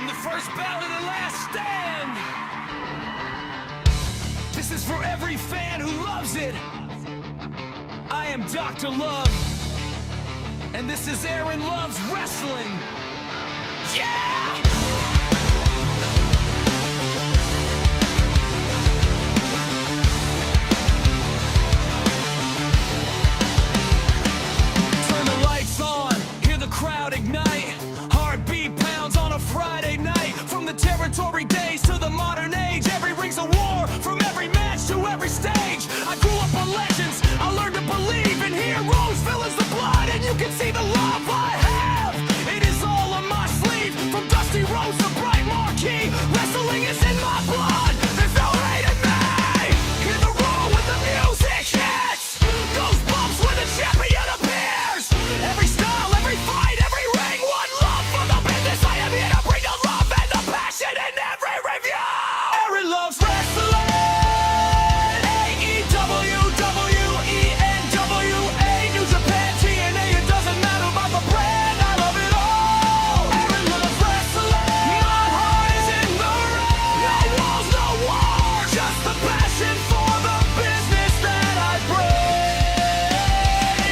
From the first battle to the last stand. This is for every fan who loves it. I am Dr. Love, and this is Aaron Love's Wrestling. Yeah! Turn the lights on, hear the crowd ignite. Heartbeat pounds on a Friday night. From the territory days to the modern age, every ring's a war, from every match to every stage. I grew up on legends, I learned to believe in heroes, villains, the blood, and you can see the love I have. It is all on my sleeve, from dusty roads to bright marquee. Wrestling is in my blood, there's no hate in me. Hear the roar when the music hits, goosebumps when the champion appears. Every style, every fight, every ring, one love for the business. I am here to bring the love and the passion in every review. Aaron loves wrestling. AEW, WENWA, New Japan, TNA. It doesn't matter about the brand. I love it all. Aaron loves wrestling. My heart is in the ring. No walls, no war. Just the passion for the business that I bring.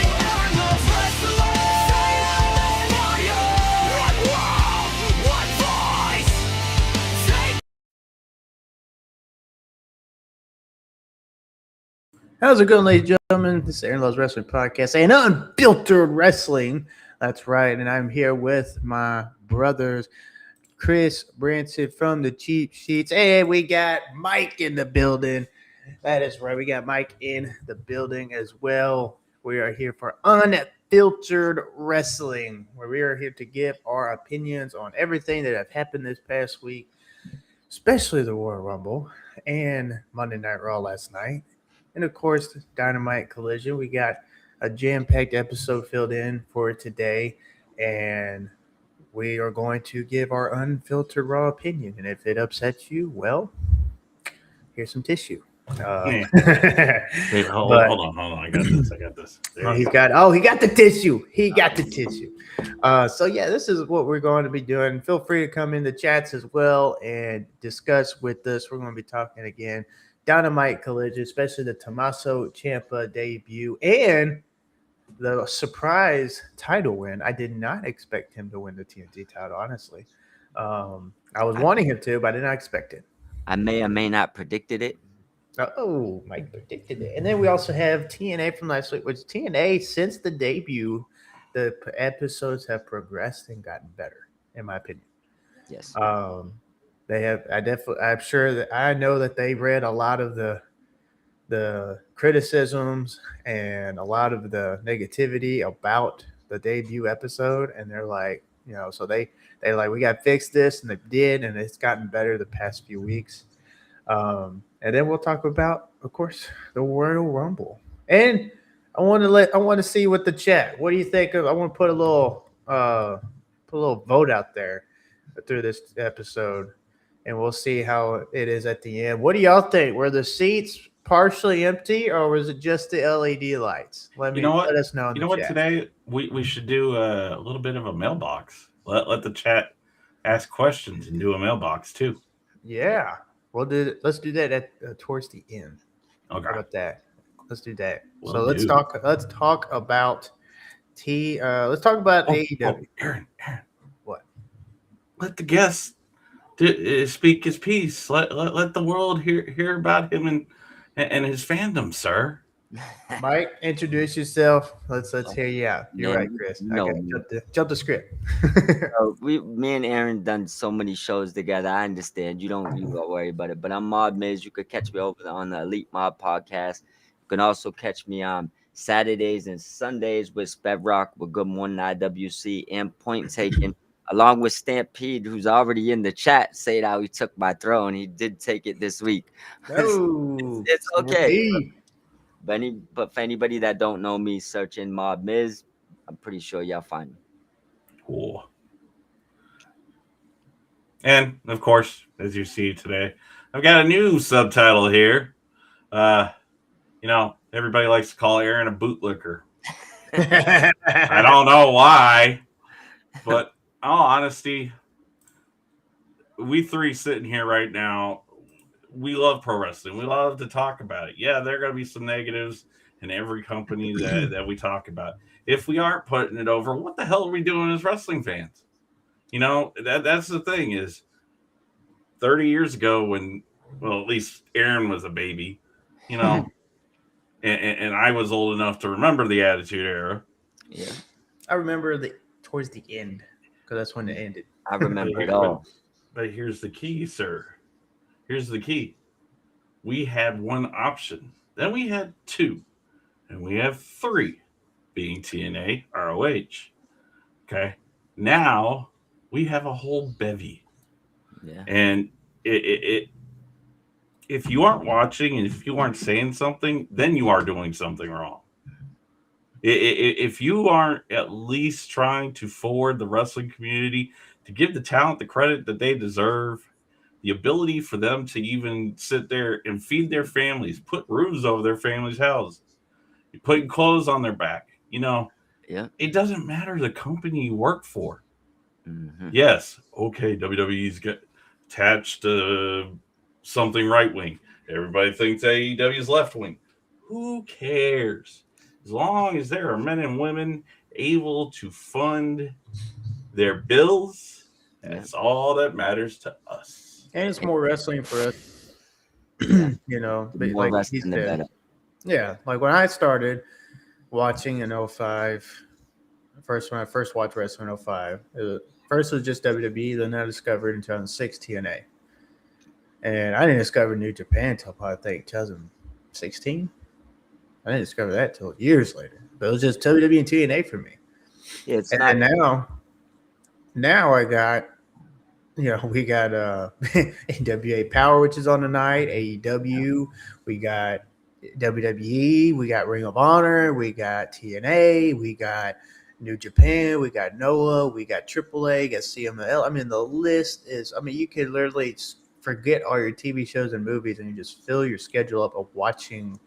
Aaron loves wrestling. Fire. One world, one voice. Take. How's it going, ladies and gentlemen? This is Aaron Love's Wrestling Podcast and Unfiltered Wrestling. That's right, and I'm here with my brothers, Chris, Branson from the Cheap Sheets, and we got Mike in the building. That is right, we got Mike in the building as well. We are here for Unfiltered Wrestling, where we are here to give our opinions on everything that have happened this past week, especially the Royal Rumble and Monday Night Raw last night. And of course, Dynamite Collision. We got a jam-packed episode filled in for today, and we are going to give our unfiltered raw opinion. And if it upsets you, well, here's some tissue. Wait, hold but- on. I got this. There He you go. got the tissue. He got the tissue. So yeah, this is what we're going to be doing. Feel free to come in the chats as well and discuss with us. We're going to be talking again Dynamite Collision, especially the Tommaso Ciampa debut and the surprise title win. I did not expect him to win the TNT title, honestly. I was wanting him to, but I did not expect it. I may or may not predicted it. Oh, Mike predicted it. And then we also have TNA from last week, which TNA, since the debut, the episodes have progressed and gotten better, in my opinion. Yes. They have. I'm sure that I know that they read a lot of the criticisms and a lot of the negativity about the debut episode, and they're like, so they like, we got to fix this, and they did, and it's gotten better the past few weeks. And then we'll talk about, of course, the Royal Rumble, and I want to see what the chat. What do you think of? I want to put a little vote out there through this episode, and we'll see how it is at the end. What do y'all think? Were the seats partially empty, or was it just the LED lights? Let us know. You know what? Chat. Today we should do a little bit of a mailbox. Let the chat ask questions and do a mailbox too. Yeah, let's do that at towards the end. Okay. How about that? Let's do that. Will So let's do. talk about AEW. Aaron. What? Let the guest speak his piece. Let the world hear about him and his fandom, sir. Mike, introduce yourself. Let's hear you out. You're Man, right, Chris. no. Okay, jump the script. Me and Aaron done so many shows together. I understand. You don't worry about it. But I'm Mob Miz. You could catch me over on the Elite Mob podcast. You can also catch me on Saturdays and Sundays with Spev Rock with Good Morning IWC and Point Taken, along with Stampede, who's already in the chat, saying how he took my throne. He did take it this week. No, It's okay. indeed. But for anybody that don't know me, search in Mob Miz. I'm pretty sure y'all find me. Cool. And of course, as you see today, I've got a new subtitle here. Everybody likes to call Aaron a bootlicker. I don't know why, but in all honesty, we three sitting here right now, we love pro wrestling. We love to talk about it. Yeah, there are going to be some negatives in every company that we talk about. If we aren't putting it over, what the hell are we doing as wrestling fans? You know, that's the thing is 30 years ago when, well, at least Aaron was a baby, you know, and I was old enough to remember the Attitude Era. Yeah, I remember towards the end because that's when it ended. I remember it But, all. but here's the key, sir. Here's the key. We had one option. Then we had two. And we have three, being TNA, ROH. Okay. Now we have a whole bevy. Yeah, And it if you aren't watching and if you aren't saying something, then you are doing something wrong. If you aren't at least trying to forward the wrestling community to give the talent the credit that they deserve, the ability for them to even sit there and feed their families, put roofs over their families' houses, putting clothes on their back, you know, yeah. it doesn't matter the company you work for. Hmm. Yes, okay, WWE's got attached to something right wing. Everybody thinks AEW is left wing. Who cares? As long as there are men and women able to fund their bills, Yeah, that's all that matters to us. And it's more wrestling for us, yeah. you know. The But more like he wrestling, the said, better. yeah. Like when I started watching in '05, when I first watched wrestling in '05, first it was just WWE. Then I discovered in 2006 TNA, and I didn't discover New Japan until I think 2016. I didn't discover that till years later. But it was just WWE and TNA for me. Yeah, it's And not. then now I got, we got NWA Power, which is on the night, AEW, we got WWE, we got Ring of Honor, we got TNA, we got New Japan, we got NOAH, we got AAA, got CMLL. I mean, the list is, I mean, you could literally forget all your TV shows and movies and you just fill your schedule up of watching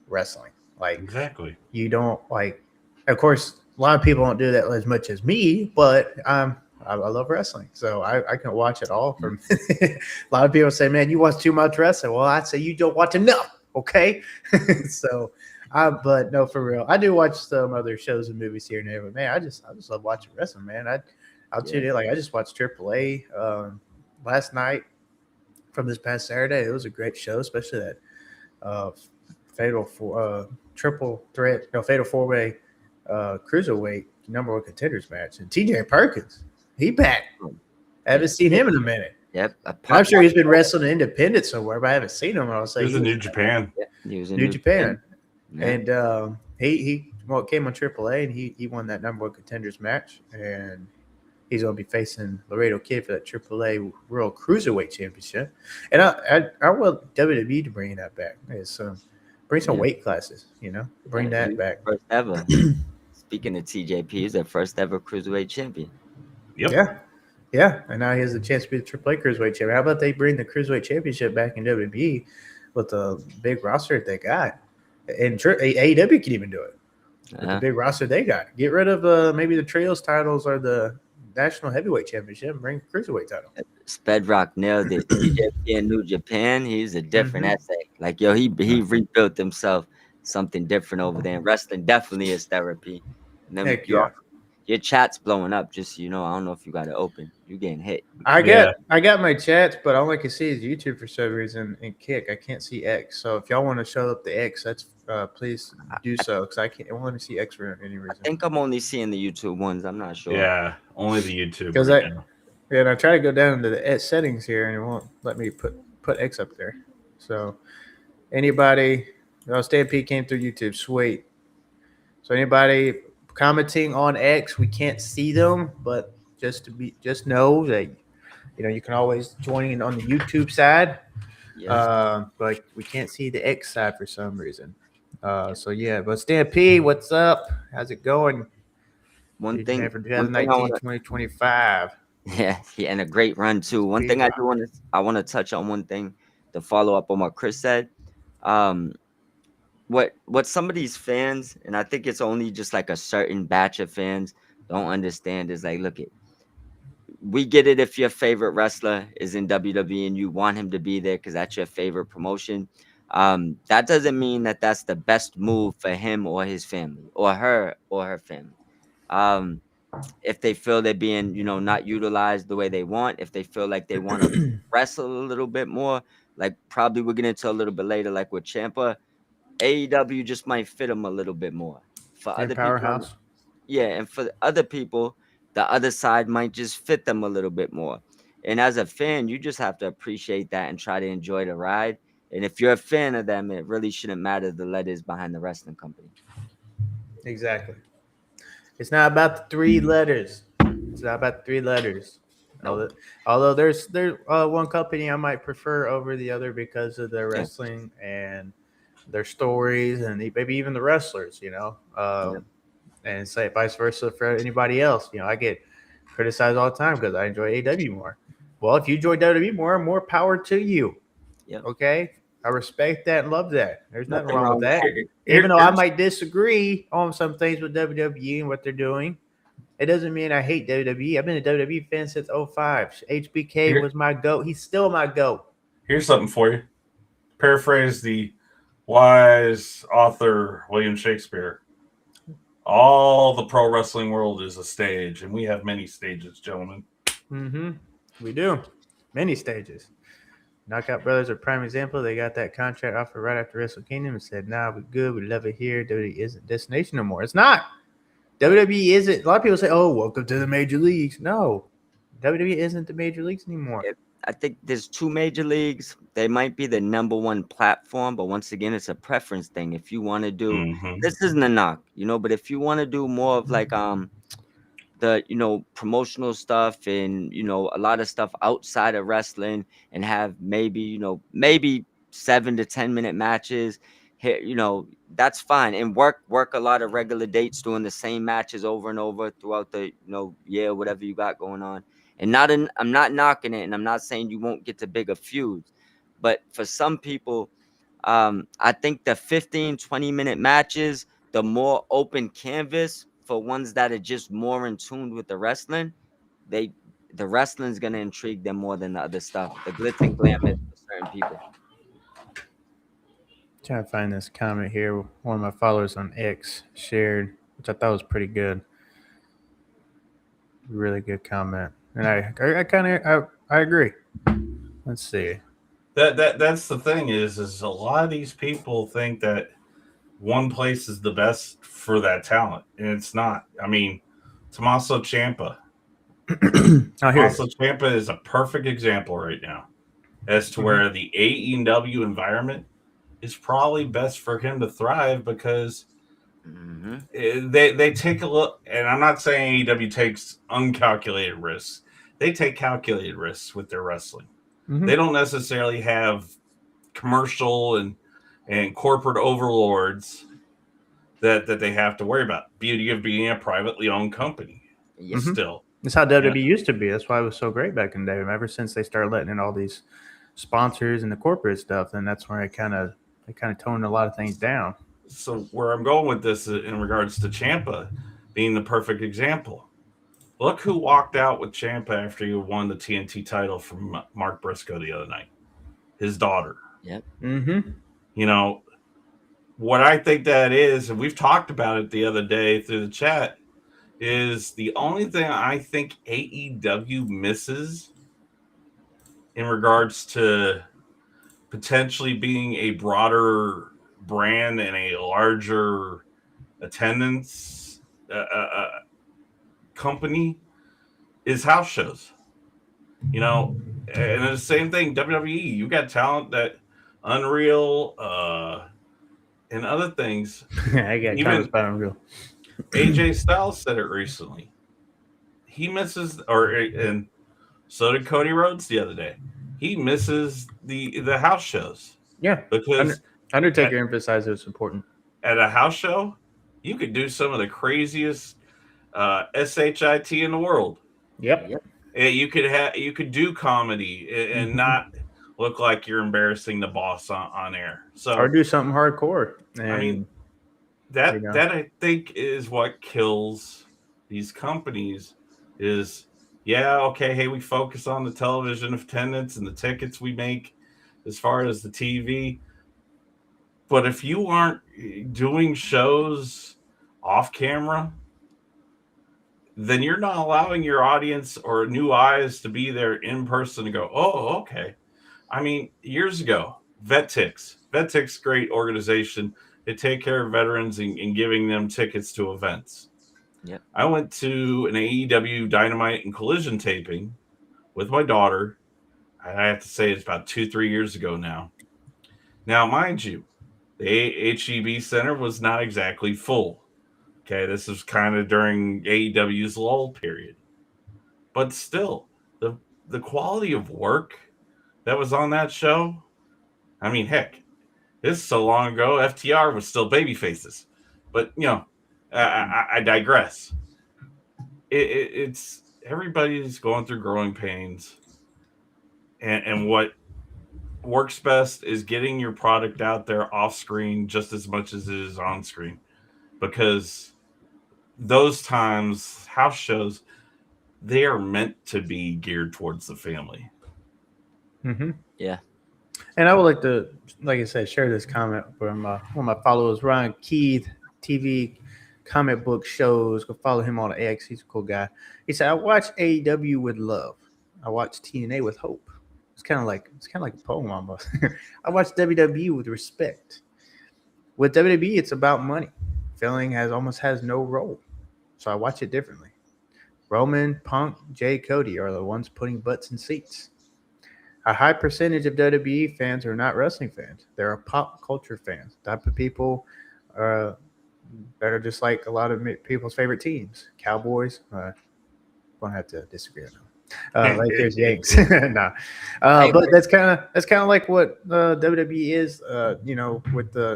wrestling. Like, Exactly. you don't like, of course, a lot of people don't do that as much as me, but I love wrestling, so I can watch it all. From a lot of people say, "Man, you watch too much wrestling." Well, I say you don't watch enough. Okay, so but no, for real, I do watch some other shows and movies here and there. But man, I just love watching wrestling, man. I'll tune in. Like I just watched AAA last night from this past Saturday. It was a great show, especially that uh, triple threat, no fatal four way cruiserweight number one contenders match. And TJ Perkins, he back. I haven't seen him in a minute. Yep. I'm sure he's been wrestling independent somewhere, but I haven't seen him. I'll say He was in New Japan. Yeah, he was in New Japan. Yeah. And he came on AAA and he won that number one contenders match. And he's going to be facing Laredo Kid for that AAA World Cruiserweight Championship. And I want WWE to bring that back. Bring some weight classes, bring that back. First ever. Speaking of TJP, he's the first ever cruiserweight champion. Yep. Yeah. And now he has the chance to be the AAA Cruiserweight Champion. How about they bring the Cruiserweight Championship back in WWE with the big roster that they got? And AEW can even do it with the big roster they got. Get rid of maybe the Trios titles or the National Heavyweight Championship and bring the Cruiserweight title. Spedrock nailed it. TJP in New Japan, he's a different essay. Like, yo, he rebuilt himself something different over there. And wrestling definitely is therapy. And then Heck yeah. Your chat's blowing up. Just so you know, I don't know if you got it open. You getting hit. I got my chats, but all I can see is YouTube for some reason and Kick. I can't see X. So if y'all want to show up the X, that's please do so because I can't. I want to see X for any reason. I think I'm only seeing the YouTube ones. I'm not sure. Yeah, only the YouTube. Because I try to go down to the settings here and it won't let me put X up there. So anybody, Stampede came through YouTube. Sweet. So anybody commenting on X, we can't see them, but just know that you can always join in on the YouTube side. Yes. But we can't see the X side for some reason. So yeah, but Stampede, what's up? How's it going? One thing for 2019, 2025. Yeah, and a great run too. One thing I want to touch on one thing to follow up on what Chris said. What some of these fans, and I think it's only just like a certain batch of fans don't understand is like, look, we get it if your favorite wrestler is in WWE and you want him to be there because that's your favorite promotion. That doesn't mean that that's the best move for him or his family or her family. Um, if they feel they're being, not utilized the way they want, if they feel like they want to wrestle a little bit more, like probably we're getting into a little bit later, like with Ciampa, AEW just might fit them a little bit more. For And other people, Powerhouse. yeah, and for other people, the other side might just fit them a little bit more. And as a fan, you just have to appreciate that and try to enjoy the ride. And if you're a fan of them, it really shouldn't matter the letters behind the wrestling company. Exactly. It's not about the three letters. It's not about the three letters. Nope. Although there's one company I might prefer over the other because of their Yeah. wrestling and their stories and maybe even the wrestlers, Yeah. and say vice versa for anybody else. I get criticized all the time because I enjoy AEW more. Well, if you enjoy WWE more power to you. Yep. Okay, I respect that and love that. There's nothing Nothing wrong wrong with with that. Here- Even though I here's- might disagree on some things with WWE and what they're doing, it doesn't mean I hate WWE. I've been a WWE fan since 05. HBK Here- was my GOAT. He's still my GOAT. Here's something for you. Paraphrase the wise author William Shakespeare. All the pro wrestling world is a stage, and we have many stages, gentlemen. Mm-hmm. We do. Many stages. Knockout Brothers are a prime example. They got that contract offer right after Wrestle Kingdom and said, nah, we're good. We love it here. WWE isn't destination no more. It's not. WWE isn't. A lot of people say, oh, welcome to the major leagues. No. WWE isn't the major leagues anymore. I think there's two major leagues. They might be the number one platform, but once again, it's a preference thing. If you want to do, Mhm. this isn't a knock, but if you want to do more of like the promotional stuff and a lot of stuff outside of wrestling and have maybe 7 to 10 minute matches here, that's fine, and work a lot of regular dates doing the same matches over and over throughout the year, whatever you got going on. And I'm not knocking it, and I'm not saying you won't get to bigger feuds, but for some people, I think the 15-20 minute matches, the more open canvas for ones that are just more in tune with the wrestling, the wrestling's gonna intrigue them more than the other stuff. The glitz and glam is for certain people. Trying to find this comment here. One of my followers on X shared, which I thought was pretty good. Really good comment. And I kind of I agree. Let's see. That's the thing is a lot of these people think that one place is the best for that talent, and it's not. I mean, Tommaso Ciampa. Oh, here. Tommaso Ciampa is a perfect example right now as to where the AEW environment is probably best for him to thrive because they take a look, and I'm not saying AEW takes uncalculated risks. They take calculated risks with their wrestling. Mhm. They don't necessarily have commercial and corporate overlords that they have to worry about. Beauty of being a privately owned company. Yes. Still. That's how WWE used to be. That's why it was so great back in the day. Ever since they started letting in all these sponsors and the corporate stuff, and that's where they kind of toned a lot of things down. So where I'm going with this in regards to Ciampa being the perfect example. Look who walked out with Ciampa after he won the TNT title from Mark Briscoe the other night. His daughter. Yep. Mm-hmm. What I think that is, and we've talked about it the other day through the chat, is the only thing I think AEW misses in regards to potentially being a broader brand and a larger attendance company is house shows. And the same thing, WWE, you got talent that Unreal and other things. I got comments about Unreal. AJ Styles said it recently. He misses, and so did Cody Rhodes the other day. He misses the house shows. Yeah, because Undertaker emphasized it was important. At a house show, you could do some of the craziest shit in the world. Yep. You could do comedy and not look like you're embarrassing the boss on air. So or do something hardcore. I mean, that I think is what kills these companies is Yeah, okay, hey, we focus on the television attendance and the tickets we make as far as the TV. But if you aren't doing shows off camera, then you're not allowing your audience or new eyes to be there in person to go, oh, okay. I mean, years ago, VetTix, great organization. They take care of veterans and giving them tickets to events. Yep. I went to an AEW Dynamite and Collision taping with my daughter. I have to say it's about 2-3 years ago now. Now, mind you, the HEB Center was not exactly full. Okay, this was kind of during AEW's lull period. But still, the quality of work that was on that show, I mean, heck, this is so long ago, FTR was still baby faces. But, I digress. It's everybody's going through growing pains. And what works best is getting your product out there off screen just as much as it is on screen. Because those times, house shows, they are meant to be geared towards the family. Mm-hmm. Yeah. And I would like to, like I said, share this comment from one of my followers, Ryan Keith, TV comic book shows. Go follow him on X. He's a cool guy. He said, "I watch AEW with love. I watch TNA with hope." It's kind of like a poem almost. I watch WWE with respect. With WWE, it's about money. Feeling almost has no role, so I watch it differently. Roman, Punk, Jay, Cody are the ones putting butts in seats. A high percentage of WWE fans are not wrestling fans. They're pop culture fans. Type of people that are just like a lot of people's favorite teams. Cowboys. Won't have to disagree on that. Lakers, Yanks. No, but that's kind of like what WWE is.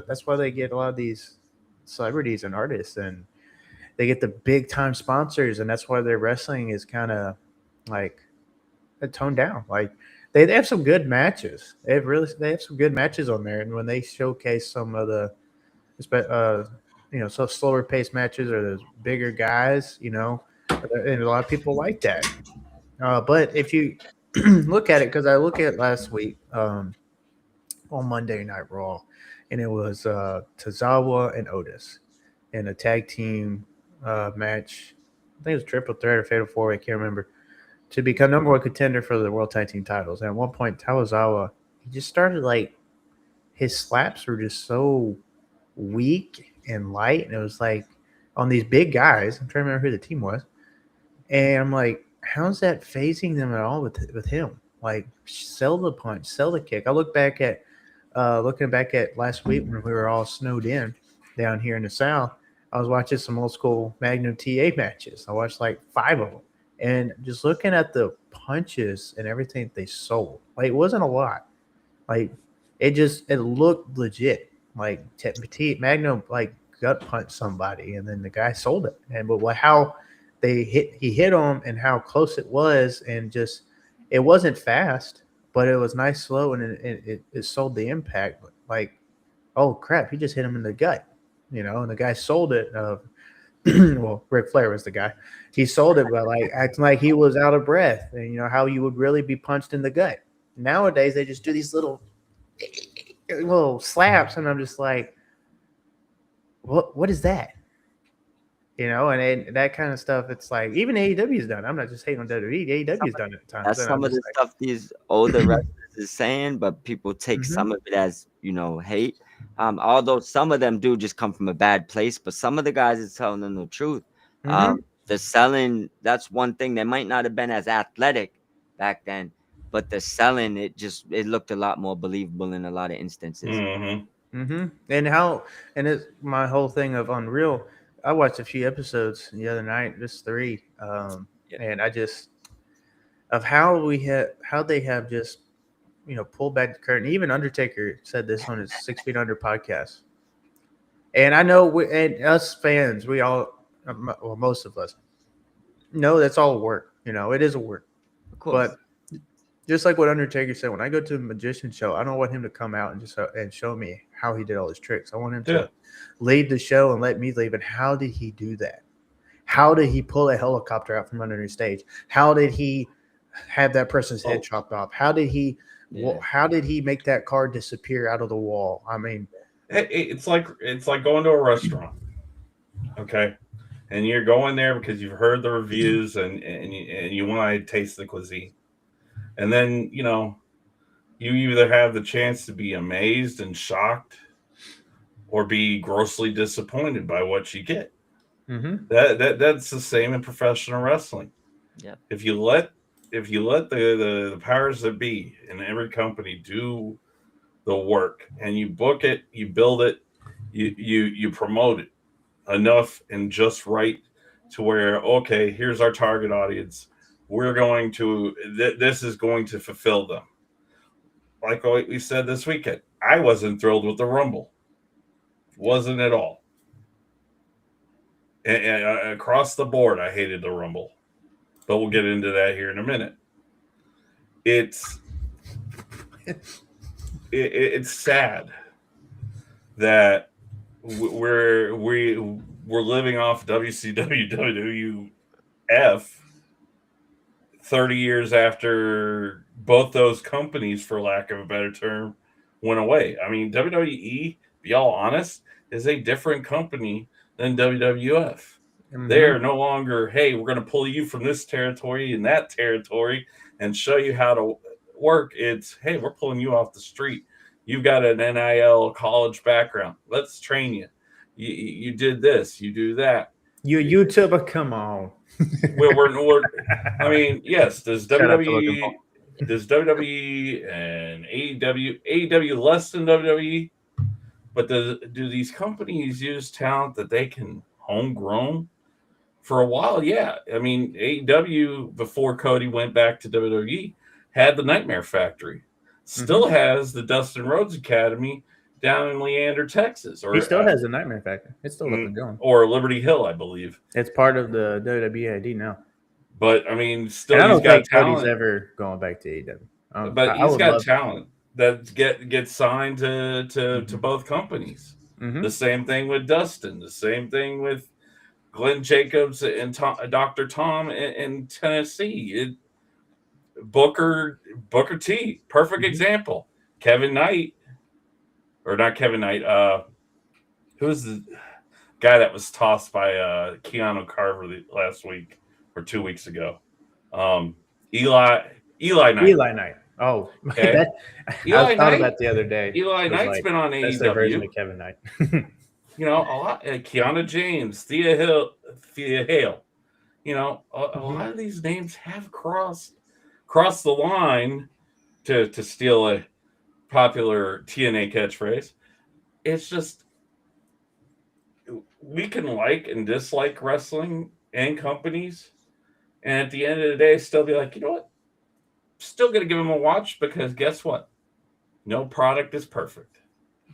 That's why they get a lot of these celebrities and artists, and they get the big time sponsors, and that's why their wrestling is kind of like toned down. Like they have some good matches. They have some good matches on there, and when they showcase some of the, so slower paced matches or those bigger guys, and a lot of people like that. But if you look at it, because I look at last week on Monday Night Raw, and it was Tozawa and Otis in a tag team match. I think it was triple threat or fatal four. I can't remember. To become number one contender for the world tag team titles. And at one point, Tozawa, he just started like his slaps were just so weak and light, and it was like on these big guys. I'm trying to remember who the team was, and I'm like, how's that phasing them at all with him? Like, sell the punch, sell the kick. I look back at looking back at last week when we were all snowed in down here in the South. I was watching some old school Magnum TA matches. I watched like 5 of them, and just looking at the punches and everything they sold, like it wasn't a lot. Like it looked legit. Like Magnum like gut punched somebody, and then the guy sold it. And but how he hit him and how close it was, and just it wasn't fast, but it was nice slow, and it sold the impact. Like, oh crap, he just hit him in the gut, and the guy sold it. Well, Ric Flair was the guy. He sold it by like acting like he was out of breath, and how you would really be punched in the gut. Nowadays, they just do these little slaps, and I'm just like, what is that? And that kind of stuff. It's like even AEW's done. I'm not just hating on WWE. AEW's done it at times. That's some of the stuff these older wrestlers is saying, but people take some of it as hate. Although some of them do just come from a bad place, but some of the guys is telling them the truth. The selling, that's one thing. They might not have been as athletic back then, but the selling, it looked a lot more believable in a lot of instances. And it's my whole thing of Unreal. I watched a few episodes the other night, just 3, and I just of how they have just pulled back the curtain. Even Undertaker said this on his 6 Feet Under podcast. And I know and us fans, we all, well, most of us know that's all work. It is a work. Of course. But just like what Undertaker said, when I go to a magician show, I don't want him to come out and just show me how he did all his tricks. I want him to lead the show and let me leave. And how did he do that? How did he pull a helicopter out from underneath stage? How did he have that person's head chopped off? How did he make that car disappear out of the wall? I mean, it's like going to a restaurant, okay, and you're going there because you've heard the reviews and you want to taste the cuisine, and then you either have the chance to be amazed and shocked, or be grossly disappointed by what you get. That's the same in professional wrestling. Yep. If you let the powers that be in every company do the work, and you book it, you build it, you promote it enough and just right to where, okay, here's our target audience. We're going to this is going to fulfill them. Like we said this weekend, I wasn't thrilled with the Rumble. Wasn't at all. And across the board, I hated the Rumble. But we'll get into that here in a minute. It's sad that we're living off WCW WWF 30 years after both those companies, for lack of a better term, went away. I mean, WWE, be all honest, is a different company than WWF. They're no longer, hey, we're going to pull you from this territory and that territory and show you how to work. It's, hey, we're pulling you off the street. You've got an NIL college background. Let's train you. You did this. You do that. You YouTuber, come on. we're I mean, yes, does WWE and AEW less than WWE? But do these companies use talent that they can homegrown? For a while, yeah. I mean, AEW, before Cody went back to WWE, had the Nightmare Factory. Still has the Dustin Rhodes Academy down in Leander, Texas. Or he still has the Nightmare Factory. It's still up and going. Or Liberty Hill, I believe. It's part of the WWE now. But I mean, still, and I don't think talent. Cody's ever going back to AEW. But he's got talent that gets signed to both companies. The same thing with Dustin. The same thing with Glenn Jacobs and Dr. Tom in Tennessee. Booker T, perfect example. Kevin Knight, or not Kevin Knight. Who's the guy that was tossed by Keanu Carver last week or 2 weeks ago? Eli Knight. Eli Knight. Oh, okay. I was thought about the other day. Eli Knight's been on AEW. That's their version of Kevin Knight. A lot. Kiana James, Thea Hale. A lot of these names have crossed the line, to steal a popular TNA catchphrase. It's just, we can like and dislike wrestling and companies, and at the end of the day, still be like, you know what? Still going to give them a watch, because guess what? No product is perfect.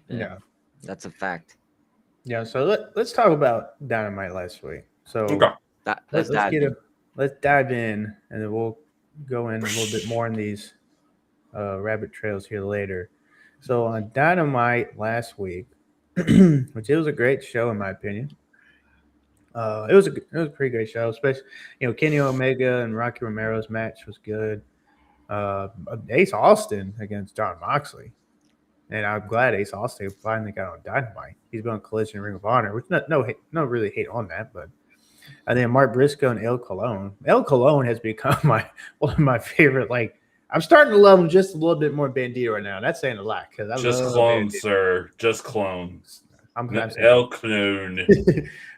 Yeah. That's a fact. Yeah, so let's talk about Dynamite last week. So let's dive in, and then we'll go in a little bit more in these rabbit trails here later. So on Dynamite last week, which it was a great show in my opinion. It was a pretty great show, especially Kenny Omega and Rocky Romero's match was good. Ace Austin against Jon Moxley. And I'm glad Ace Austin finally got on Dynamite. He's been on Collision and Ring of Honor, which no really hate on that, but and then Mark Briscoe and El Colon. El Colon has become one of my favorite. Like, I'm starting to love him just a little bit more Bandito right now. That's saying a lot, because just clone, sir. Just clone. I'm El Clone.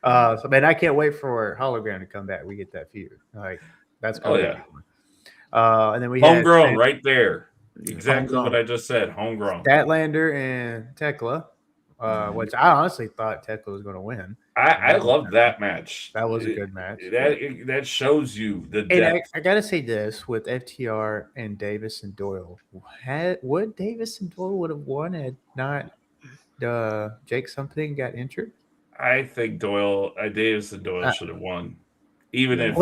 So man, I can't wait for Hologram to come back. We get that feud. Like, that's cool. And then we homegrown right there. Exactly what I just said. Homegrown. Statlander and Tekla, which I honestly thought Tekla was going to win. I loved that match. That was a good match. That shows you the depth. I gotta say this with FTR and Davis and Doyle. Would Davis and Doyle would have won had not Jake something got injured? I think Davis and Doyle should have won. Even if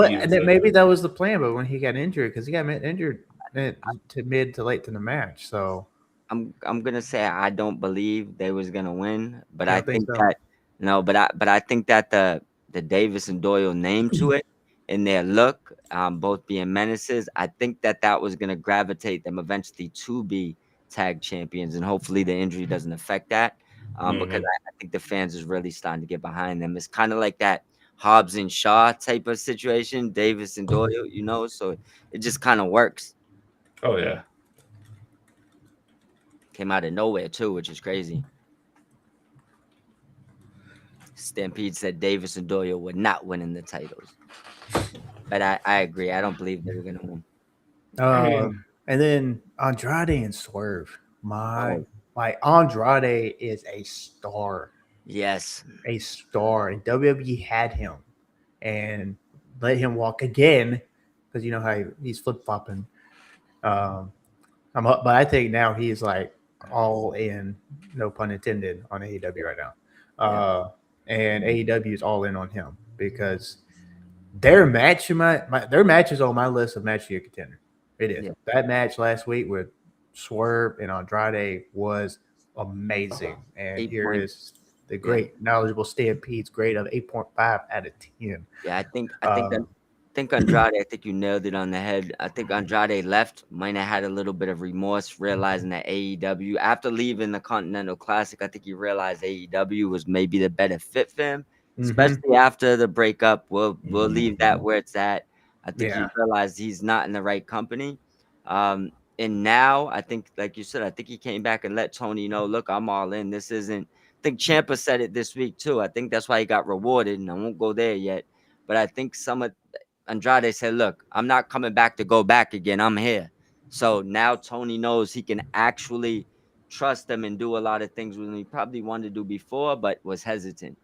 maybe that was the plan, but when he got injured, because he got injured to mid to late in the match, so I'm gonna say I don't believe they was gonna win, but I think that no, but I think that the the Davis and Doyle name to it and their look, both being menaces, I think that was going to gravitate them eventually to be tag champions, and hopefully the injury doesn't affect that. Because I think the fans is really starting to get behind them. It's kind of like that Hobbs and Shaw type of situation, Davis and Doyle, so it just kind of works. Oh yeah. Came out of nowhere too, which is crazy. Stampede said Davis and Doyle were not winning the titles. But I agree. I don't believe they were going to win. And then Andrade and Swerve. Oh. My Andrade is a star. Yes. A star. And WWE had him and let him walk again because you know how he's flip flopping. But I think now he's like all in, no pun intended, on AEW right now. And AEW is all in on him because their match their match is on my list of match of the year contender. It is. Yeah. That match last week with Swerve and Andrade was amazing. And here is the great knowledgeable Stampede's grade of 8.5 out of 10. Yeah, I think Andrade, I think you nailed it on the head. I think Andrade left, might have had a little bit of remorse, realizing that AEW, after leaving the Continental Classic, I think he realized AEW was maybe the better fit for him, especially after the breakup. We'll leave that where it's at. I think he realized he's not in the right company. And now I think, like you said, I think he came back and let Tony know, look, I'm all in. This isn't. I think Ciampa said it this week too. I think that's why he got rewarded, and I won't go there yet. But I think some of Andrade said, look, I'm not coming back to go back again. I'm here. So now Tony knows he can actually trust him and do a lot of things when he probably wanted to do before, but was hesitant.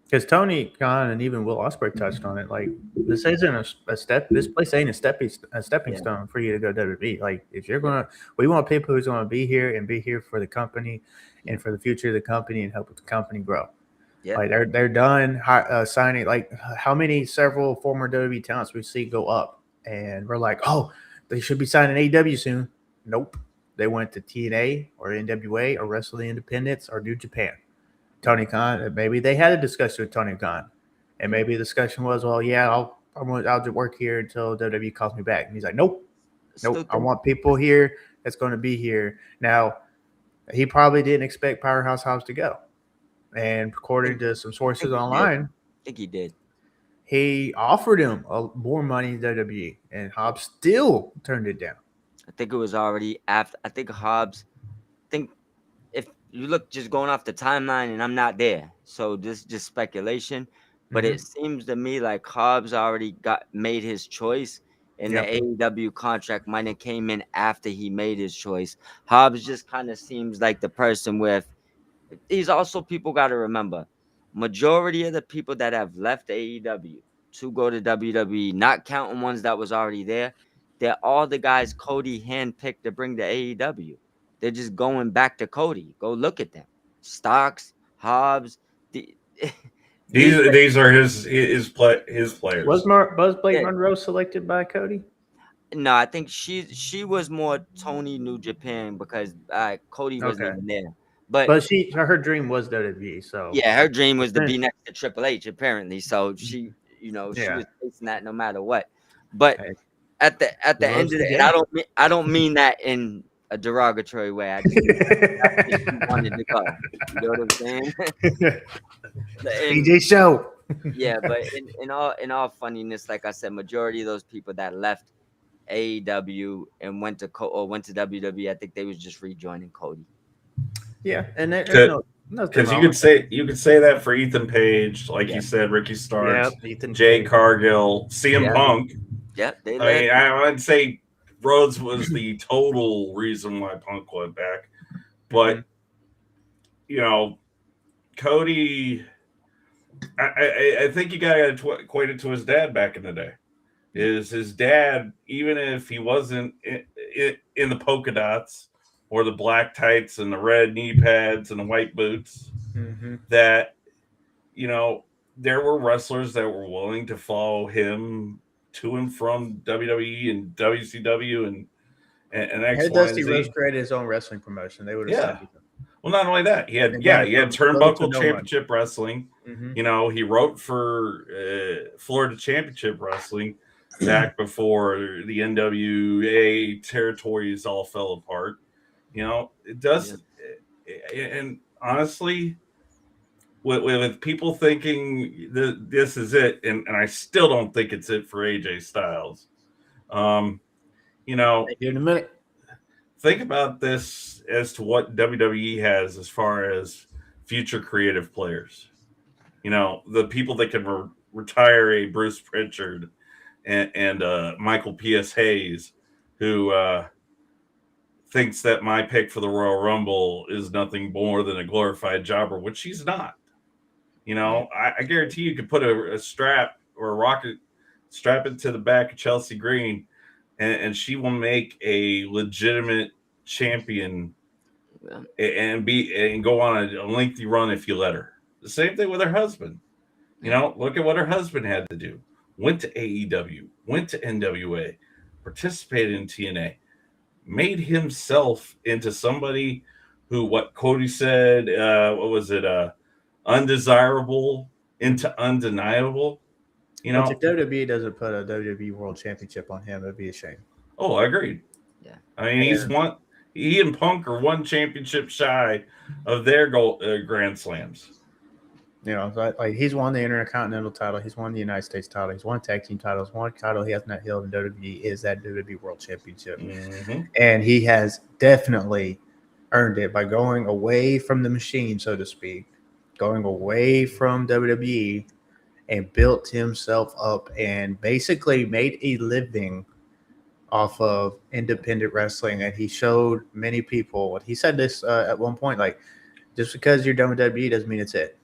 Because Tony Khan and even Will Ospreay touched on it. Like, this isn't a step. This place ain't a stepping stone for you to go WWE. Like, if you're gonna, we want people who's gonna be here and be here for the company and for the future of the company and help the company grow. Yeah. Like they're done signing. Like, how many several former WWE talents we see go up, and we're like, oh, they should be signing AEW soon. Nope, they went to TNA or NWA or Wrestling Independence or New Japan. Tony Khan, maybe they had a discussion with Tony Khan, and maybe the discussion was, well, yeah, I'll just work here until WWE calls me back. And he's like, nope, I want people here that's going to be here. Now, he probably didn't expect Powerhouse Hobbs to go, and according to some sources online, I think he did. He offered him more money than WWE, and Hobbs still turned it down. I think it was already after. I think Hobbs. If you look just going off the timeline, and I'm not there, so this is just speculation, but it seems to me like Hobbs already made his choice, and the AEW contract might have came in after he made his choice. Hobbs just kind of seems like the person with. These also people got to remember, majority of the people that have left AEW to go to WWE, not counting ones that was already there, they're all the guys Cody handpicked to bring to AEW. They're just going back to Cody. Go look at them. Stocks, Hobbs. These are his players. Was Buzzblade Monroe selected by Cody? No, I think she was more Tony New Japan because Cody wasn't even there. But her dream was WWE. So yeah, her dream was to be next to Triple H apparently. So she was facing that no matter what. But at the end of it, I don't mean that in a derogatory way. I just mean she wanted to go. You know what I'm saying? PJ Show. Yeah, but in all funniness, like I said, majority of those people that left AEW and went to WWE, I think they was just rejoining Cody. Yeah, and because you could say that for Ethan Page, like you said, Ricky Starks, Jay Cargill, CM Punk. Yep, I'd say Rhodes was the total reason why Punk went back, but Cody, I think you got to equate it to his dad back in the day. Is his dad, even if he wasn't in the polka dots or the black tights and the red knee pads and the white boots, that there were wrestlers that were willing to follow him to and from WWE and WCW and X, Dusty Rhodes created his own wrestling promotion. They would have signed him. Well, not only that, he had And he got had it from little to Turnbuckle no Championship Wrestling. Mhm. You know, he wrote for Florida Championship Wrestling back before the NWA territories all fell apart. You know, it does. And honestly, with people thinking that this is it, and I still don't think it's it for AJ Styles. You know, Thank you in a minute. think about this as to what WWE has as far as future creative players. You know, the people that can retire a Bruce Pritchard and Michael P.S. Hayes, who thinks that my pick for the Royal Rumble is nothing more than a glorified jobber, which she's not. You know, I guarantee you could put a strap or a rocket strap it to the back of Chelsea Green, and she will make a legitimate champion and go on a lengthy run if you let her. The same thing with her husband. You know, look at what her husband had to do. Went to AEW, went to NWA, participated in TNA, made himself into somebody who, what Cody said, what was it, undesirable into undeniable. You But know, if WWE doesn't put a WWE World Championship on him, it'd be a shame. oh, I agreed. Yeah. I mean, he and Punk are one championship shy of their Grand Slams. You know, like he's won the Intercontinental title, he's won the United States title, he's won tag team titles. One title he has not held in WWE is that WWE World Championship, and he has definitely earned it by going away from the machine, so to speak, going away from WWE, and built himself up and basically made a living off of independent wrestling. And he showed many people. He said this at one point, like, just because you're done with WWE doesn't mean it's it.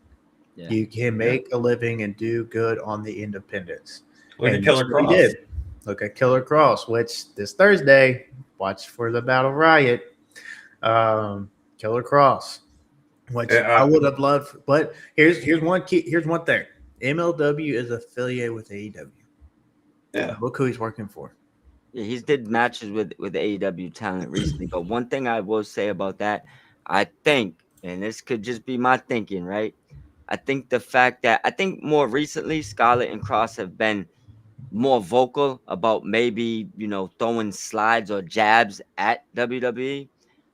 Yeah. You can make a living and do good on the independents. Look at And Killer that's what he Cross. did. Look at Killer Cross, which this Thursday, watch for the Battle Riot. Killer Cross, which I would have loved. But here's one thing. MLW is affiliated with AEW. Yeah. Look who he's working for. Yeah, he's did matches with AEW talent recently. But one thing I will say about that, I think, and this could just be my thinking, right? I think the fact that I think more recently Scarlett and Cross have been more vocal about maybe, throwing slides or jabs at WWE.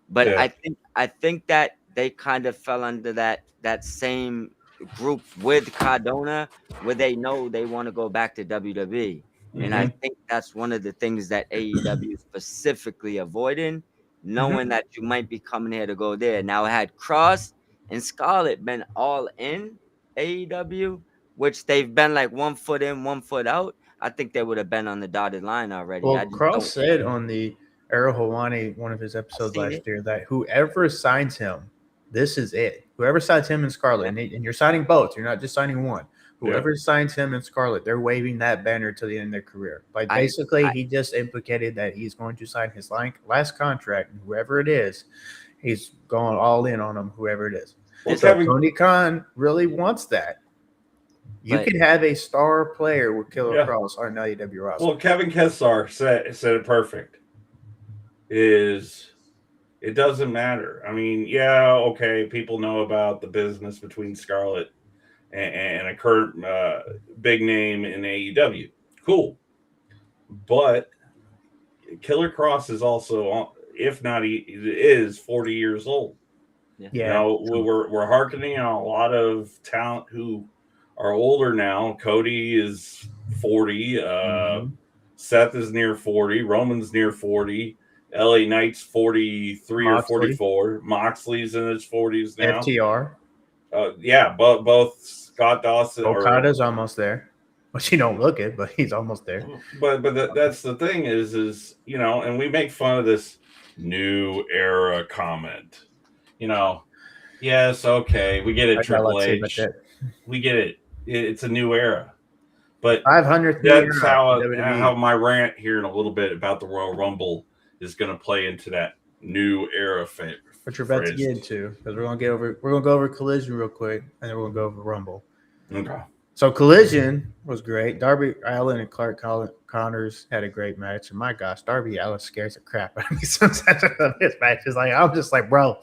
But Yeah. I think that they kind of fell under that same group with Cardona, where they know they want to go back to WWE. And I think that's one of the things that AEW specifically avoiding, knowing that you might be coming here to go there. Now, had Cross and Scarlett been all in AEW, which they've been like 1 foot in, 1 foot out, I think they would have been on the dotted line already. Well, Cross said on the Errol Hawani, one of his episodes last year, that whoever signs him, this is it. Whoever signs him in Scarlet, and you're signing both, you're not just signing one. Whoever signs him in Scarlet, they're waving that banner to the end of their career. Like, basically, he just implicated that he's going to sign his last contract, and whoever it is, he's going all in on him, whoever it is. Well, so Tony Khan really wants that. You could have a star player with Killer Cross on AEW roster. Well, Kevin Kessler said it perfect. It doesn't matter. I mean, yeah, okay, people know about the business between Scarlett and a current big name in AEW. Cool. But Killer Cross is also, if not, he is 40 years old. Yeah. You know, we're hearkening on a lot of talent who are older now. Cody is 40. Seth is near 40. Roman's near 40. LA Knight's 43 or 44. Moxley's in his 40s now. FTR. Both Scott Dawson. Okada's almost there. But you don't look it, but he's almost there. But that's the thing is and we make fun of this new era comment. Yes, okay, we get it, Triple H. We get it. It's a new era. But 500th that's how my rant here in a little bit about the Royal Rumble is going to play into that new era phase. What you're about to get into, because we're going to go over Collision real quick, and then we're going to go over Rumble. Okay. So Collision was great. Darby Allin and Clark Connors had a great match, and my gosh, Darby Allin scares the crap out of me sometimes of his matches. Like, I'm just like, bro,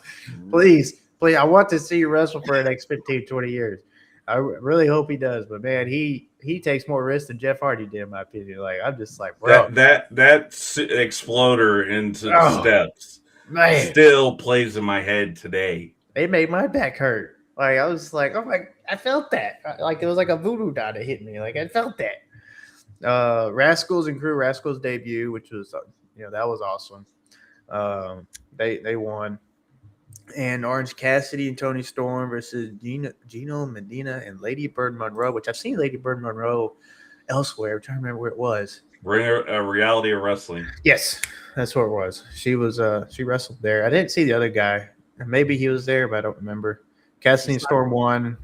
please Please, I want to see you wrestle for the next 15, 20 years. I really hope he does. But man, he takes more risks than Jeff Hardy did, in my opinion. Like I'm just like, bro, That exploder into the oh steps man, still plays in my head today. it made my back hurt. Like I was like, oh my, I felt that. Like it was like a voodoo dot that hit me. Like I felt that. Rascals and Crew Rascals debut, which was that was awesome. They won. And Orange Cassidy and Tony Storm versus Gino Medina and Lady Bird Monroe, which I've seen Lady Bird Monroe elsewhere. I'm trying to remember where it was. Bring a reality of wrestling. Yes, that's where it was. She was she wrestled there. I didn't see the other guy. Maybe he was there, but I don't remember. Cassidy and Storm won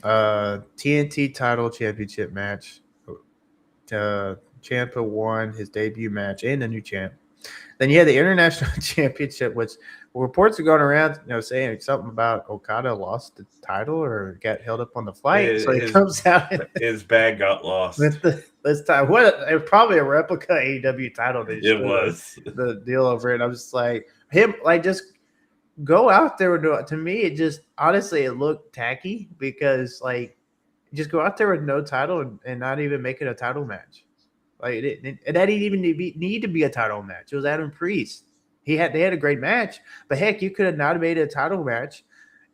TNT title championship match. Ciampa won his debut match and the new champ. Then you had the international championship, which reports are going around, saying something about Okada lost the title or got held up on the flight. So it comes out his bag got lost. This time, it was probably a replica AEW title. It was the deal over it. I'm just like him, like just go out there and do it. To me, it just honestly it looked tacky because like just go out there with no title and not even make it a title match. Like that didn't even need to be a title match. It was Adam Priest. They had a great match, but heck, you could have not made it a title match,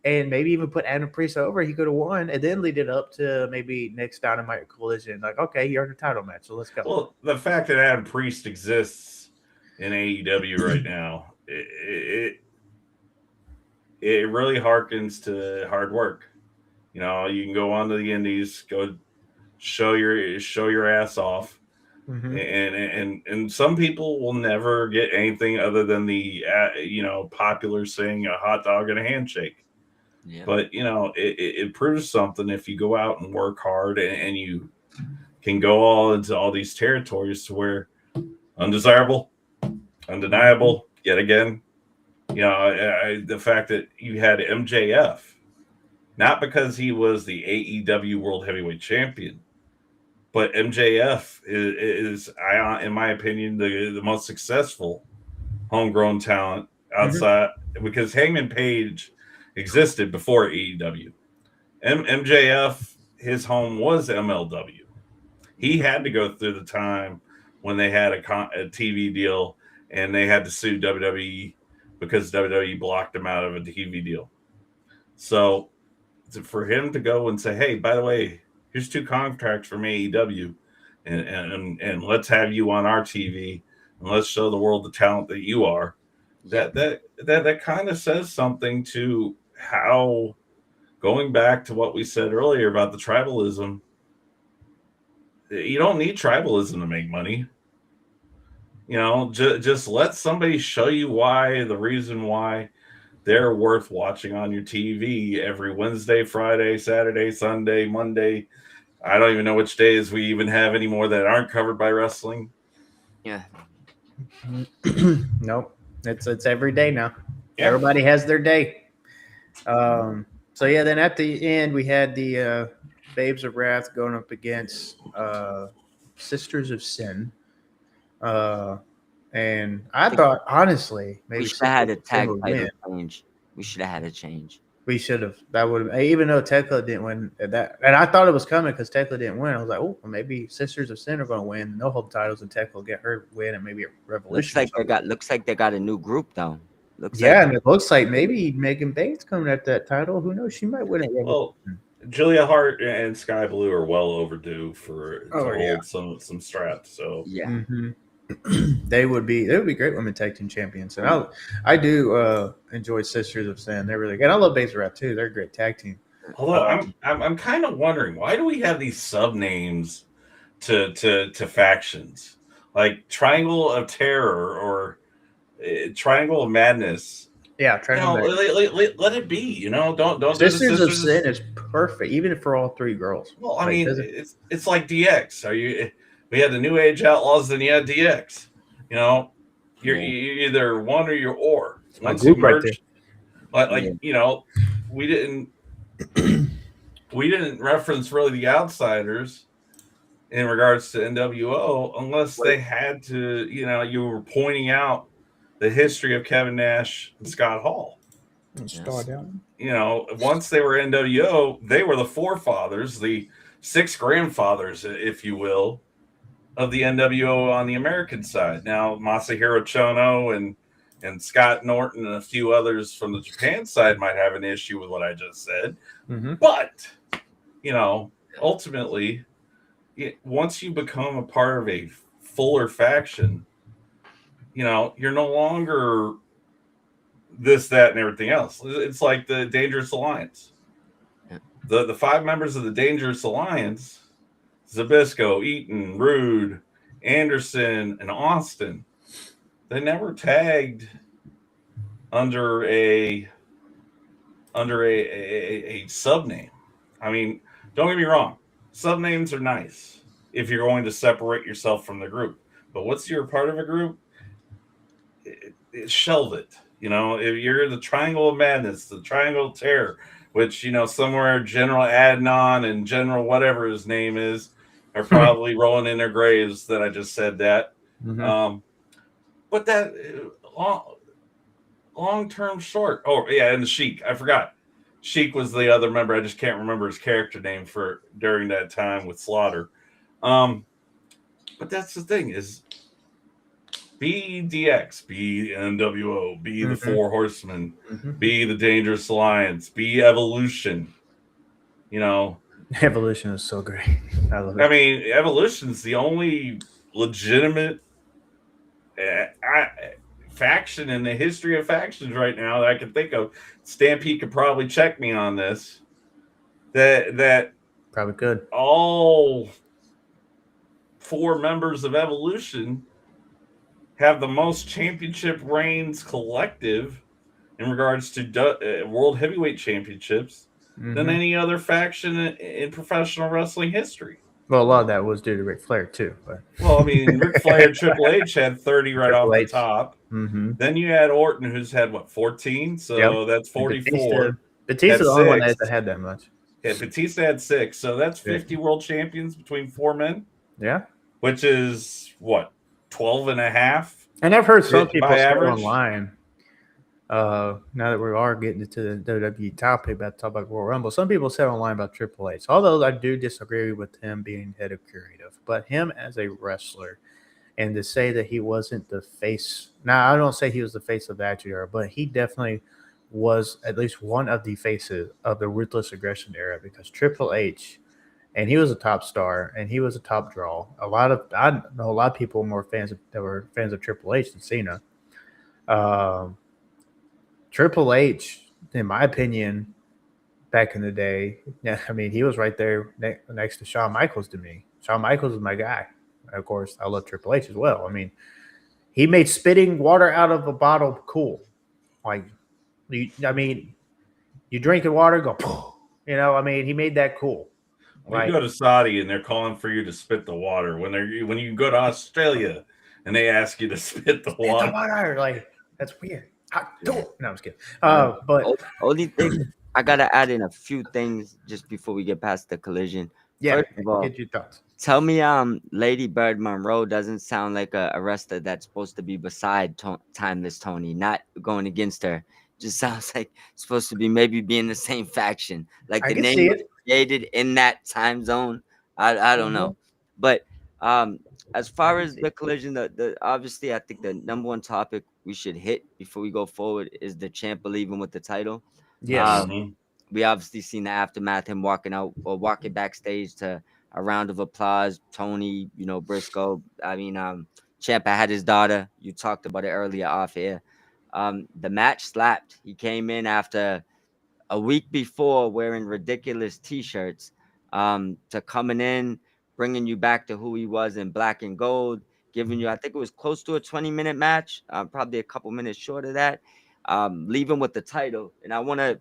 and maybe even put Adam Priest over. He could have won, and then lead it up to maybe next Dynamite Collision. Like, okay, you're in a title match, so let's go. Well, the fact that Adam Priest exists in AEW right now, it really harkens to hard work. You can go on to the Indies, go show your ass off. Mm-hmm. And some people will never get anything other than the popular saying a hot dog and a handshake. Yeah. But it proves something if you go out and work hard and you can go all into all these territories to where undesirable, undeniable yet again. The fact that you had MJF, not because he was the AEW World Heavyweight Champion, but MJF is, in my opinion, the most successful homegrown talent outside because Hangman Page existed before AEW. MJF, his home was MLW. He had to go through the time when they had a TV deal and they had to sue WWE because WWE blocked him out of a TV deal. So for him to go and say, hey, by the way, here's 2 contracts from AEW, and let's have you on our TV, and let's show the world the talent that you are. That kind of says something to how, going back to what we said earlier about the tribalism, you don't need tribalism to make money. Just let somebody show you why, the reason why they're worth watching on your TV every Wednesday, Friday, Saturday, Sunday, Monday. I don't even know which days we even have anymore that aren't covered by wrestling. Yeah. Nope. It's every day now. Yeah. Everybody has their day. So yeah, then at the end we had the Babes of Wrath going up against Sisters of Sin. And I thought honestly maybe we should have had a tag title change. We should have had a change. We should have. That would have, even though Tekla didn't win that, and I thought it was coming because Tekla didn't win. I was like, oh, well, maybe Sisters of Sin are going to win. No hold titles, and Tekla will get her win, and maybe a Revolution. Looks like they got a new group though. And it looks like maybe Megan Bates coming at that title. Who knows? She might win it. Well, Julia Hart and Sky Blue are well overdue to hold some straps. So yeah. Mm-hmm. They would be great women tag team champions, and I do enjoy Sisters of Sin. They're really good. And I love Base Rap too. They're a great tag team. Although I'm kind of wondering, why do we have these sub names to factions like Triangle of Terror or Triangle of Madness? Yeah, let it be. Don't. Sisters of Sin is perfect, even for all 3 girls. Well, I mean, it's like DX. We had the New Age Outlaws, then you had DX. You're either one or you're or. Once you merge, we didn't reference really the outsiders in regards to NWO unless they had to. You were pointing out the history of Kevin Nash and Scott Hall. Start down. Once they were NWO, they were the forefathers, the six grandfathers, if you will, of the NWO on the American side. Now, Masahiro Chono and Scott Norton and a few others from the Japan side might have an issue with what I just said. Mm-hmm. But, ultimately, once you become a part of a fuller faction, you're no longer this, that, and everything else. It's like the Dangerous Alliance. The five members of the Dangerous Alliance, Zbyszko, Eaton, Rude, Anderson, and Austin, they never tagged under a subname. I mean, don't get me wrong, subnames are nice if you're going to separate yourself from the group. But once you're a part of a group, shelve it. If you're the Triangle of Madness, the Triangle of Terror, which somewhere General Adnan and General whatever his name is are probably rolling in their graves that I just said that. Mm-hmm. But that long term short. Oh yeah, and the Sheik. I forgot. Sheik was the other member. I just can't remember his character name for during that time with Slaughter. But that's the thing is, be DX, be NWO, be the Four Horsemen, be the Dangerous Alliance, be Evolution. Evolution is so great. I love it. I mean, Evolution's the only legitimate faction in the history of factions right now that I can think of. Stampede could probably check me on this. That probably could. All four members of Evolution have the most championship reigns collective in regards to World Heavyweight Championships than any other faction in professional wrestling history. Well, a lot of that was due to Ric Flair too. But well, I mean, Ric Flair and Triple H had 30 right off the top. Mm-hmm. Then you had Orton, who's had 14, so that's 44. Batista's the only one that had that much. Yeah, Batista had 6, so that's 50 world champions between 4 men. Yeah, which is what 12 and a half. And I've heard some people say online. Now that we are getting into the WWE topic about talk about Royal Rumble, some people said online about Triple H. Although I do disagree with him being head of creative, but him as a wrestler, and to say that he wasn't the face. Now I don't say he was the face of the Attitude Era, but he definitely was at least one of the faces of the Ruthless Aggression era because Triple H, and he was a top star and he was a top draw. I know a lot of people were fans of Triple H than Cena. Triple H, in my opinion, back in the day, I mean, he was right there next to Shawn Michaels to me. Shawn Michaels is my guy. Of course, I love Triple H as well. I mean, he made spitting water out of a bottle cool. Like, you drink the water, go, I mean, he made that cool. When you go to Saudi and they're calling for you to spit the water, when you go to Australia and they ask you to spit the water, like, that's weird. No, I'm just kidding. But only thing I gotta add in a few things just before we get past the collision. Yeah, first of all, get your thoughts. Tell me, Lady Bird Monroe doesn't sound like a wrestler that's supposed to be beside Timeless Tony, not going against her. Just sounds like it's supposed to be maybe be in the same faction, like the name was created in that time zone. I don't know, but as far as the collision, the obviously I think the number one topic we should hit before we go forward is the champ leaving with the title. Yes. We obviously seen the aftermath, him walking out or walking backstage to a round of applause. Tony, Briscoe. I mean, Ciampa had his daughter. You talked about it earlier off air. The match slapped. He came in after a week before wearing ridiculous T-shirts to coming in, bringing you back to who he was in black and gold, giving you, I think it was close to a 20-minute match, probably a couple minutes short of that, leaving with the title. And I want to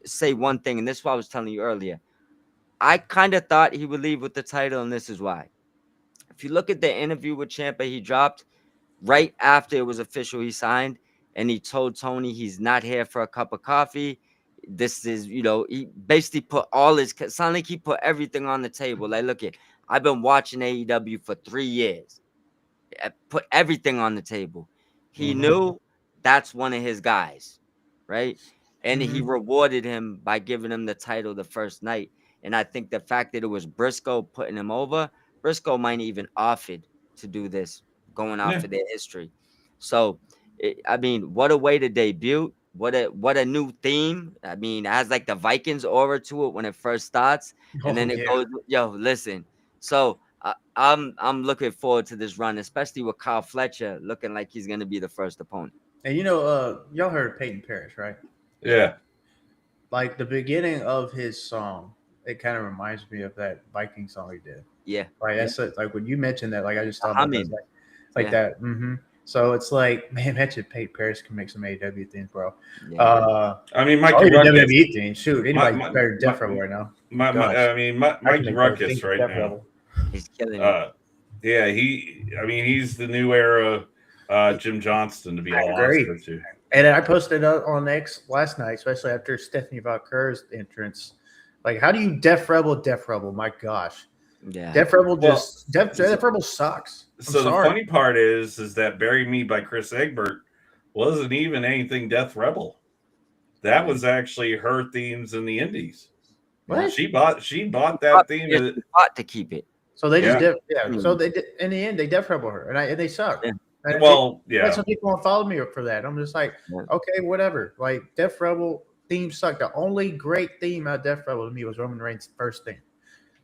say one thing, and this is what I was telling you earlier. I kind of thought he would leave with the title, and this is why. If you look at the interview with Ciampa, he dropped right after it was official he signed, and he told Tony he's not here for a cup of coffee. This is, he basically put all his, sound like he put everything on the table. Like, look, I've been watching AEW for 3 years. I put everything on the table. He knew that's one of his guys, right? and he rewarded him by giving him the title the first night. And I think the fact that it was Briscoe putting him over, Briscoe might even offered to do this going off of their history. So, I mean, what a way to debut. What a new theme. I mean, it has like the Vikings aura to it when it first starts, and then it goes. Yo, listen. So I'm looking forward to this run, especially with Kyle Fletcher looking like he's gonna be the first opponent. And y'all heard of Peyton Parrish, right? Yeah. Like the beginning of his song, it kind of reminds me of that Viking song he did. Yeah. Like that's like when you mentioned that, like I just thought I about mean, that, like that. So it's like, man, imagine Peyton Parrish can make some AEW things, bro. Yeah. I mean, Mikey WWE Ruckus. things. Shoot, anybody better Death Rebel right now. Mikey Ruckus right now. He's killing it. Yeah, he's the new era Jim Johnston, to be all honest with you. And I posted up on X last night, especially after Stephanie Valker's entrance. Like, how do you Death Rebel? My gosh. Yeah. Death Rebel Death Rebel sucks. So the funny part is that Bury Me by Chris Egbert wasn't even anything Death Rebel. That was actually her themes in the Indies. What? She bought that theme. She bought to keep it. So they just So they did, in the end they Death Rebel her, and they suck. Yeah. That's what people want to follow me for that. I'm just like, okay, whatever. Like Death Rebel theme sucked. The only great theme out of Death Rebel to me was Roman Reigns' first theme.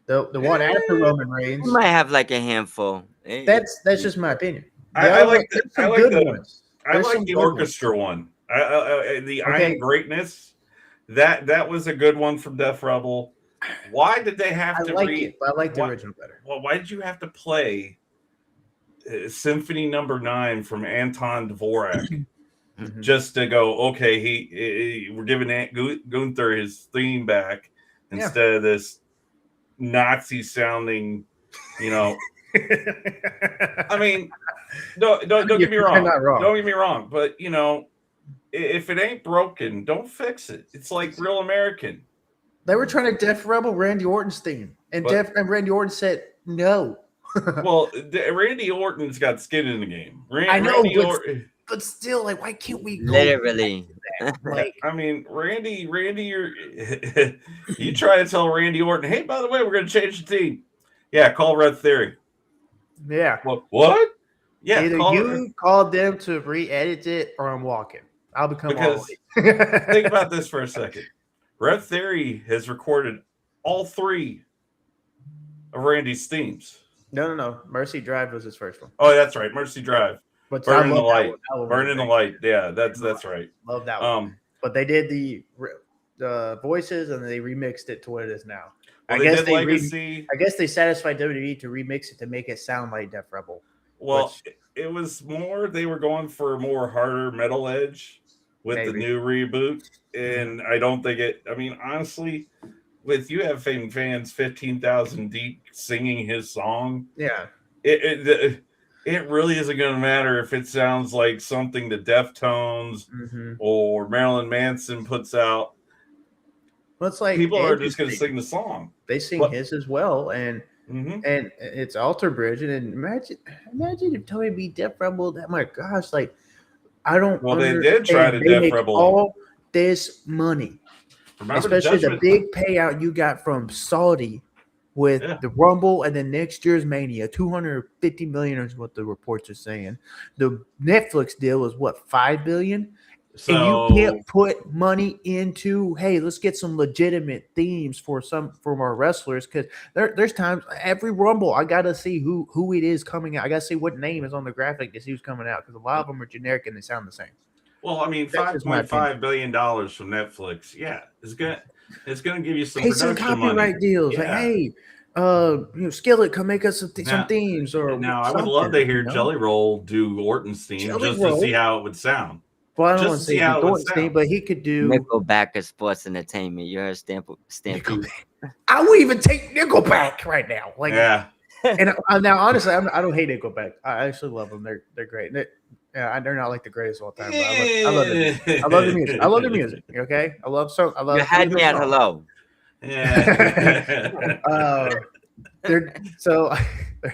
The one after Roman Reigns, You might have like a handful. that's just my opinion. I like the orchestra one. The Iron Greatness. That was a good one from Death Rebel. Why did they have to it, but I like the original better. Well, why did you have to play Symphony Number 9 from Anton Dvorak just to go? Okay, we're giving Gunther his theme back instead of this Nazi sounding, I mean, don't get me wrong. Don't get me wrong, but if it ain't broken, don't fix it. It's like Real American. They were trying to Death Rebel Randy Orton's theme, and Randy Orton said no. Well, Randy Orton's got skin in the game. I know, but still, like, why can't we go literally? Like, I mean, Randy, you try to tell Randy Orton, hey, by the way, we're going to change the team. Yeah, call Red Theory. Yeah. What? Yeah. Either you called them to re-edit it, or I'm walking. I'll become think about this for a second. Red Theory has recorded all 3 of Randy's themes. No. Mercy Drive was his first one. Oh, that's right. Mercy Drive. But Burning the Light. Burning the Light. Yeah, that's right. Love that one. But they did the voices and they remixed it to what it is now. Well, I guess they satisfied WWE to remix it to make it sound like Death Rebel. Well, it was more, they were going for a more harder metal edge with the new reboot. And I don't think honestly, with you have fans 15,000 deep singing his song. Yeah. It really isn't going to matter if it sounds like something the Deftones or Marilyn Manson puts out. Well, it's like people are just going to sing the song. They sing his as well, and it's Alter Bridge. And imagine if Tony B. Death Rebel. That, my gosh, like I don't. Well, they did try to Death Rebel all this money, especially the big payout you got from Saudi. With the Rumble and then next year's Mania, $250 million is what the reports are saying. The Netflix deal is what, $5 billion? So, and you can't put money into, hey, let's get some legitimate themes from our wrestlers, because there's times every Rumble I gotta see who it is coming out. I gotta see what name is on the graphic to see who's coming out, because a lot of them are generic and they sound the same. Well, I mean, $5.5 billion from Netflix, it's gonna give you some some copyright money. Deals. Like, hey, Skillet, come make us some themes. Or now, I would love to hear Jelly Roll do Orton's theme to see how it would sound. Well, I don't want to see Orton's theme, but he could do Nickelback as sports entertainment. You heard Stampede. I would even take Nickelback right now. Like, and now, honestly, I don't hate Nickelback. I actually love them. They're great. They're not like the greatest of all time, but I love the music. I love the music. Okay, I love. You had me at hello. Yeah. Hey,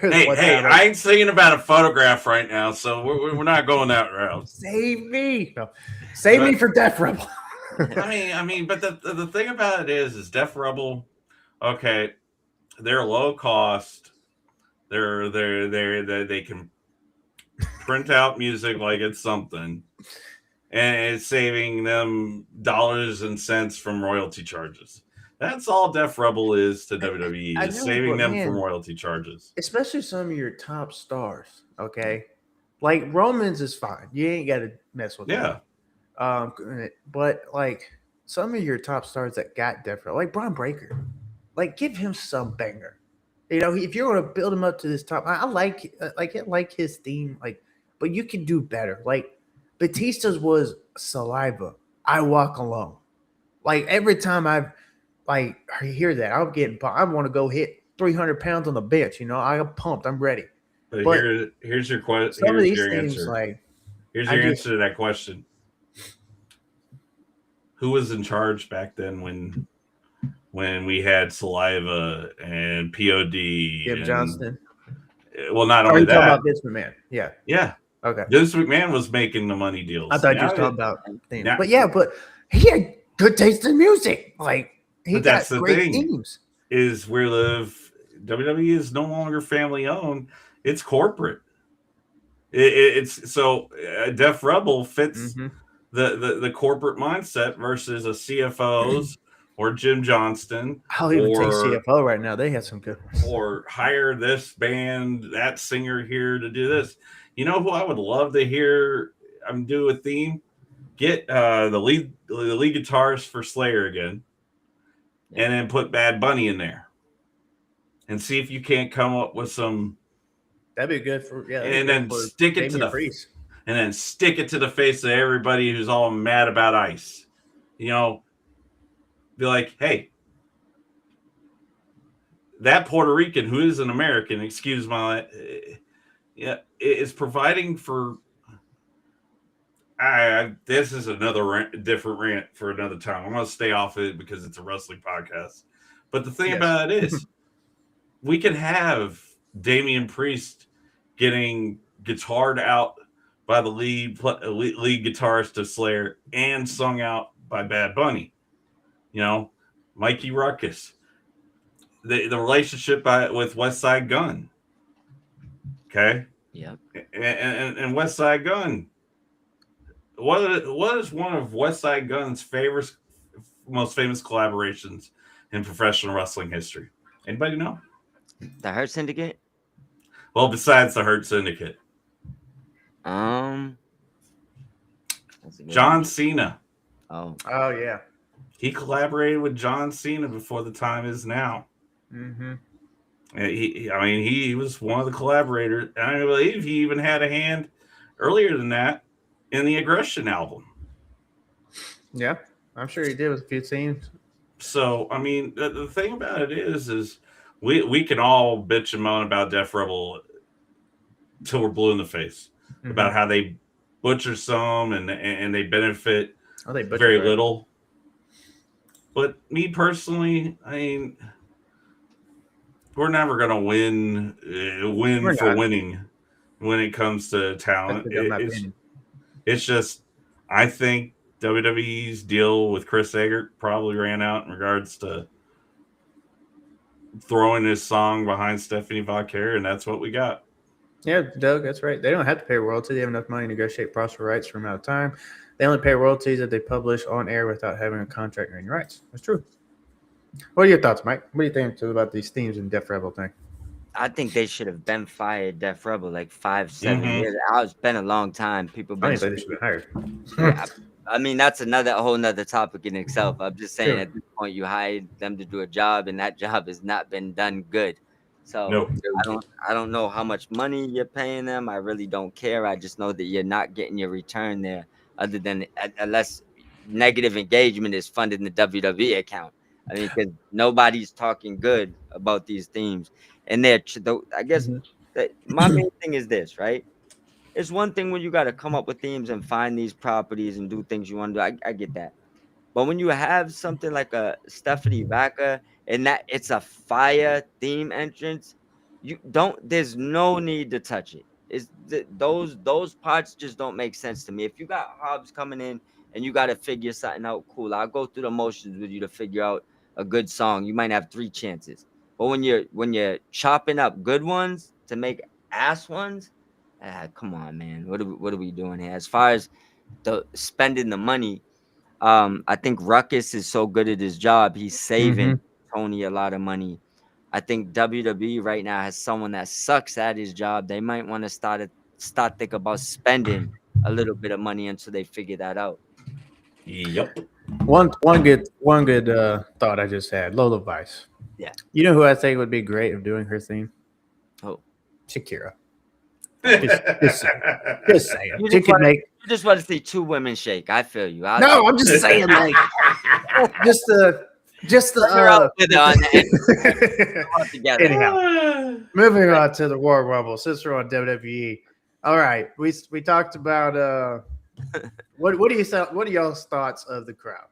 I ain't singing about a photograph right now, so we're not going that route. Save me. No. Save me for Death Rebel. I mean, but the thing about it is Def Rebel. Okay, they're low cost. They can print out music like it's something, and it's saving them dollars and cents from royalty charges. That's all Def Rebel is to WWE, I is know, saving but them from man, royalty charges. especially some of your top stars. Okay, like Romans is fine. You ain't got to mess with him. Yeah, But like some of your top stars that got different, like Braun Breaker, like give him some banger. You know, if you're gonna build him up to this top, I like his theme, like, but you can do better. Like Batista's was Saliva. I walk alone. Like every time I hear that, I'm getting pumped. I want to go hit 300 pounds on the bench. You know, I'm pumped. I'm ready. but But here's your question. some of Here's these your things, answer. like Here's I your just answer to that question. Who was in charge back then when we had Saliva and POD Jim and Johnston. well, not Are only you talking that, about Vince McMahon? Yeah. yeah, Okay. Vince McMahon was making the money I deals. thought you Now was talking it- about things. now- But yeah, but he had good taste in music. Like he But got that's the great thing. themes. is we live. WWE is no longer family owned; it's corporate. It's so Def Rebel fits Mm-hmm. the corporate mindset versus a CFO's or Jim Johnston I'll even take or CFO right now. They had some good ones. or hire this band, that singer here to do this. You know who I would love to hear do a theme? Get the lead guitarist for Slayer again, and then put Bad Bunny in there, and see if you can't come up with some. That'd be good for And then stick it to Damian the Priest. and then stick it to the face of everybody who's all mad about ICE. You know, be like, hey, that Puerto Rican who is an American, excuse my, is providing for. This is another different rant for another time. I'm going to stay off it because it's a wrestling podcast. But the thing about it is, we can have Damian Priest getting guitared out by the lead guitarist of Slayer and sung out by Bad Bunny. You know, Mikey Ruckus. The relationship with West Side Gun. Okay? Yeah. And West Side Gun. What is one of West Side Gun's most famous collaborations in professional wrestling history? Anybody know? The Hurt Syndicate? Well, besides the Hurt Syndicate. John Cena. Oh yeah. He collaborated with John Cena before the time is now. Mm-hmm. He was one of the collaborators. And I believe he even had a hand earlier than that in the Aggression album. Yeah, I'm sure he did with a few teams. So, I mean, the thing about it is we can all bitch and moan about Def Rebel till we're blue in the face about how they butcher some and they benefit very little. But me personally, I mean, we're never going to win for winning when it comes to talent. It's just, I think WWE's deal with Chris Eggert probably ran out in regards to throwing his song behind Stephanie Valkyrie, and that's what we got. Yeah, Doug, that's right. They don't have to pay royalties. They have enough money to negotiate proper rights for amount of time. They only pay royalties that they publish on air without having a contract or any rights. That's true. What are your thoughts, Mike? What do you think about these themes in Def Rebel thing? I think they should have been fired Def Rebel like 5-7 years. It's been a long time. People been. I think they should be hired. Yeah, I mean, that's a whole nother topic in itself. I'm just saying at this point you hired them to do a job and that job has not been done good. So I don't know how much money you're paying them. I really don't care. I just know that you're not getting your return there, other than unless negative engagement is funding the WWE account. I mean, because nobody's talking good about these themes. And I guess my main thing is this, right? It's one thing when you got to come up with themes and find these properties and do things you want to do. I get that. But when you have something like a Stephanie Vaca and that it's a fire theme entrance, there's no need to touch it. Those parts just don't make sense to me. If you got Hobbs coming in and you got to figure something out. Cool, I'll go through the motions with you to figure out a good song. You might have 3 chances, but when you're chopping up good ones to make ass ones, come on, man. What are we doing here? As far as the spending the money, I think Ruckus is so good at his job. He's saving Tony a lot of money. I think WWE right now has someone that sucks at his job. They might want to start think about spending a little bit of money until they figure that out. Yep. One good thought I just had. Lola Vice. Yeah. You know who I think would be great of doing her theme? Oh, Shakira. Just saying. you She just, could wanna, make. you just want to see 2 women shake. I feel you. No, I'm just saying, like, just the with her on the end together. Anyhow, moving on to the Royal Rumble. Since we're on WWE, all right, we talked about what are y'all's thoughts of the crowd?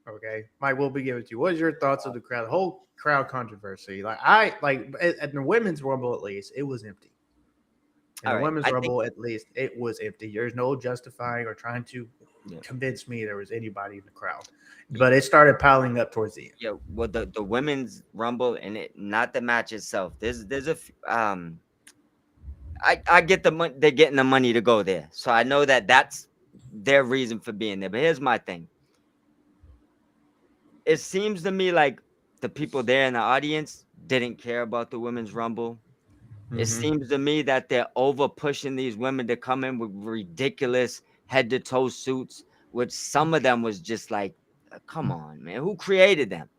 Okay, Mike, we'll begin with you. What is your thoughts of the crowd? The whole crowd controversy. At the women's Rumble, at least it was empty. In All the right, women's I Rumble, at least it was empty. There's no justifying or trying to Yeah. convince me there was anybody in the crowd, but it started piling up towards the end. Yeah, well, the women's Rumble and it, not the match itself. There's I get the money. They're getting the money to go there, so I know that that's their reason for being there. But here's my thing. It seems to me like the people there in the audience didn't care about the women's Rumble. It seems to me that they're over pushing these women to come in with ridiculous head to toe suits, which some of them was just like, come on, man, who created them?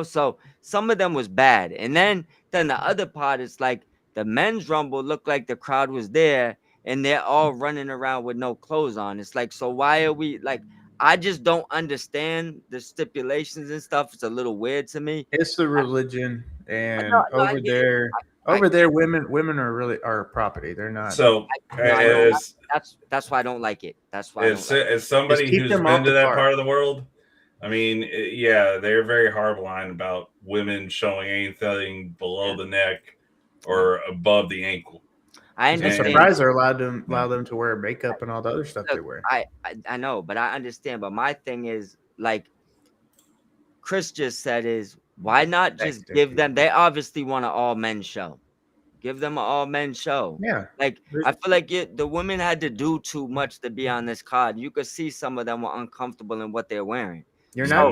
So some of them was bad. And then the other part is like the men's Rumble looked like the crowd was there and they're all running around with no clothes on. It's like, so why are we like, I just don't understand the stipulations and stuff. It's a little weird to me. It's the religion, and No, I over get it. there, I over get there, it. women are really are property. They're not. So, No, I know. as That's why I don't like it. That's why I don't as, like it. as somebody Just keep who's them off been to the that card. part of the world, I mean, yeah, they're very hardline about women showing anything below the neck or above the ankle. I I'm understand. surprised they're allowed them to wear makeup and all the other stuff they Look, wear. I know, but I understand. But my thing is, like Chris just said, is why not just Thanks, give Dickie. them? They obviously want an all men show. Give them an all men show. Yeah, Like I feel like the women had to do too much to be on this card. You could see some of them were uncomfortable in what they're wearing. you're So-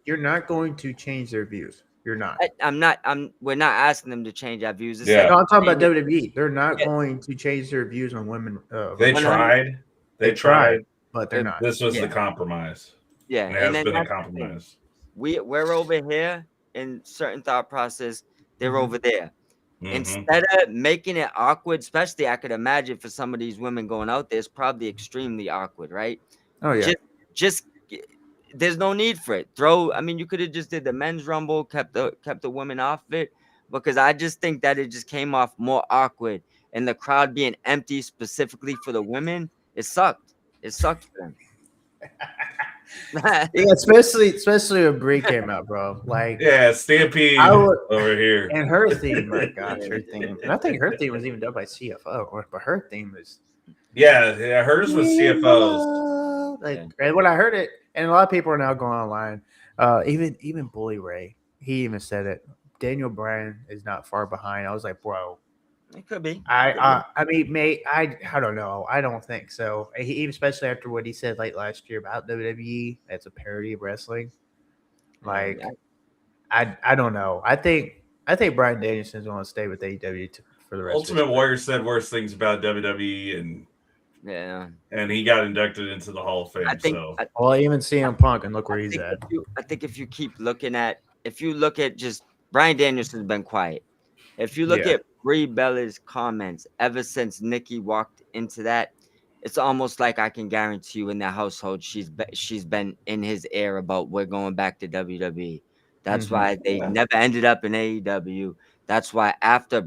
not going to change their views. You're not. We're not asking them to change our views. It's Yeah. like, No, I'm talking about WWE. They're not Yeah. going to change their views on women. They 100 tried. They tried. but they're not. This was Yeah. the compromise. yeah, And it has then been a that's the thing. compromise. We're over here in certain thought process. They're Mhm. over there. Mhm. Instead of making it awkward, especially I could imagine for some of these women going out there, it's probably extremely awkward, right? Oh yeah. Just there's no need for it. You could have just did the men's Rumble, kept the women off it, because I just think that it just came off more awkward, and the crowd being empty specifically for the women, it sucked. It sucked for them. Yeah, especially when Brie came out, bro. Like, Yeah, Stampede I would- over here. and her theme, my gosh, her theme. And I think her theme was even done by CFO, but her theme is Yeah, hers was CFOs. Like, and when I heard it, and a lot of people are now going online. Even Bully Ray, he even said it. Daniel Bryan is not far behind. I was like, bro. It could be. I mean, I don't know. I don't think so. Especially after what he said late last year about WWE, that's a parody of wrestling. Like, I don't know. I think Bryan Danielson's going to stay with AEW for the rest. Ultimate of his Warrior said worse things about WWE, Yeah. and he got inducted into the Hall of Fame. I think So Well, even CM Punk, and look where he's at. I think if you keep looking at, if you look at just Bryan Danielson's been quiet. If you look Yeah. at Brie Bella's comments ever since Nikki walked into that, it's almost like I can guarantee you in that household she's been in his ear about we're going back to WWE. That's why they never ended up in AEW. That's why after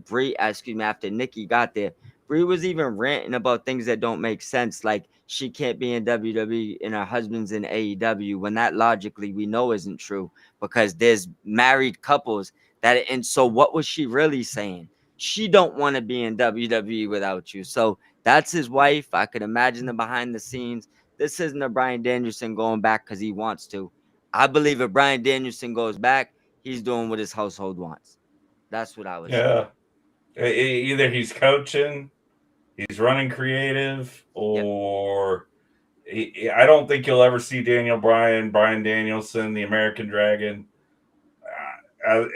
Nikki got there, Brie was even ranting about things that don't make sense, like she can't be in WWE and her husband's in AEW, when that logically we know isn't true because there's married couples that. And so what was she really saying? She don't want to be in WWE without you. So that's his wife. I could imagine the behind the scenes. This isn't a Bryan Danielson going back because he wants to. I believe if Bryan Danielson goes back, he's doing what his household wants. That's what I would say. Yeah. Either he's coaching, he's running creative, or I don't think you'll ever see Brian Danielson, the American Dragon,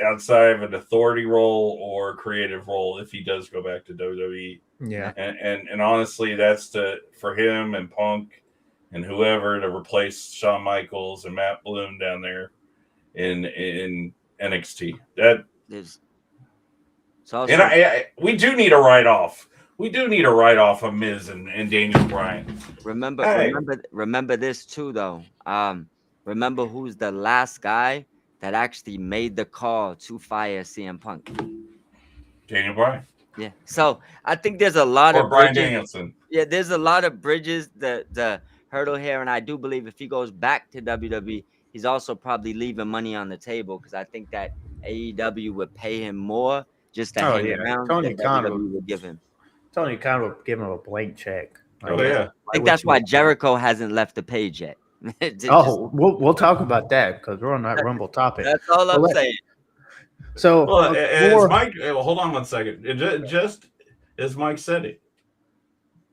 outside of an authority role or creative role if he does go back to WWE. Yeah. And honestly, that's for him and Punk and whoever to replace Shawn Michaels and Matt Bloom down there in NXT. That There's and we do need a write-off. We do need a write-off of Miz and Daniel Bryan. Remember this too, though. Remember who's the last guy that actually made the call to fire CM Punk? Daniel Bryan. Yeah. So I think there's a lot Or of Bryan bridges. Danielson. Yeah, there's a lot of bridges the hurdle here, and I do believe if he goes back to WWE, he's also probably leaving money on the table because I think that AEW would pay him more just to hang around Tony than Khan WWE would give him. Tony Khan will give him a blank check. Oh yeah. I think that's why Jericho hasn't left the page yet. We'll talk about that because we're on that Rumble topic. That's all I'm saying. So, well, as Mike, hold on one second. Just as Mike said it,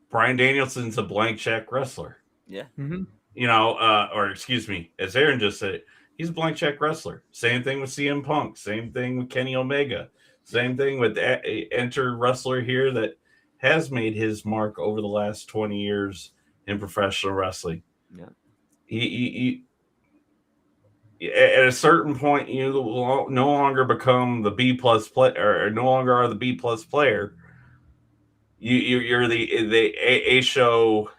Bryan Danielson's a blank check wrestler. Yeah. Mm-hmm. You know, or excuse me, as Aaron just said it, he's a blank check wrestler. Same thing with CM Punk. Same thing with Kenny Omega. Same thing with enter wrestler here that has made his mark over the last 20 years in professional wrestling. Yeah. He at a certain point, you will no longer become the B+ player, or no longer are the B+ player. You're the A show,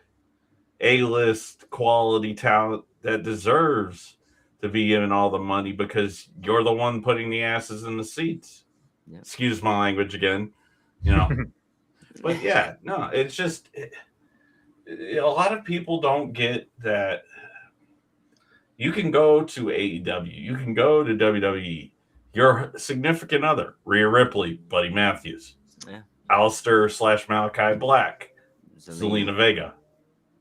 A-list quality talent that deserves to be given all the money because you're the one putting the asses in the seats. Yeah. Excuse my language again, you know. But yeah, no, it's just a lot of people don't get that. You can go to AEW, you can go to WWE. Your significant other, Rhea Ripley, Buddy Matthews, Alistair / Malachi Black, Zelina Vega.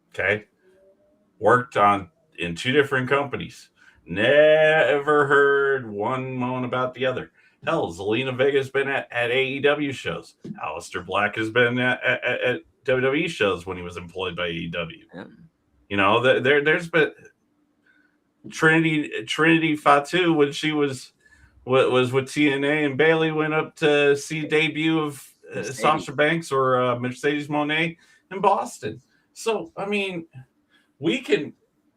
Okay, worked in 2 different companies. Never heard one moan about the other. Hell, Zelina Vega's been at AEW shows. Alistair Black has been at WWE shows when he was employed by AEW. Yeah. You know, there's been Trinity Fatu when she was with TNA, and Bailey went up to see debut of Sasha Banks or Mercedes Moné in Boston. So, I mean, we can.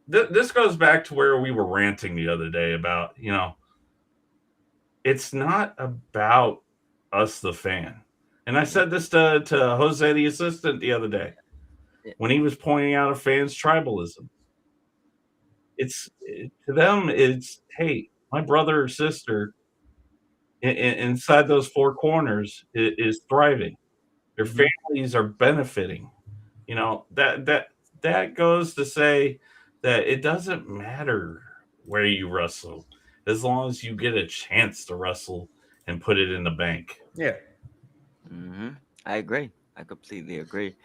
This goes back to where we were ranting the other day about, you know, it's not about us, the fan. And I said this to Jose, the assistant, the other day when he was pointing out a fan's tribalism. To them, it's, hey, my brother or sister inside those 4 corners is thriving. Their families are benefiting. You know, that goes to say that it doesn't matter where you wrestle as long as you get a chance to wrestle and put it in the bank. Yeah. Mm-hmm. I agree. I completely agree.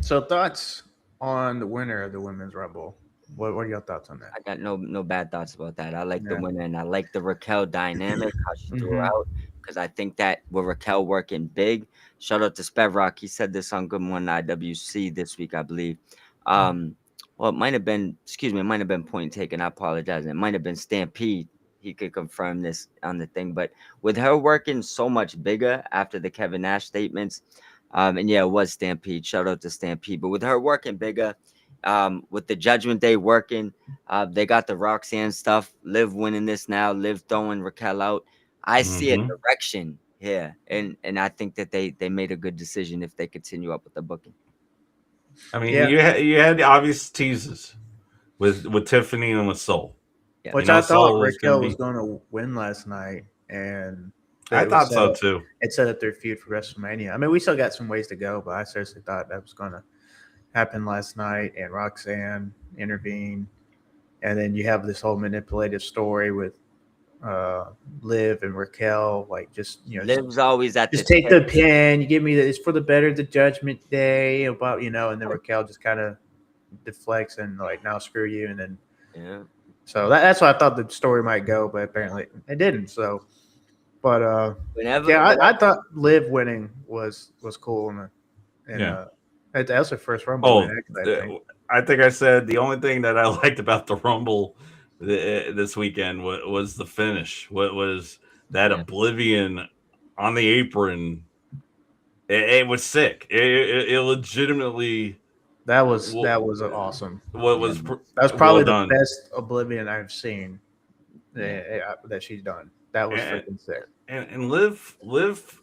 So thoughts on the winner of the Women's Rumble? What are your thoughts on that? I got no bad thoughts about that. I like the winner, and I like the Raquel dynamic, how she threw out, because I think that with Raquel working big, shout out to Spevrock. He said this on Good Morning IWC this week, I believe. Well, it might have been point taken. I apologize. It might have been Stampede. He could confirm this on the thing, but with her working so much bigger after the Kevin Nash statements, and yeah, it was Stampede. Shout out to Stampede. But with her working bigger, with the Judgment Day working, they got the Roxanne stuff. Liv winning this now. Liv throwing Raquel out. I see a direction here, and I think that they made a good decision if they continue up with the booking. I mean, you had the obvious teases with Tiffany and with Soul. Yeah. Which I thought Raquel was going to win last night, and I thought so too. It set up their feud for WrestleMania. I mean, we still got some ways to go, but I seriously thought that was going to happen last night, and Roxanne intervened, and then you have this whole manipulative story with Liv and Raquel, like just Liv's always at just take the pin. You give me it's for the better the Judgment Day about and then Raquel just kind of deflects and like now screw you, and then Yeah. so that's why I thought the story might go, but apparently it didn't. So, but Whenever, yeah, I whenever, thought Liv winning was cool, and Yeah. that was her first Rumble win, Oh, actually. I think. I think I said the only thing that I liked about the Rumble this weekend was the finish. What was that yeah, Oblivion on the apron? It was sick. It legitimately That was awesome. what yeah, was That was well probably the done. best Oblivion I've seen yeah, that she's done. That was And freaking sick. live.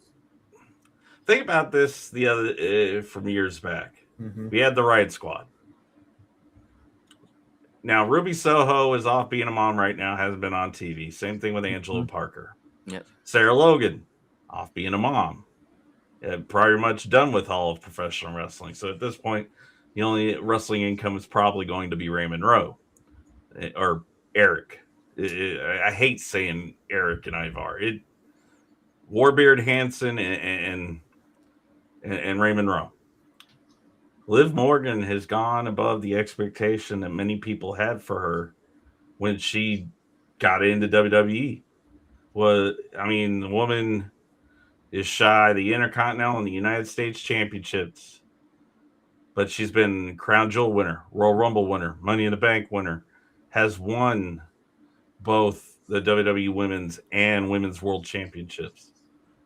Think about this the other from years back. Hmm. We had the Riot Squad. Now Ruby Soho is off being a mom right now. Hasn't been on TV. Same thing with Angelo Parker. yeah, Sarah Logan off being a mom. Pretty much done with all of professional wrestling. So at this point, the only wrestling income is probably going to be Raymond Rowe or Eric. I hate saying Eric and Ivar. Warbeard Hansen and Raymond Rowe. Liv Morgan has gone above the expectation that many people had for her when she got into WWE. I mean, the woman is shy the Intercontinental and the United States Championships, but she's been Crown Jewel winner, Royal Rumble winner, Money in the Bank winner, has won both the WWE Women's and Women's World Championships.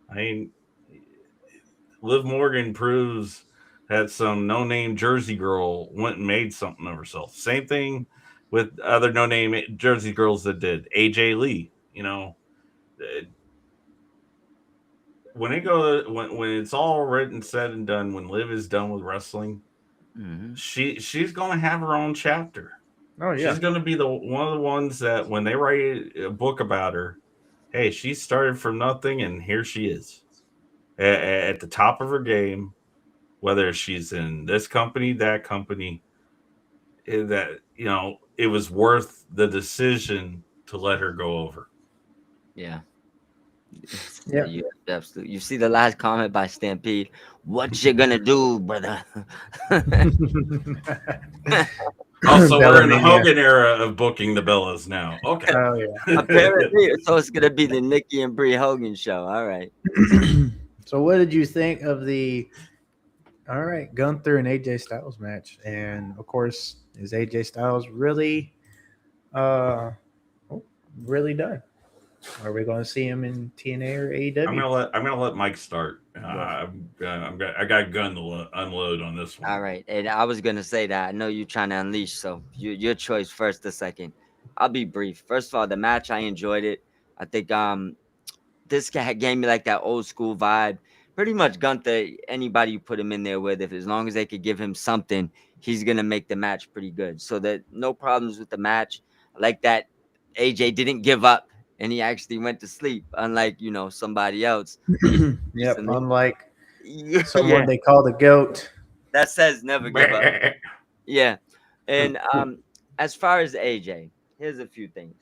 I mean, Liv Morgan proves that some no-name Jersey girl went and made something of herself. Same thing with other no-name Jersey girls that did. AJ Lee, uh, when it's all written, said and done, when Liv is done with wrestling, mm-hmm. she's gonna have her own chapter. Oh She's yeah. gonna be the one of the ones that when they write a book about her, hey, she started from nothing and here she is at the top of her game. Whether she's in this company, that company, that it was worth the decision to let her go over. Yeah. Yeah. You absolutely. You see the last comment by Stampede. What you gonna do, brother? Also, we're in the Bellamania. Hogan era of booking the Bellas now. Okay. Oh yeah. Apparently, so it's gonna be the Nikki and Brie Hogan show. All right. So what did you think of the all right Gunther and AJ Styles match? And of course, is AJ Styles really uh really done? Are we going to see him in TNA or AEW? I'm gonna let Mike start. I got a gun to unload on this one. All right. And I was gonna say that. I know you're trying to unleash, so your choice first or second. I'll be brief. First of all, the match I enjoyed it. I think this guy gave me like that old school vibe. Pretty much Gunther, anybody you put him in there with, if as long as they could give him something, he's gonna make the match pretty good. So that no problems with the match. I like that AJ didn't give up and he actually went to sleep, unlike somebody else Yep. recently. Unlike someone Yeah, they call the GOAT. that says never give up. Yeah. And as far as AJ, here's a few things.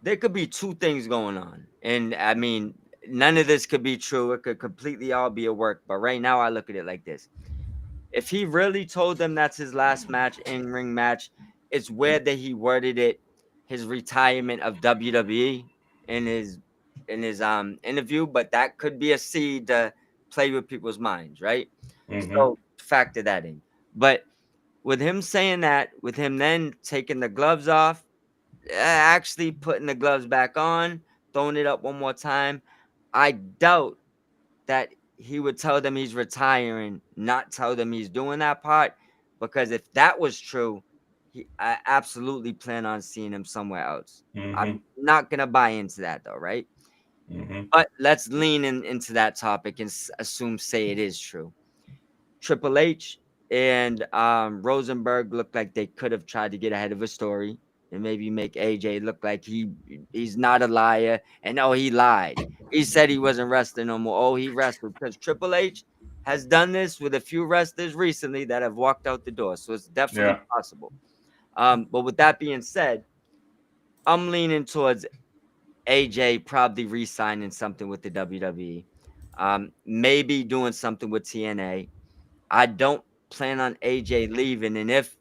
There could be two things going on. And I mean, none of this could be true. It could completely all be a work. But right now, I look at it like this. If he really told them that's his last match, in-ring match, it's weird that he worded it his retirement of WWE in his interview, but that could be a seed to play with people's minds, right? Mm-hmm. So factor that in. But with him saying that, with him then taking the gloves off, actually putting the gloves back on, throwing it up one more time, I doubt that he would tell them he's retiring, not tell them he's doing that part. Because if that was true, I absolutely plan on seeing him somewhere else. Mm-hmm. I'm not gonna buy into that though, right? Mm-hmm. But let's lean into that topic and say it is true. Triple H and Rosenberg looked like they could have tried to get ahead of a story and maybe make AJ look like he's not a liar and he lied. He said he wasn't wrestling no more. Oh, he wrestled because Triple H has done this with a few wrestlers recently that have walked out the door. So it's definitely Yeah. possible. But with that being said, I'm leaning towards AJ probably re-signing something with the WWE. Maybe doing something with TNA. I don't plan on AJ leaving, and if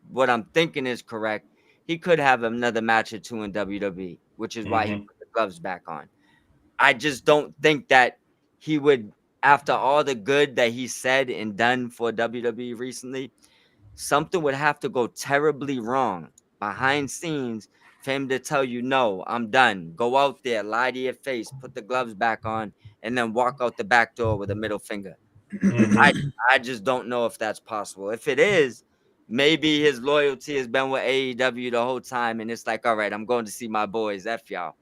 what I'm thinking is correct, he could have another match or two in WWE, which is why he Mhm. put the gloves back on. I just don't think that he would, after all the good that he said and done for WWE recently, something would have to go terribly wrong behind scenes for him to tell you, no, I'm done. Go out there, lie to your face, put the gloves back on, and then walk out the back door with a middle finger. I Mhm. I just don't know if that's possible. If it is, maybe his loyalty has been with AEW the whole time, and it's like, all right, I'm going to see my boys. F y'all.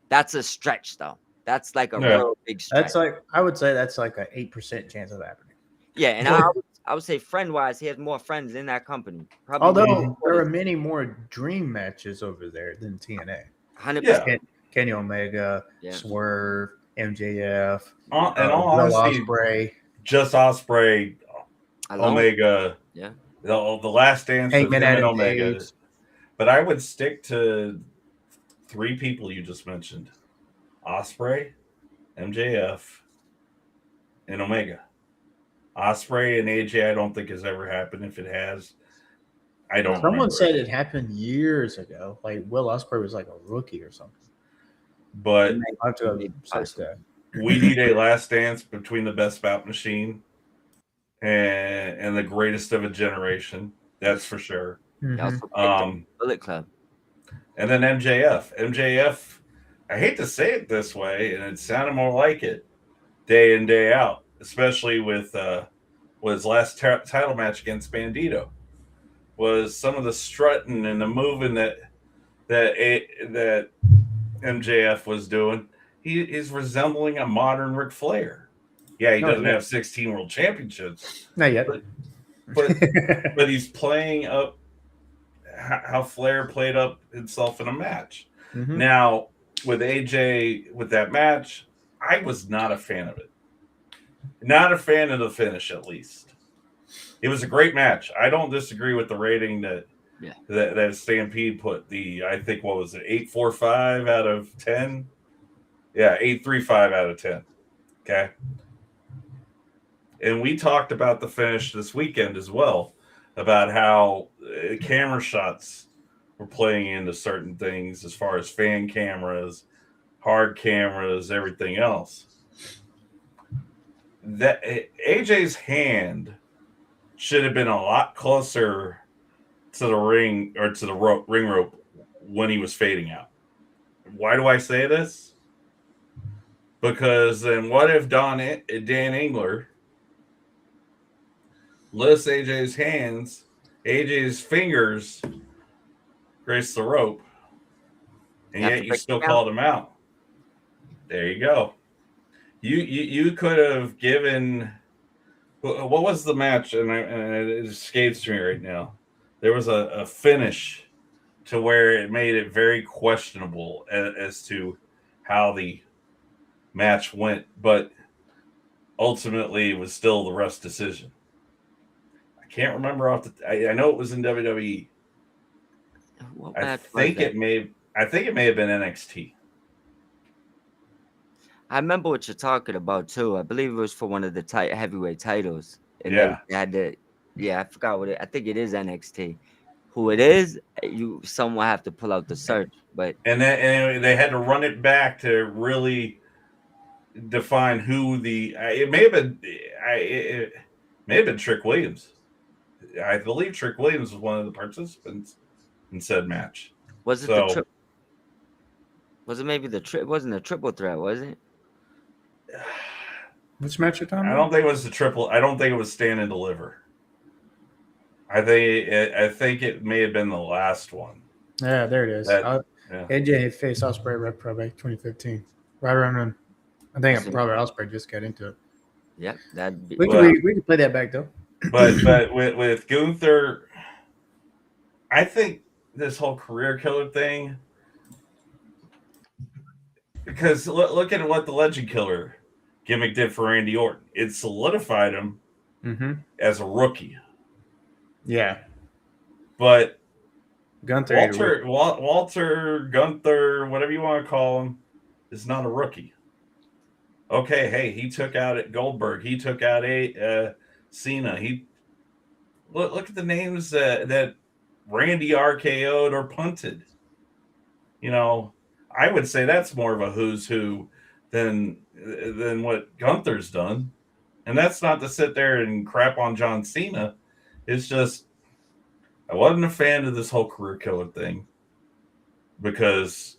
That's a stretch, though. That's like a Yeah. real big stretch. That's like, I would say that's like an 8% chance of happening. Yeah, and I would say friend wise, he has more friends in that company. Probably Although there are many more dream matches over there than TNA. 100%. Yeah. Kenny Omega, Yeah. Swerve, MJF, In all Will honesty, Ospreay, just Osprey, Alone. Omega, Yeah. the last dance with Hangman him and Adam Omega. Page. But I would stick to 3 people you just mentioned: Osprey, MJF, and Omega. Osprey and AJ, I don't think has ever happened. If it has, I don't. Someone remember. said it happened years ago. Like Will Ospreay was like a rookie or something. But I have to Maybe search that. we need a last dance between the best bout machine and the greatest of a generation. That's for sure. He Mhm. also picked up Bullet Club. And then MJF, I hate to say it this way, and it sounded more like it day in, day out, especially with his last title match against Bandito, was some of the strutting and the moving that MJF was doing. He's resembling a modern Ric Flair. Yeah, he No, doesn't yeah. have 16 world championships, Not yet. but he's playing up how Flair played up himself in a match. Mhm. Now, with AJ, with that match, I was not a fan of it. Not a fan of the finish, at least. It was a great match. I don't disagree with the rating that Stampede put. I think, what was it, 8.45 out of 10? Yeah, 8.35 out of 10. Okay. And we talked about the finish this weekend as well, about how camera shots were playing into certain things as far as fan cameras, hard cameras, everything else. That AJ's hand should have been a lot closer to the ring or to the ring rope when he was fading out. Why do I say this? Because then what if Dan Engler lifts AJ's hands, AJ's fingers grace the rope, and yet you still called him out? There you go. You could have given. What was the match? And it escapes me right now. There was a finish to where it made it very questionable as to how the match went, but ultimately it was still the rest decision. I can't remember I know it was in WWE. I think it may have been NXT. I remember what you're talking about too. I believe it was for one of the heavyweight titles. And Yeah. they had to, I forgot what I think it is NXT. Who it is, someone have to pull out the search. But and they had to run it back to really define who it may have been Trick Williams. I believe Trick Williams was one of the participants in said match. Was it the trip? Was it maybe the trip? It wasn't a triple threat, was it? Which match you're talking about? I don't think it was the triple. I don't think it was stand and deliver. I think it may have been the last one. Yeah, there it is. AJ faced Ospreay Red Pro back 2015. Right around then. I think probably Ospreay just got into it. Yep, that'd be. We can play that back though. But with Gunther, I think this whole career killer thing, because look at what the Legend Killer gimmick did for Randy Orton. It solidified him as a rookie. Yeah. But Gunther, Walter Gunther, whatever you want to call him, is not a rookie. Okay, hey, he took out Goldberg. He took out Cena. look at the names that Randy RKO'd or punted. You know, I would say that's more of a who's who than what Gunther's done. And that's not to sit there and crap on John Cena. It's just I wasn't a fan of this whole career killer thing because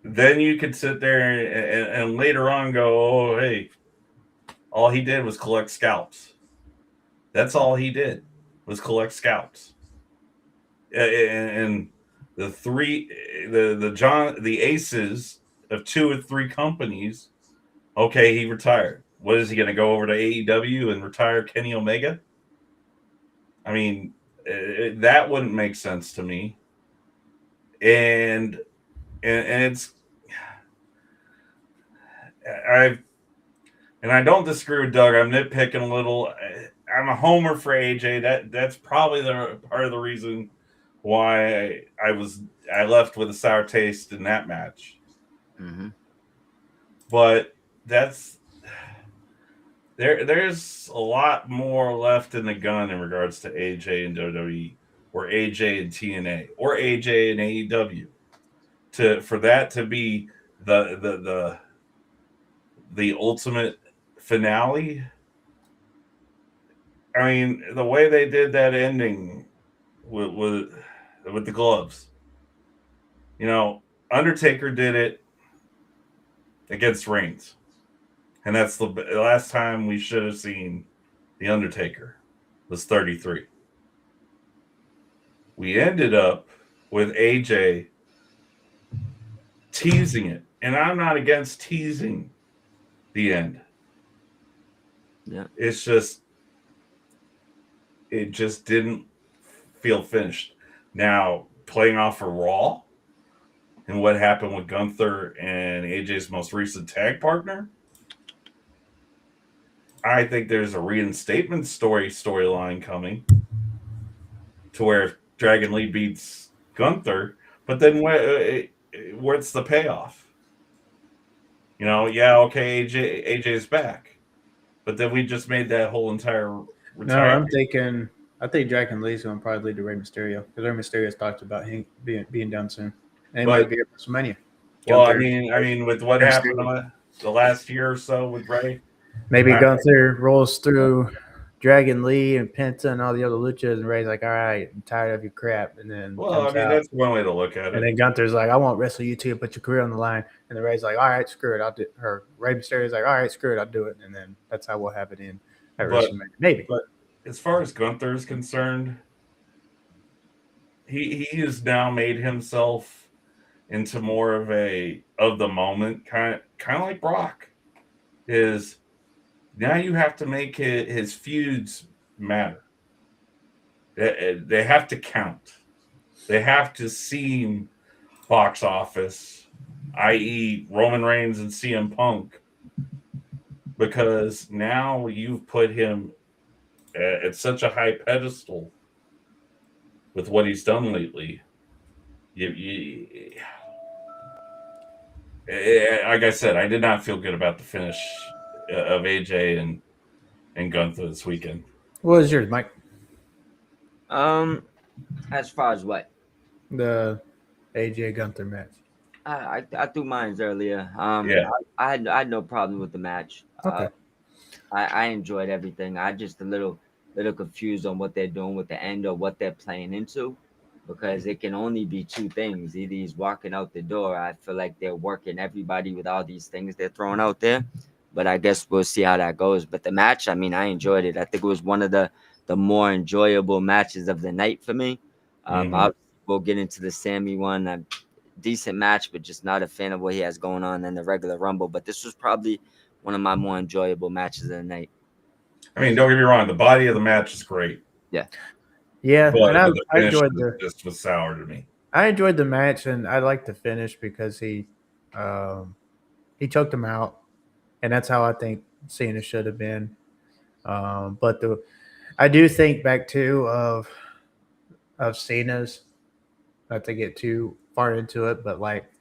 then you could sit there and later on go, oh, hey, all he did was collect scalps. That's all he did was collect scalps. And the aces of 2 or 3 companies, okay, he retired. What is he going to go over to AEW and retire Kenny Omega? I mean, that wouldn't make sense to me. And it's I don't disagree with Doug. I'm nitpicking a little. I'm a homer for AJ. That's probably the part of the reason why I left with a sour taste in that match. Mm-hmm. But there's a lot more left in the gun in regards to AJ and WWE, or AJ and TNA, or AJ and AEW. For that to be the ultimate finale. I mean, the way they did that ending with the gloves. You know, Undertaker did it against Reigns. And that's the last time we should have seen the Undertaker was 33. We ended up with AJ teasing it. And I'm not against teasing the end. Yeah. It's just it just didn't feel finished. Now, playing off of Raw and what happened with Gunther and AJ's most recent tag partner, I think there's a reinstatement storyline coming to where Dragon Lee beats Gunther, but then what's the payoff? You know, yeah, okay, AJ's back, but then we just made that whole entire retirement. No, I think Dragon Lee's going to probably lead to Rey Mysterio because Rey Mysterio's talked about him being done soon, and he might be at WrestleMania. Well, I mean, with what happened the last year or so with Rey, maybe Gunther rolls through Dragon Lee and Penta and all the other luchas, and Rey's like, "All right, I'm tired of your crap." And then, that's one way to look at it. And then Gunther's like, "I won't wrestle you two, put your career on the line." And then Rey's like, "All right, screw it, I'll do it." Or Rey Mysterio's like, "All right, screw it, I'll do it." And then that's how we'll have it in at WrestleMania. Maybe. But as far as Gunther is concerned, he has now made himself into more of the moment kind of like Brock is. Now you have to make his feuds matter. They have to count. They have to seem box office, i.e. Roman Reigns and CM Punk, because now you've put him at such a high pedestal with what he's done lately. Like I said, I did not feel good about the finish of AJ and Gunther this weekend. What was yours, Mike? As far as what? The AJ Gunther match. I threw mine earlier. Yeah. I had no problem with the match. Okay. I enjoyed everything. I just a little confused on what they're doing with the end or what they're playing into, because it can only be two things. Either he's walking out the door. I feel like they're working everybody with all these things they're throwing out there, but I guess we'll see how that goes. But the match, I mean, I enjoyed it. I think it was one of the more enjoyable matches of the night for me. We'll get into the Sammy one. A decent match, but just not a fan of what he has going on in the regular Rumble. But this was probably one of my more enjoyable matches of the night. I mean, don't get me wrong. The body of the match is great. Yeah, but and I enjoyed just was sour to me. I enjoyed the match, and I liked the finish because he choked him out, and that's how I think Cena should have been. But I do think back too of Cena's, not to get too far into it, but like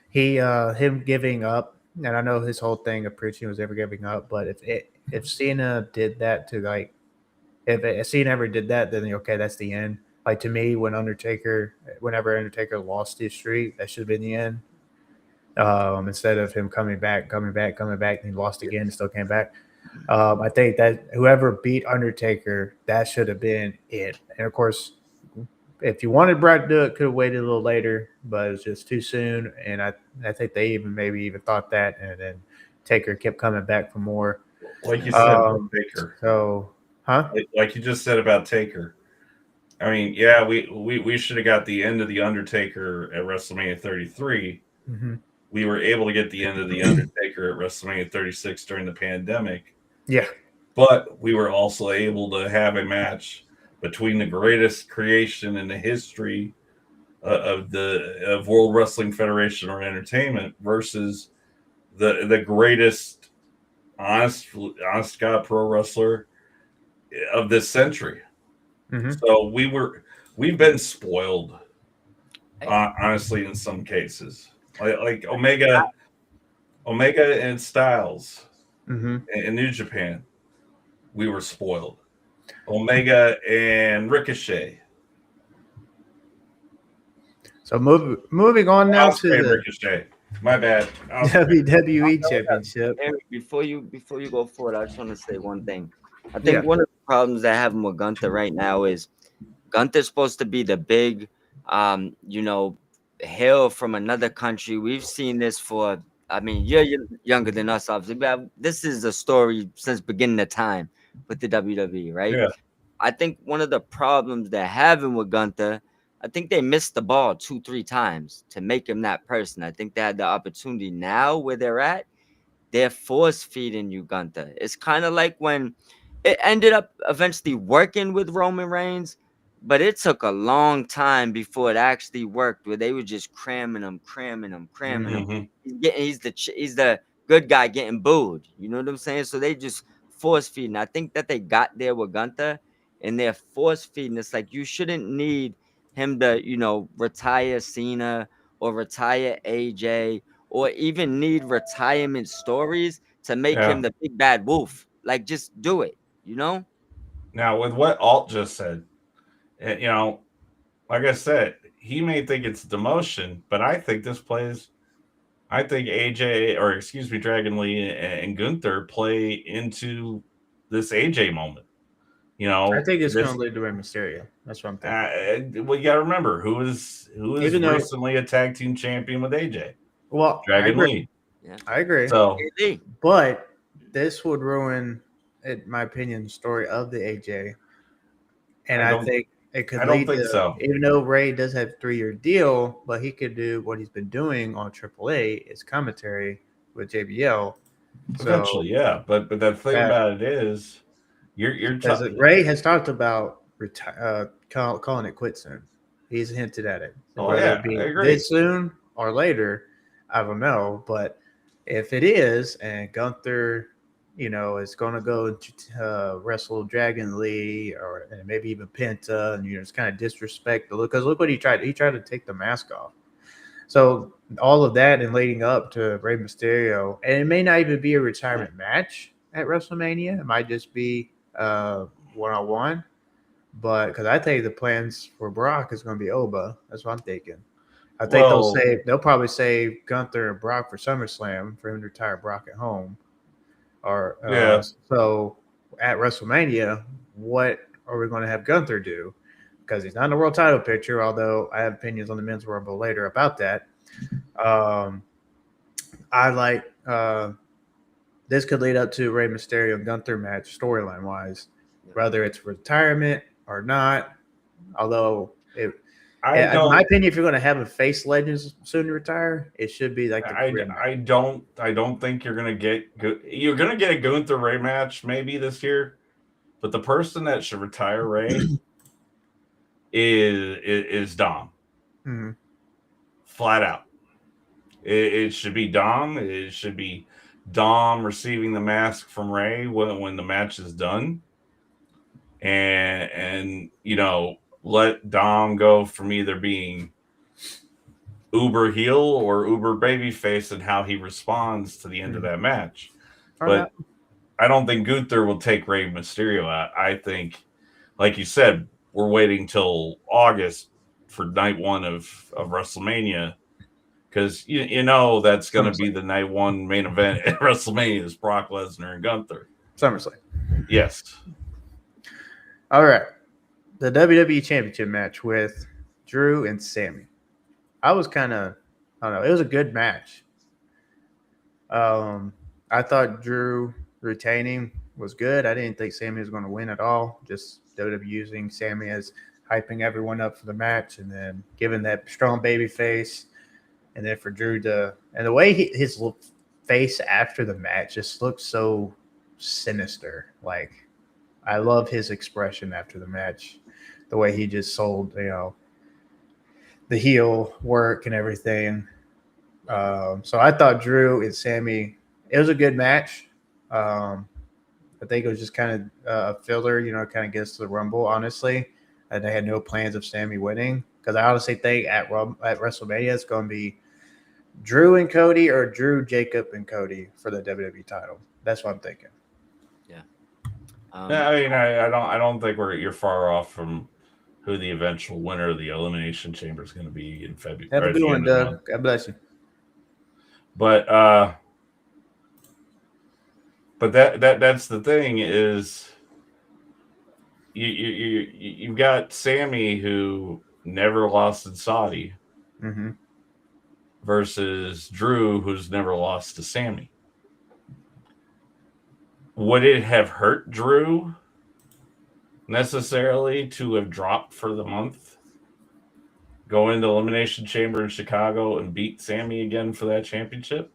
him giving up, and I know his whole thing of preaching was ever giving up, but if Cena did that to like If Cena ever did that, then okay, that's the end. Like to me, whenever Undertaker lost his streak, that should have been the end. Instead of him coming back, and he lost again and still came back. I think that whoever beat Undertaker, that should have been it. And of course, if you wanted Brad to do it, could have waited a little later, but it was just too soon. And I think they even thought that, and then Taker kept coming back for more. Like you said about Taker. So, huh? Like you just said about Taker. I mean, yeah, we should have got the end of the Undertaker at WrestleMania 33. Mm-hmm. We were able to get the end of the Undertaker at WrestleMania 36 during the pandemic. Yeah. But we were also able to have a match between the greatest creation in the history of World Wrestling Federation or entertainment versus the greatest honest God pro wrestler of this century. Mm-hmm. So we've been spoiled, honestly, in some cases. Like Omega and Styles Mm-hmm. in New Japan, we were spoiled. Omega and Ricochet. So moving on now to the Ricochet. My bad. WWE Championship. Eric, before you go forward, I just want to say one thing. I think one of the problems that I have with Gunther right now is Gunther's supposed to be the big, hail from another country. We've seen this for. I mean, you're younger than us, obviously, but this is a story since beginning of time with the WWE, right? Yeah. I think one of the problems they're having with Gunther, I think they missed the ball 2-3 times to make him that person. I think they had the opportunity. Now where they're at, they're force feeding you Gunther. It's kind of like when it ended up eventually working with Roman Reigns, but it took a long time before it actually worked, where they were just cramming him. Mm-hmm. He's the good guy getting booed. You know what I'm saying? So they just force feeding. I think that they got there with Gunther, and they're force feeding. It's like you shouldn't need him to, retire Cena or retire AJ or even need retirement stories to make him the big bad wolf. Like, just do it, Now, with what Alt just said, like I said, he may think it's demotion, but I think AJ, or excuse me, Dragon Lee and Gunther play into this AJ moment. I think it's going to lead to Rey Mysterio. That's what I'm thinking. Well, you got to remember who is recently a tag team champion with AJ. Well, Dragon Lee. Yeah. I agree. So, but this would ruin, in my opinion, the story of the AJ. And I think it could lead to, so. Even though Ray does have a 3-year deal, but he could do what he's been doing on AAA is commentary with JBL. Eventually, yeah. But the thing about it is, you're Ray has talked about calling it quits soon. He's hinted at it. Whether it be this soon or later, I don't know. But if it is, and Gunther, is going to go wrestle Dragon Lee or maybe even Penta, and it's kind of disrespect the look. Because look what he tried. He tried to take the mask off. So all of that and leading up to Rey Mysterio, and it may not even be a retirement match at WrestleMania. It might just be 1-on-1. But because I think the plans for Brock is going to be Oba. That's what I'm thinking. I think they'll probably save Gunther and Brock for SummerSlam for him to retire Brock at home. Or so at WrestleMania, what are we going to have Gunther do? Because he's not in the world title picture, although I have opinions on the men's Rumble later about that. I like this could lead up to Rey Mysterio and Gunther match storyline wise, whether it's retirement or not. Although in my opinion, if you're going to have a face legend soon to retire, it should be like I don't think you're going to get a Gunther Ray match maybe this year, but the person that should retire Ray is Dom. Mm-hmm. Flat out. It should be Dom. It should be Dom receiving the mask from Ray when the match is done, and let Dom go from either being uber heel or uber babyface and how he responds to the end of that match. But I don't think Gunther will take Rey Mysterio out. I think like you said, we're waiting till August for night one of WrestleMania, because you know that's going to be the night one main event at WrestleMania is Brock Lesnar and Gunther. SummerSlam. Yes. All right. The WWE Championship match with Drew and Sammy. I don't know. It was a good match. I thought Drew retaining was good. I didn't think Sammy was going to win at all. Just WWE using Sammy as hyping everyone up for the match and then giving that strong baby face. And then for Drew and the way his face after the match just looks so sinister. Like, I love his expression after the match, the way he just sold, the heel work and everything. So I thought Drew and Sammy, it was a good match. I think it was just kind of a filler, kind of gets to the Rumble, honestly. And they had no plans of Sammy winning, because I honestly think at WrestleMania it's going to be Drew and Cody or Drew, Jacob, and Cody for the WWE title. That's what I'm thinking. Yeah. I mean, I don't think you're far off from who the eventual winner of the Elimination Chamber is going to be in February. Have a good one, Doug. God bless you. But that's the thing is you've got Sammy, who never lost in Saudi, versus Drew, who's never lost to Sammy. Would it have hurt Drew necessarily to have dropped for the month, go into Elimination Chamber in Chicago and beat Sammy again for that championship?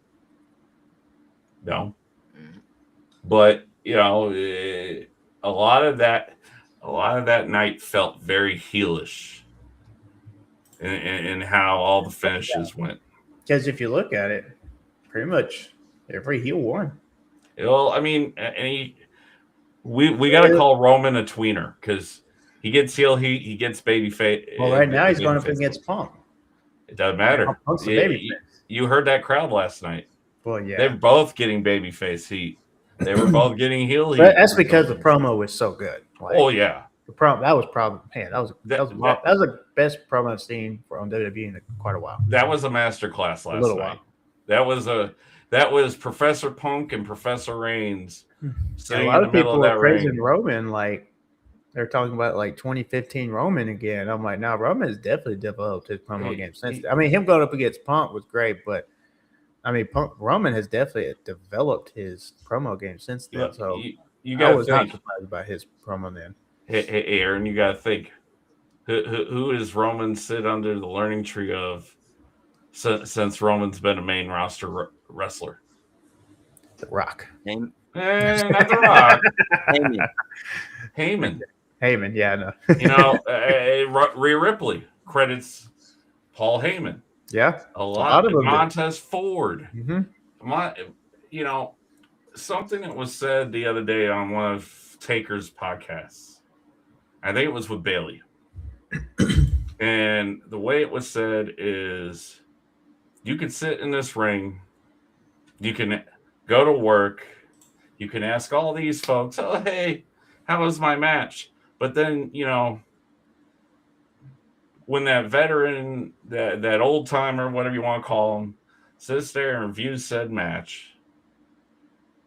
No. But a lot of that night felt very heelish in how all the finishes went. Because if you look at it, pretty much every heel won. Well, I mean, we got to call Roman a tweener, because he gets heel heat, he gets baby face. Well, right now he's going up against Punk. It doesn't matter. Punk's the baby face. You heard that crowd last night. Well, yeah. They're both getting baby face heat. They were both getting heel heat. But that's because the promo was so good. Like, oh yeah, that was the best promo I've seen on WWE in quite a while. That was a masterclass last night. That was Professor Punk and Professor Reigns. A lot of people were praising Roman, like they're talking about like 2015 Roman again. I'm like, no, Roman has definitely developed his promo game since. I mean, him going up against Punk was great, but I mean, Roman has definitely developed his promo game since then. Look, so I was not surprised by his promo then. Hey, Aaron, you got to think. Who is Roman sit under the learning tree of since Roman's been a main roster wrestler? The Rock. Not The Rock. Heyman. Yeah, I know. Rhea Ripley credits Paul Heyman. Yeah, a lot of them. Montez Ford. Something that was said the other day on one of Taker's podcasts. I think it was with Bailey. And the way it was said is, you can sit in this ring, you can go to work, you can ask all these folks, oh, hey, how was my match? But then, when that veteran, that old timer, whatever you want to call him, sits there and views said match,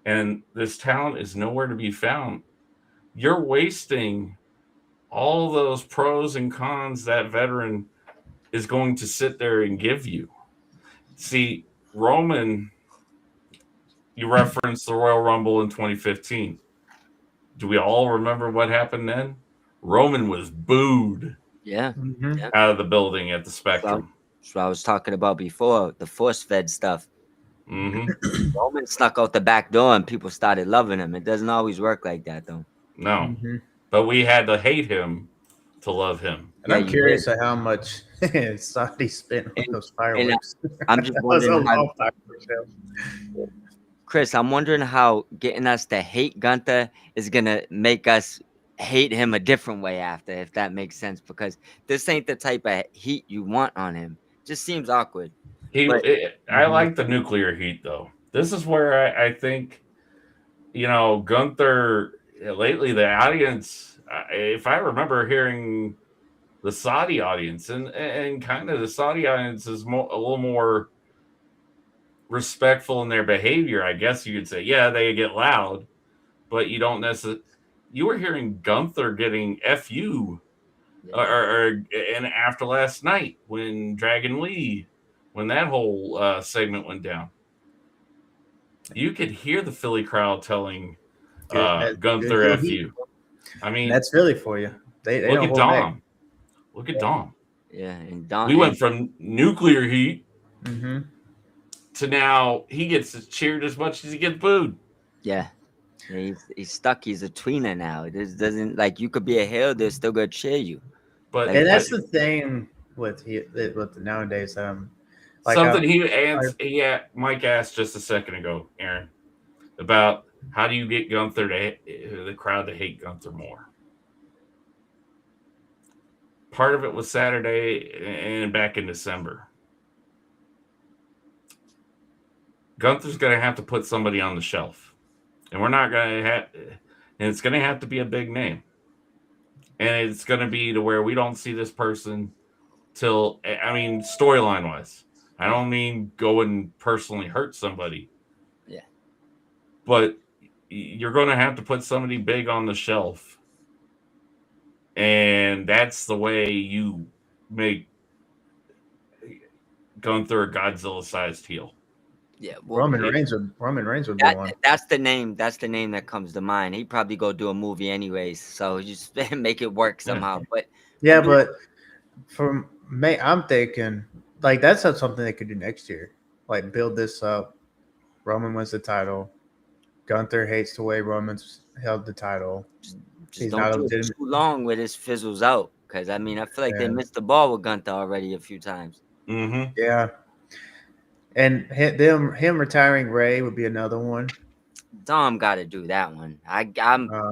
and this talent is nowhere to be found, you're wasting all those pros and cons that veteran is going to sit there and give you. See, Roman, you referenced the Royal Rumble in 2015. Do we all remember what happened then? Roman was booed. Yeah. Out of the building at the Spectrum. That's what I was talking about before, the force-fed stuff. Roman snuck out the back door and people started loving him. It doesn't always work like that, though. No. But we had to hate him to love him. And I'm curious at how much Saudi spent on those fireworks. I'm just wondering Chris, I'm wondering how getting us to hate Gunther is going to make us hate him a different way after, if that makes sense, because this ain't the type of heat you want on him. Just seems awkward. I like the nuclear heat, though. This is where I think, Gunther, lately the audience if I remember hearing the Saudi audience, and kind of the Saudi audience is a little more respectful in their behavior, I guess you could say. Yeah, they get loud, but you don't necessarily. You were hearing Gunther getting "fu," and after last night when Dragon Lee, when that whole segment went down, you could hear the Philly crowd telling Good Gunther heel "fu." heat. I And mean, that's Philly for you. They look don't at hold back. Dom. Look at Dom. Yeah, and Don. We went from nuclear heat Mm-hmm. to now he gets cheered as much as he gets booed. Yeah. He's stuck. He's a tweener now. This doesn't like you could be a heel, they're still gonna cheer you. But Like, And that's the thing with nowadays. Like something Mike asked just a second ago, Aaron, about how do you get Gunther the crowd to hate Gunther more. Part of it was Saturday and back in December. Gunther's going to have to put somebody on the shelf, and we're not going to have, and it's going to have to be a big name, and it's going to be to where we don't see this person till, I mean, storyline wise. I don't mean go and personally hurt somebody. Yeah. But you're going to have to put somebody big on the shelf. And that's the way you make Gunther a Godzilla-sized heel. yeah, Roman Reigns would be one. that's the name. That's the name that comes to mind. He'd probably go do a movie anyways, so just make it work somehow. But Yeah, but for me, I'm thinking like that's not something they could do next year. Like build this up. Roman wins the title. Gunther hates the way Roman's held the title. just don't do it too long where this fizzles out. Because I mean, I feel like they missed the ball with Gunther already a few times. Mm-hmm. Yeah. And him retiring Ray would be another one. Dom got to do that one. I'm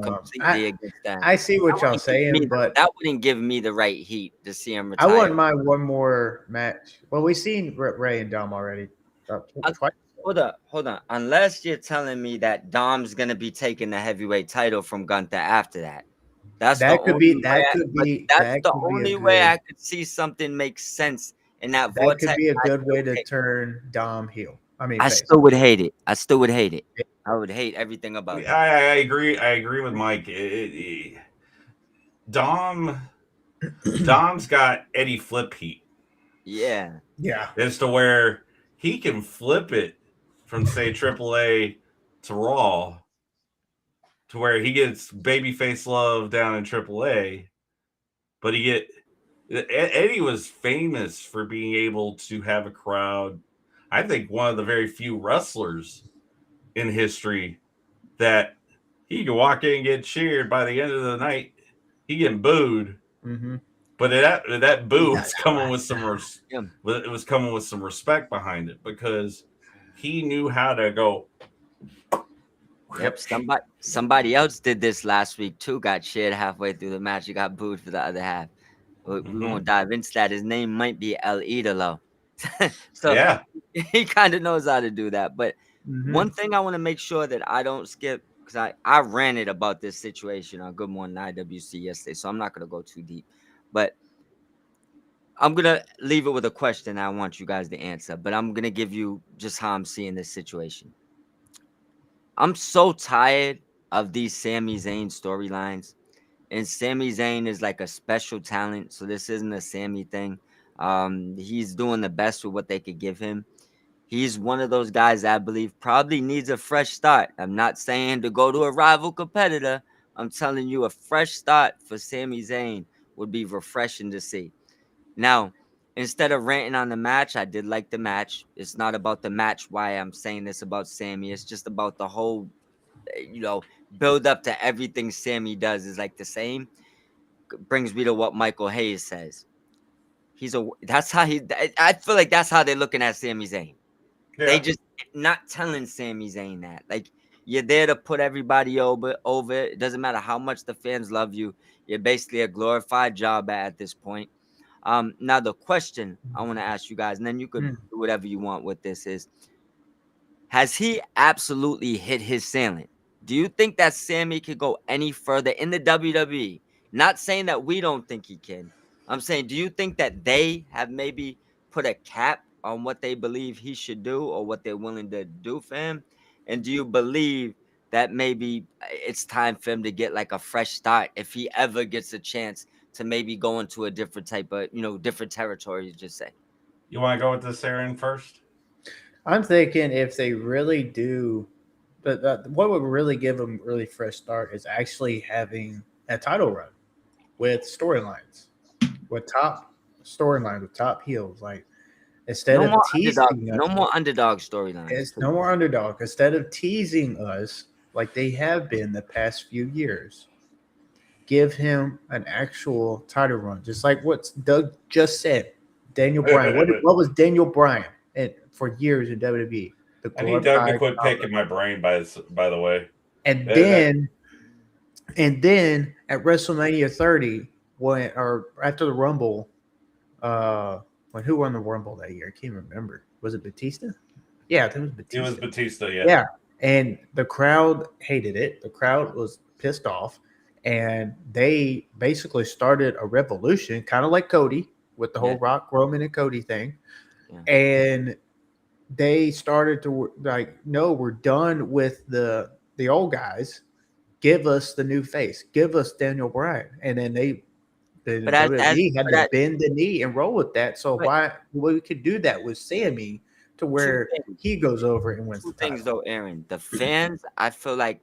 completely against that. I see what y'all saying, but that wouldn't give me the right heat to see him retire. I wouldn't mind one more match. Well, we've seen Ray and Dom already. Hold on. Unless you're telling me that Dom's gonna be taking the heavyweight title from Gunther after that. That's the only way I could see something make sense in that vortex. That could be a good way to turn Dom heel. I still would hate it. I would hate everything about it. I agree with Mike. Dom's got Eddie Flip heat. Yeah. As to where he can flip it from, say, AAA to Raw to where he gets babyface love down in AAA, but Eddie was famous for being able to have a crowd. I think one of the very few wrestlers in history that he could walk in and get cheered. By the end of the night, he getting booed. Mm-hmm. But that boo was coming with some respect behind it because he knew how to go. Yep, somebody else did this last week too. Got cheered halfway through the match. He got booed for the other half. We won't dive into that. His name might be El Idolo. So yeah, he kind of knows how to do that. But one thing I want to make sure that I don't skip, because I ranted about this situation on Good Morning IWC yesterday, so I'm not going to go too deep. But I'm going to leave it with a question I want you guys to answer. But I'm going to give you just how I'm seeing this situation. I'm so tired of these Sami Zayn storylines. And Sami Zayn is like a special talent, so this isn't a Sami thing. He's doing the best with what they could give him. He's one of those guys I believe probably needs a fresh start. I'm not saying to go to a rival competitor. I'm telling you a fresh start for Sami Zayn would be refreshing to see. Now, instead of ranting on the match, I did like the match. It's not about the match why I'm saying this about Sami. It's just about the whole, build up to everything Sami does is like the same. Brings me to what Michael Hayes says. I feel like that's how they're looking at Sami Zayn. Yeah. They just not telling Sami Zayn that. Like, you're there to put everybody over. It doesn't matter how much the fans love you. You're basically a glorified job at this point. Now the question I want to ask you guys, and then you could do whatever you want with this is, has he absolutely hit his ceiling? Do you think that Sammy could go any further in the WWE? Not saying that we don't think he can. I'm saying, do you think that they have maybe put a cap on what they believe he should do or what they're willing to do for him? And do you believe that maybe it's time for him to get like a fresh start if he ever gets a chance to maybe go into a different type of, different territory, just say? You want to go with this, Aaron, first? I'm thinking if they really do, but what would really give them really fresh start is actually having a title run with storylines, with top storylines, with top heels. Like instead No of more underdog, teasing us, no more underdog storylines. it's no more underdog. Instead of teasing us like they have been the past few years, give him an actual title run, just like what Doug just said. Daniel Bryan. What was Daniel Bryan for years in WWE? The I need Doug to glorified quit title picking run. my brain, by the way. And That- then at WrestleMania 30, or after the Rumble, when who won the Rumble that year? I can't remember. Was it Batista? Yeah, I think it was It Batista. was Batista, yeah. Yeah. And the crowd hated it. The crowd was pissed off. And they basically started a revolution, kind of like Cody with the whole Rock, Roman, and Cody thing. Yeah. And they started to like, no, we're done with the old guys. Give us the new face. Give us Daniel Bryan. And then the But as WWE had but to as, bend the knee and roll with that. So but we could do that with Sammy to where things. he goes over and wins Two the title. things though, Aaron. The fans, I feel like,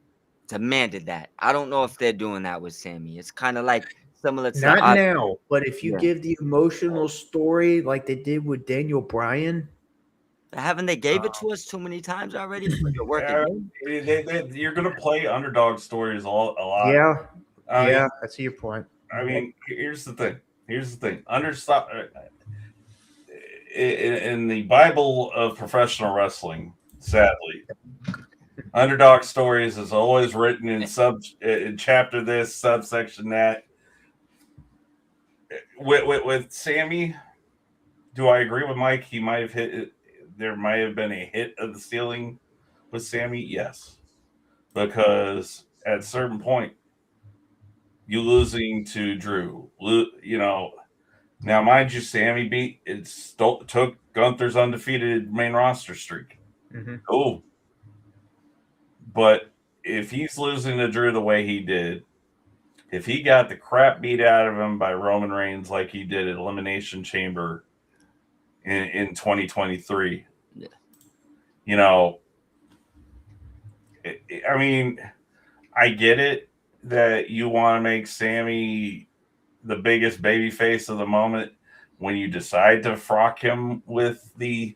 demanded that. I don't know if they're doing that with Sammy. It's kind of like similar to Not now, but if you Yeah. give the emotional story like they did with Daniel Bryan, haven't they gave it to us too many times already? For the work Yeah, again? you're going to play underdog stories a lot. yeah, I mean, I see your point. I mean, here's the thing. In the Bible of professional wrestling, sadly, underdog stories is always written in chapter this, subsection that. With Sammy, do I agree with Mike? He might have hit it. There might have been a hit of the ceiling with Sammy, yes, because at a certain point, you losing to Drew, Now, mind you, Sammy took Gunther's undefeated main roster streak. Mm-hmm. Oh, but if he's losing to Drew the way he did, if he got the crap beat out of him by Roman Reigns like he did at Elimination Chamber in 2023, I mean, I get it that you want to make Sammy the biggest baby face of the moment when you decide to frock him with the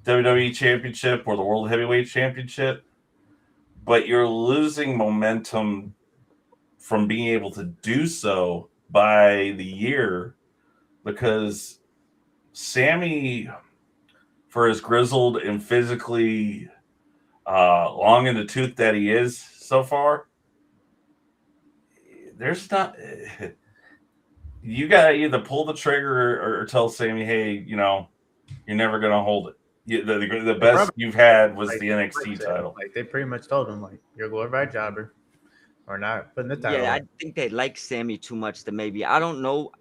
WWE Championship or the World Heavyweight Championship, but you're losing momentum from being able to do so by the year because Sammy, for as grizzled and physically long in the tooth that he is so far, there's not. You gotta either pull the trigger or tell Sammy, hey, you're never gonna hold it. The best you've had was the NXT title. Like they pretty much told him, like, you're a glorified jobber. Or not putting the title. Yeah, I think they like Sammy too much to maybe. I don't know.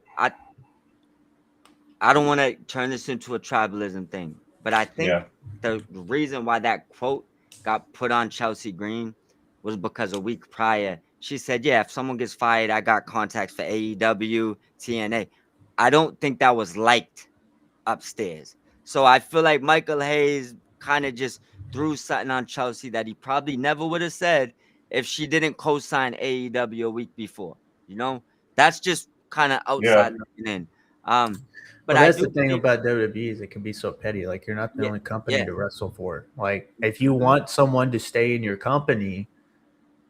I don't want to turn this into a tribalism thing, but I think the reason why that quote got put on Chelsea Green was because a week prior she said, "Yeah, if someone gets fired, I got contacts for AEW, TNA." I don't think that was liked upstairs. So I feel like Michael Hayes kind of just threw something on Chelsea that he probably never would have said if she didn't co-sign AEW a week before. That's just kind of outside looking in. But that's the thing about WWE is it can be so petty. Like you're not the only company to wrestle for. Like if you want someone to stay in your company,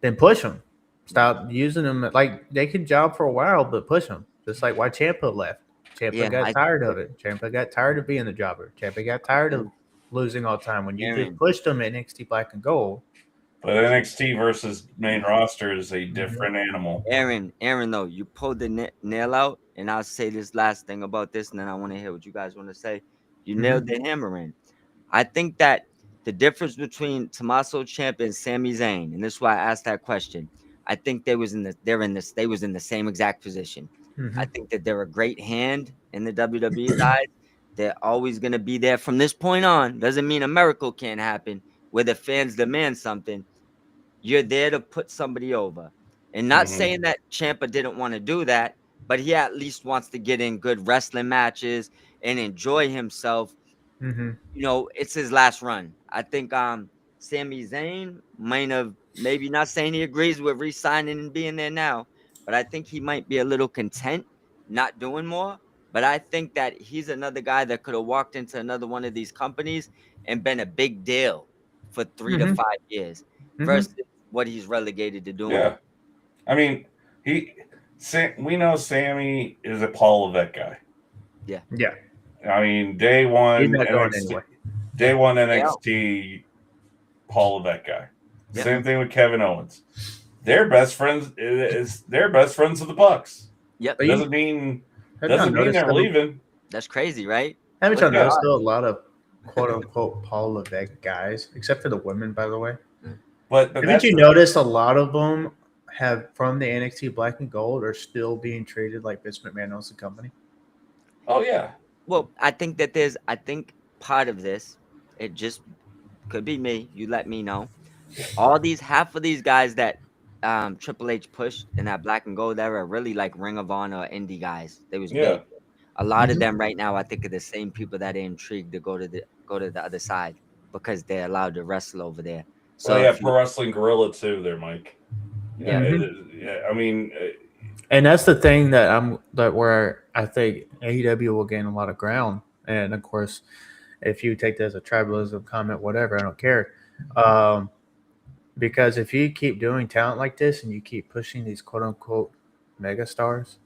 then push them. Stop using them. Like they can job for a while, but push them. Just like why Ciampa left. Ciampa got tired of it. Ciampa got tired of being the jobber. Ciampa got tired of losing all the time. When you just pushed him at NXT Black and Gold. But NXT versus main roster is a different animal. Aaron, though, you pulled the nail out, and I'll say this last thing about this, and then I want to hear what you guys want to say. You nailed the hammer in. I think that The difference between Tommaso Ciampa and Sami Zayn, and this is why I asked that question. I think they was in the same exact position. I think that they're a great hand in the WWE side. They're always gonna be there from this point on. Doesn't mean a miracle can't happen where the fans demand something. You're there to put somebody over. And not saying that Ciampa didn't want to do that, but he at least wants to get in good wrestling matches and enjoy himself. Mm-hmm. It's his last run. I think Sami Zayn might have, maybe not saying he agrees with re-signing and being there now, but I think he might be a little content not doing more. But I think that he's another guy that could have walked into another one of these companies and been a big deal for 3 to Mm-hmm. 5 years Mm-hmm. versus what he's relegated to doing. Yeah. I mean, we know Sammy is a Paul Levesque guy. Yeah. I mean, day one He's not going NXT, anywhere. day one NXT, Paul Levesque guy. Yeah. Same thing with Kevin Owens. They're best friends. They're best friends of the Bucks. Yep. But you- Doesn't mean Have you noticed they're them- leaving. That's crazy, right? Haven't you Look at noticed us. though a lot of quote unquote Paul Levesque guys, except for the women, by the way? But Haven't that's you noticed a lot of them have from the NXT Black and Gold are still being treated like Vince McMahon owns the company? Oh yeah. Well, I think part of this, it just could be me. You let me know. Half of these guys that Triple H pushed in that Black and Gold era are really like Ring of Honor indie guys. They was Yeah. big. A lot of them right now, I think, are the same people that are intrigued to go to the other side because they're allowed to wrestle over there. So So Pro Wrestling Gorilla too, there, Mike. Yeah. Yeah. I mean, And that's the thing where I think AEW will gain a lot of ground. And of course, if you take that as a tribalism comment, whatever, I don't care. Because if you keep doing talent like this and you keep pushing these quote unquote mega stars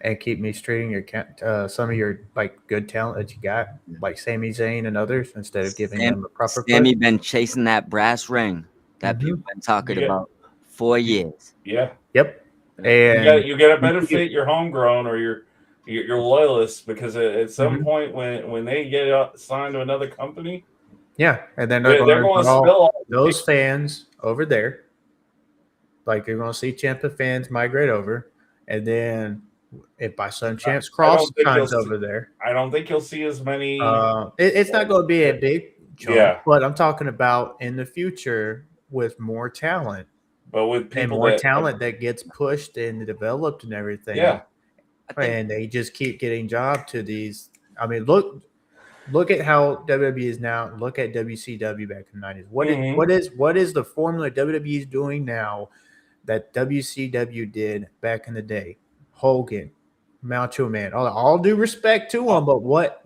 and keep mistreating your some of your like good talent that you got, like Sami Zayn and others, instead of giving them a proper Sammy push. been chasing that brass ring that people been talking about for years. yeah. Yep. And You got to benefit your homegrown or your loyalists because at some point when they get signed to another company, yeah, and then they're going to spill all those fans over there. Like you're going to see Ciampa fans migrate over, and then if by some chance Cross signs over there, I don't think you'll see as many. It's not going to be a big chunk, Yeah. but I'm talking about in the future with more talent. But with people and more talent that gets pushed and developed and everything. Yeah. And they just keep getting job to these. I mean, look at how WWE is now. Look at WCW back in the 90s. What is the formula WWE is doing now that WCW did back in the day? Hogan, Macho Man. All due respect to them, but what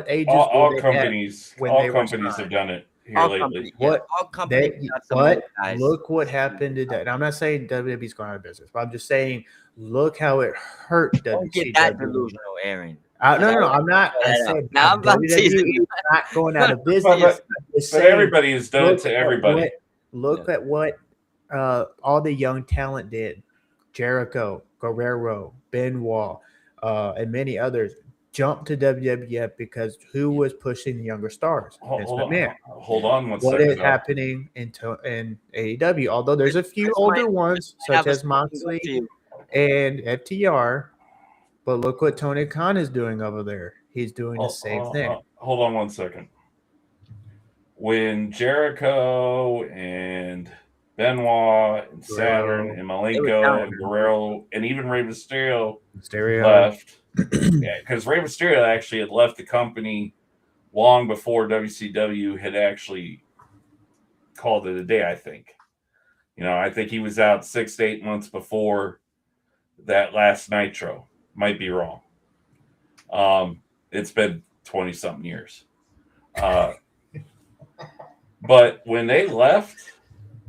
ages all were they companies at when all they were companies have signed? done it here All lately. companies got some old guys. Look what happened to that. And I'm not saying WWE's going out of business, but I'm just saying look how it hurt Don't get WCW. that delusional, Aaron. No, I'm not. I said Now I'm about WWE teasing you. is not going out of business. But everybody has done it to everybody. Look at what all the young talent did. Jericho, Guerrero, Benoit, and many others jumped to WWF because who was pushing the younger stars? Vince McMahon. Hold on one What second. is happening in AEW? Although there's a few older ones such as Moxley and FTR, but look what Tony Khan is doing over there. He's doing the same thing. Hold on one second. When Jericho and Benoit and Saturn and Malenko and Guerrero and even Rey Mysterio left, because Rey Mysterio actually had left the company long before WCW had actually called it a day. I think he was out 6 to 8 months before that last Nitro. Might be wrong. It's been 20 something years. But when they left,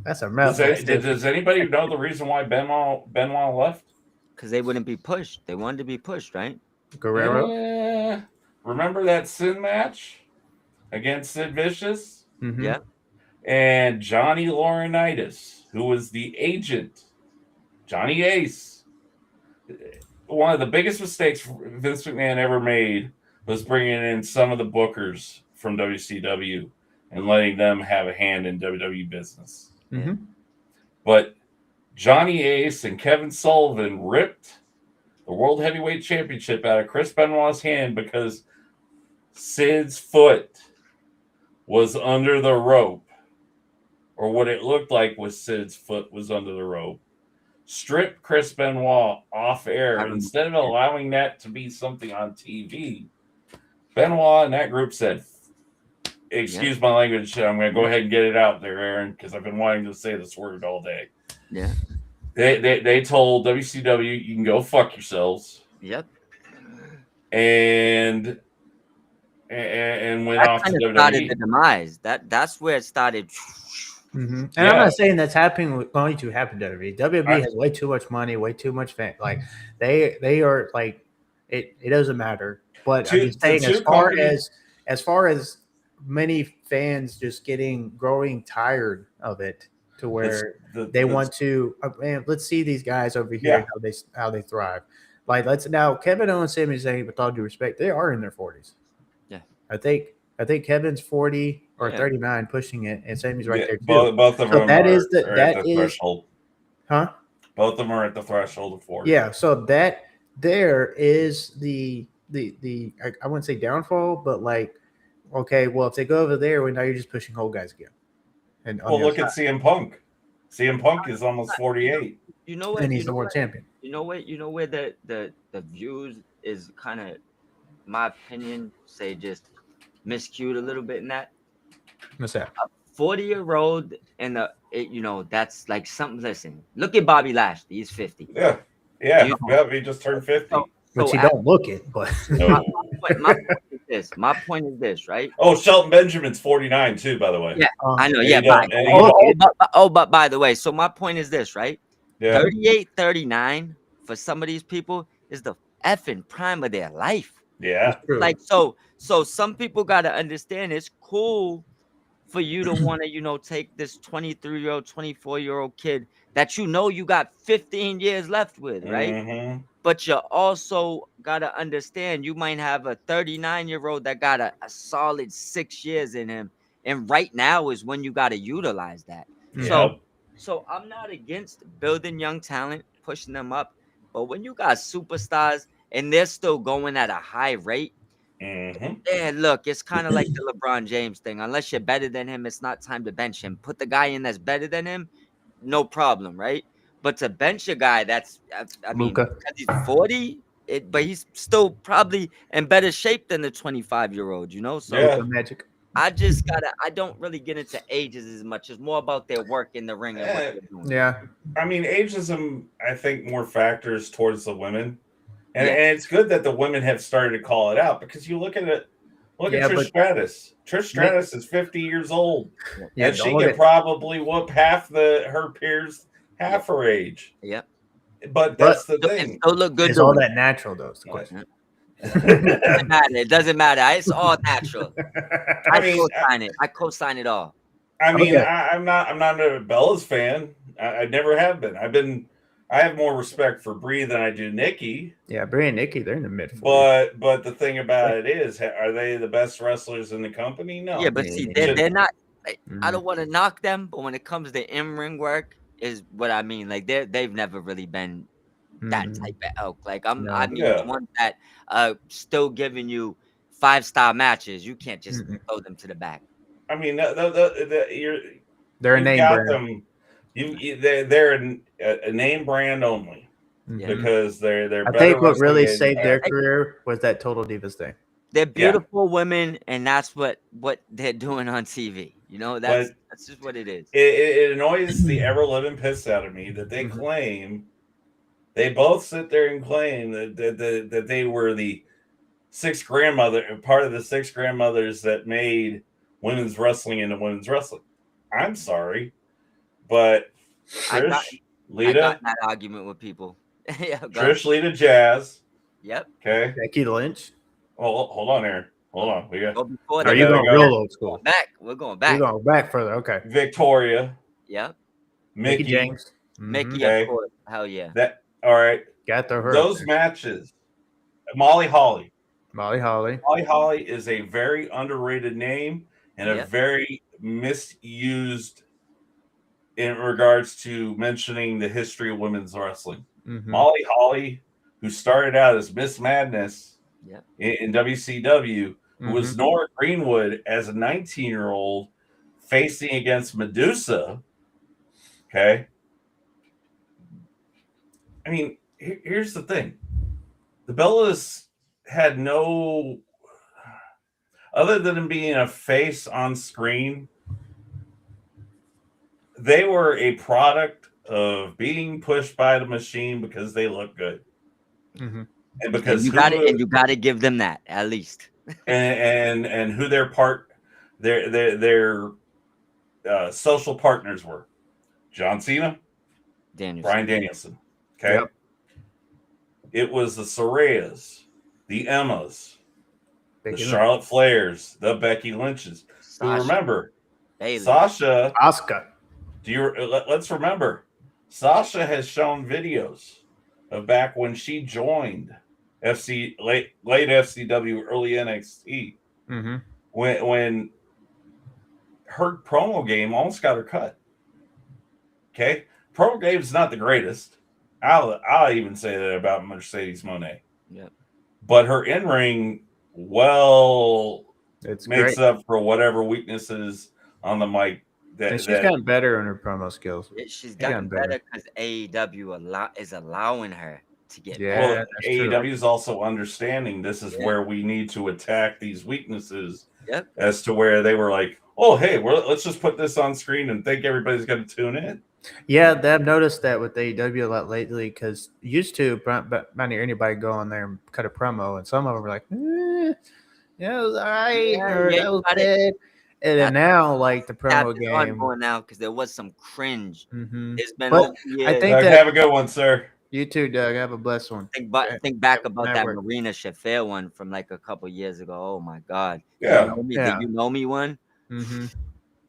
that's a mess. Does anybody know the reason why Benoit left? Because they wouldn't be pushed. They wanted to be pushed, right? Guerrero. Yeah. Remember that Sin match against Sid Vicious? Mm-hmm. Yeah. And Johnny Laurinaitis, who was the agent, Johnny Ace. One of the biggest mistakes Vince McMahon ever made was bringing in some of the bookers from WCW and letting them have a hand in WWE business. Mm-hmm. But Johnny Ace and Kevin Sullivan ripped the World Heavyweight Championship out of Chris Benoit's hand because Sid's foot was under the rope, or what it looked like was Sid's foot was under the rope. Stripped Chris Benoit off air. Instead of allowing that to be something on TV, Benoit and that group said, excuse my language, I'm going to go ahead and get it out there, Aaron, because I've been wanting to say this word all day. Yeah. They told WCW, you can go fuck yourselves. Yep. And went That off to kind of WWE. started the demise. That's where it started. Mm-hmm. And I'm not saying that's going to happen to WWE. WWE has way too much money, way too much fan. Like they are like it doesn't matter. But I'm just saying, as far as many fans just growing tired of it to where they want to, man, let's see these guys over here how they thrive. Like now Kevin Owens, Sami Zayn, with all due respect, they are in their 40s. Yeah, I think Kevin's 40 or 39, pushing it, and Sammy's right there too. Both of them at the threshold. Huh? Both of them are at the threshold of 40. Yeah, so that there is the I wouldn't say downfall, but like, okay, well, if they go over there, well, now you're just pushing old guys again. And look at CM Punk. CM Punk is almost 48. You know what? And he's the world champion. You know where the views is kind of, my opinion, say just miscued a little bit in that. What's that? A 40-year-old and that's like something. Listen, look at Bobby Lashley. He's 50. Yeah, he just turned 50. Which you don't look it, but no. My point is this, right? Oh, Shelton Benjamin's 49 too, by the way. Yeah, I know. Yeah, but by the way, so my point is this, right? Yeah. 38, 39 for some of these people is the effing prime of their life. Yeah. Like so some people got to understand it's cool for you to want to, take this 23-year-old, 24-year-old kid that you got 15 years left with, right? Mm-hmm. But you also got to understand you might have a 39-year-old that got a solid 6 years in him. And right now is when you got to utilize that. Yeah. So I'm not against building young talent, pushing them up. But when you got superstars and they're still going at a high rate, look, it's kind of like the LeBron James thing. Unless you're better than him, it's not time to bench him. Put the guy in that's better than him, no problem, right? But to bench a guy that's, I mean, because he's 40, but he's still probably in better shape than the 25-year-old, So magic. I don't really get into ages as much. It's more about their work in the ring and what they're doing. Yeah. I mean, ageism, I think, more factors towards the women. And it's good that the women have started to call it out, because you look at it. Look at Trish Stratus. Trish Stratus is 50 years old. Yeah, and she could probably whoop half her peers half her age. Yep. But that's the thing. It look good. It's all that natural, though. Is the question. It doesn't matter. It's all natural. I co-sign it all. I mean, I'm not a Bella's fan. I never have been. I have more respect for Brie than I do Nikki. Yeah, Brie and Nikki, they're in the mid. But the thing about it is, are they the best wrestlers in the company? No. Yeah, but see, they're not. I don't want to knock them, but when it comes to in-ring work, is what I mean. Like they've never really been that type of elk. Like I mean, the ones that still giving you 5-star matches. You can't just throw them to the back. I mean, they're a name brand. They're a name brand only, because they're. I think what really saved their career was that Total Divas thing. They're beautiful women, and that's what they're doing on TV. That's just what it is. It annoys the ever living piss out of me that they claim. They both sit there and claim that they were the part of the 6 grandmothers that made women's wrestling into women's wrestling. I'm sorry. But Trish, Lita, I got that argument with people. Trish, Lita, Jazz. Yep. Okay. Becky Lynch. Oh, hold on, Aaron. Hold on. We got. Are you going real old school? We're going back. You're going back further. Okay. Victoria. Yep. Mickey James. Mickey, of course. Hell yeah. All right. Got those matches. Molly Holly. Molly Holly is a very underrated name. and a very misused in regards to mentioning the history of women's wrestling. Molly Holly, who started out as Miss Madness in WCW, who was Nora Greenwood as a 19-year-old facing against Medusa. Okay. I mean, here's the thing. The Bellas had no, other than being a face on screen, they were a product of being pushed by the machine because they look good. And because you got to give them that at least. and who their social partners were. John Cena, Bryan Danielson. Okay. Yep. It was the Sarayas, the Emmas, the Charlotte Flairs, the Becky Lynches. Who remember Sasha, Asuka. Let's remember, Sasha has shown videos of back when she joined late FCW, early NXT, when her promo game almost got her cut. Okay, promo game's not the greatest. I'll even say that about Mercedes Moné. Yeah, but her in ring makes great up for whatever weaknesses on the mic. She's gotten better on her promo skills. She's gotten better because AEW is allowing her to get better. Well, AEW is also understanding this is where we need to attack these weaknesses. Yep. As to where they were like, oh, hey, let's just put this on screen and think everybody's going to tune in. Yeah, I've noticed that with AEW a lot lately because used to, not hear anybody go on there and cut a promo, and some of them were like, yeah, it was all right, or that was bad. And then now, like the promo game, going now because there was some cringe. It's been. I think Doug, have a good one, sir. You too, Doug. Have a blessed one. Think back about that Marina Shafir one from like a couple years ago. Oh my God! Yeah. Did you know me one?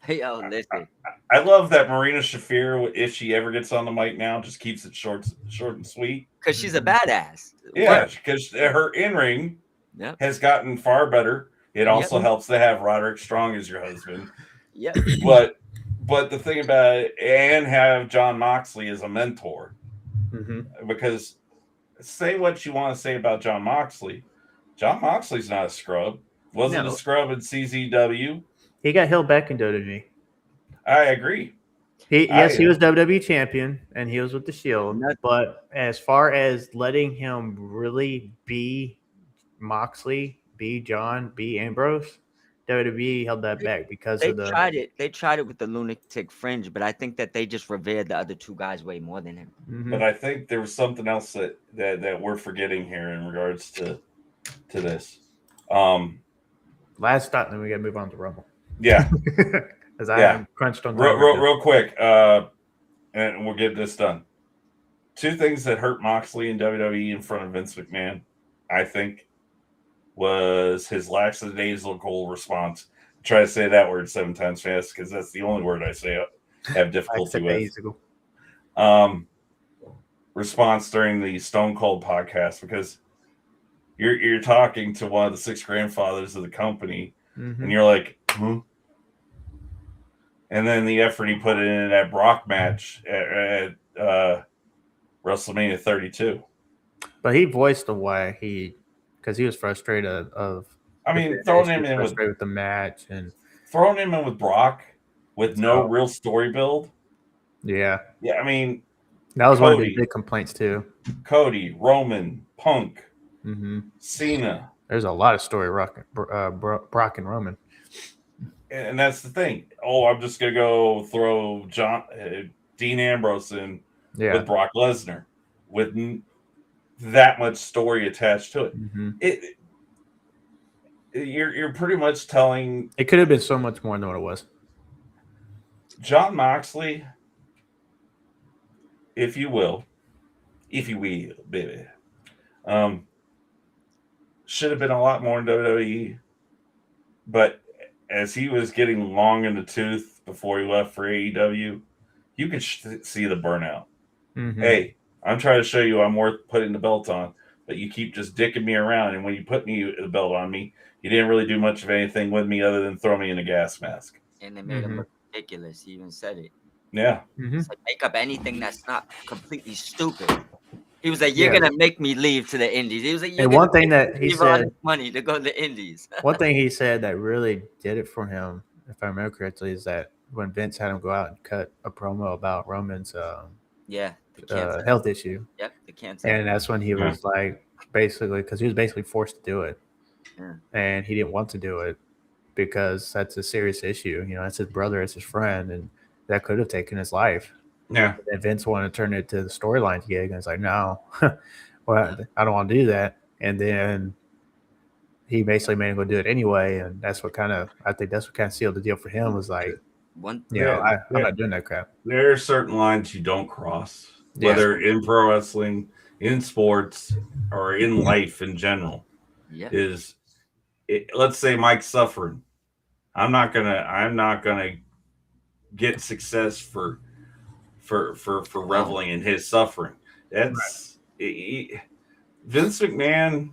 Hey, listen. I love that Marina Shafir. If she ever gets on the mic now, just keeps it short and sweet. Because she's a badass. Yeah, because her in ring has gotten far better. It also helps to have Roderick Strong as your husband. Yeah. But the thing about it, and have John Moxley as a mentor. Because say what you want to say about John Moxley. John Moxley's not a scrub. Wasn't a scrub in CZW. He got held back in WWE. I agree. He was WWE champion and he was with the Shield. But as far as letting him really be Moxley, be John, be Ambrose, WWE held that back because of the. They tried it with the Lunatic Fringe, but I think that they just revered the other two guys way more than him. But I think there was something else that we're forgetting here in regards to this. Last thought, then we got to move on to Rumble. Yeah, as I am crunched on real quick, and we'll get this done. Two things that hurt Moxley in WWE in front of Vince McMahon, I think, was his lackadaisical response. Try to say that word 7 times fast because that's the only word I have difficulty with. Response during the Stone Cold podcast, because you're talking to one of the 6 grandfathers of the company, and you're like, and then the effort he put in that Brock match at WrestleMania 32. But he voiced the why because he was frustrated throwing him in with the match and throwing him in with Brock with no real story build. Yeah. Yeah, I mean, that was one of the big complaints too. Cody, Roman, Punk, Cena. There's a lot of story Brock and Roman. And that's the thing. Oh, I'm just gonna go throw Dean Ambrose in with Brock Lesnar with that much story attached to it. You're pretty much telling it could have been so much more than what it was. John Moxley, if you will, baby, should have been a lot more in WWE, but as he was getting long in the tooth before he left for AEW, you could see the burnout. Hey, I'm trying to show you I'm worth putting the belt on. but you keep just dicking me around. And when you put the belt on me, you didn't really do much of anything with me other than throw me in a gas mask. And they made him look ridiculous. He even said it. Yeah. It's like, make up anything that's not completely stupid. He was like, "You're Yeah. gonna make me leave to the Indies." He was like, "You're And gonna one thing make that me he leave all said, this money to go to the Indies." one thing he said that really did it for him, if I remember correctly, is that when Vince had him go out and cut a promo about Roman's Yeah, the cancer. health issue, Yep, the cancer. and that's when he Yeah. was like, basically, because he was basically forced to do it, Yeah. and he didn't want to do it because that's a serious issue. You know, that's his brother, it's his friend, and that could have taken his life. Yeah. And Vince wanted to turn it to the storyline gig, and it's like, no, well, I don't want to do that. And then he basically made him go do it anyway, and that's what kind of, I think that's what kind of sealed the deal for him. Was like, One. you know, Yeah, I'm not doing that crap. There are certain lines you don't cross, Yeah. whether in pro wrestling, in sports, or in life in general. Yeah. Let's say Mike's suffering. I'm not gonna get success for reveling in his suffering. That's Vince McMahon.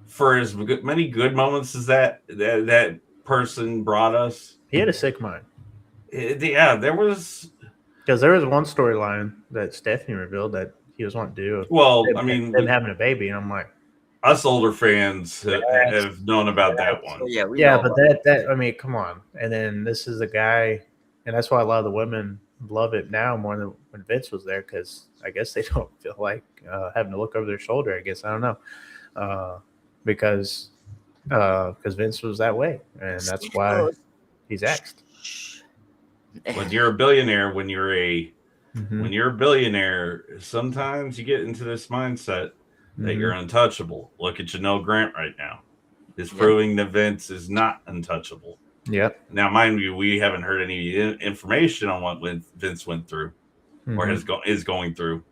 For as many good moments as that person brought us, He had a sick mind. Yeah, there was. Because there was one storyline that Stephanie revealed that he was wanting to do. Well, them, I mean, them having a baby, and I'm like, us older fans have known about that one. Oh, yeah, we yeah, know but about that I mean, come on. And then this is a guy, and that's why a lot of the women love it now more than when Vince was there, because I guess they don't feel like having to look over their shoulder. I guess I don't know, because Vince was that way, and that's why he's axed. When you're a billionaire, when you're a Mm-hmm. billionaire, sometimes you get into this mindset that you're untouchable. Look at Janelle Grant right now. It's proving that Vince is not untouchable. Yep. Now, mind you, we haven't heard any information on what Vince went through or is going through.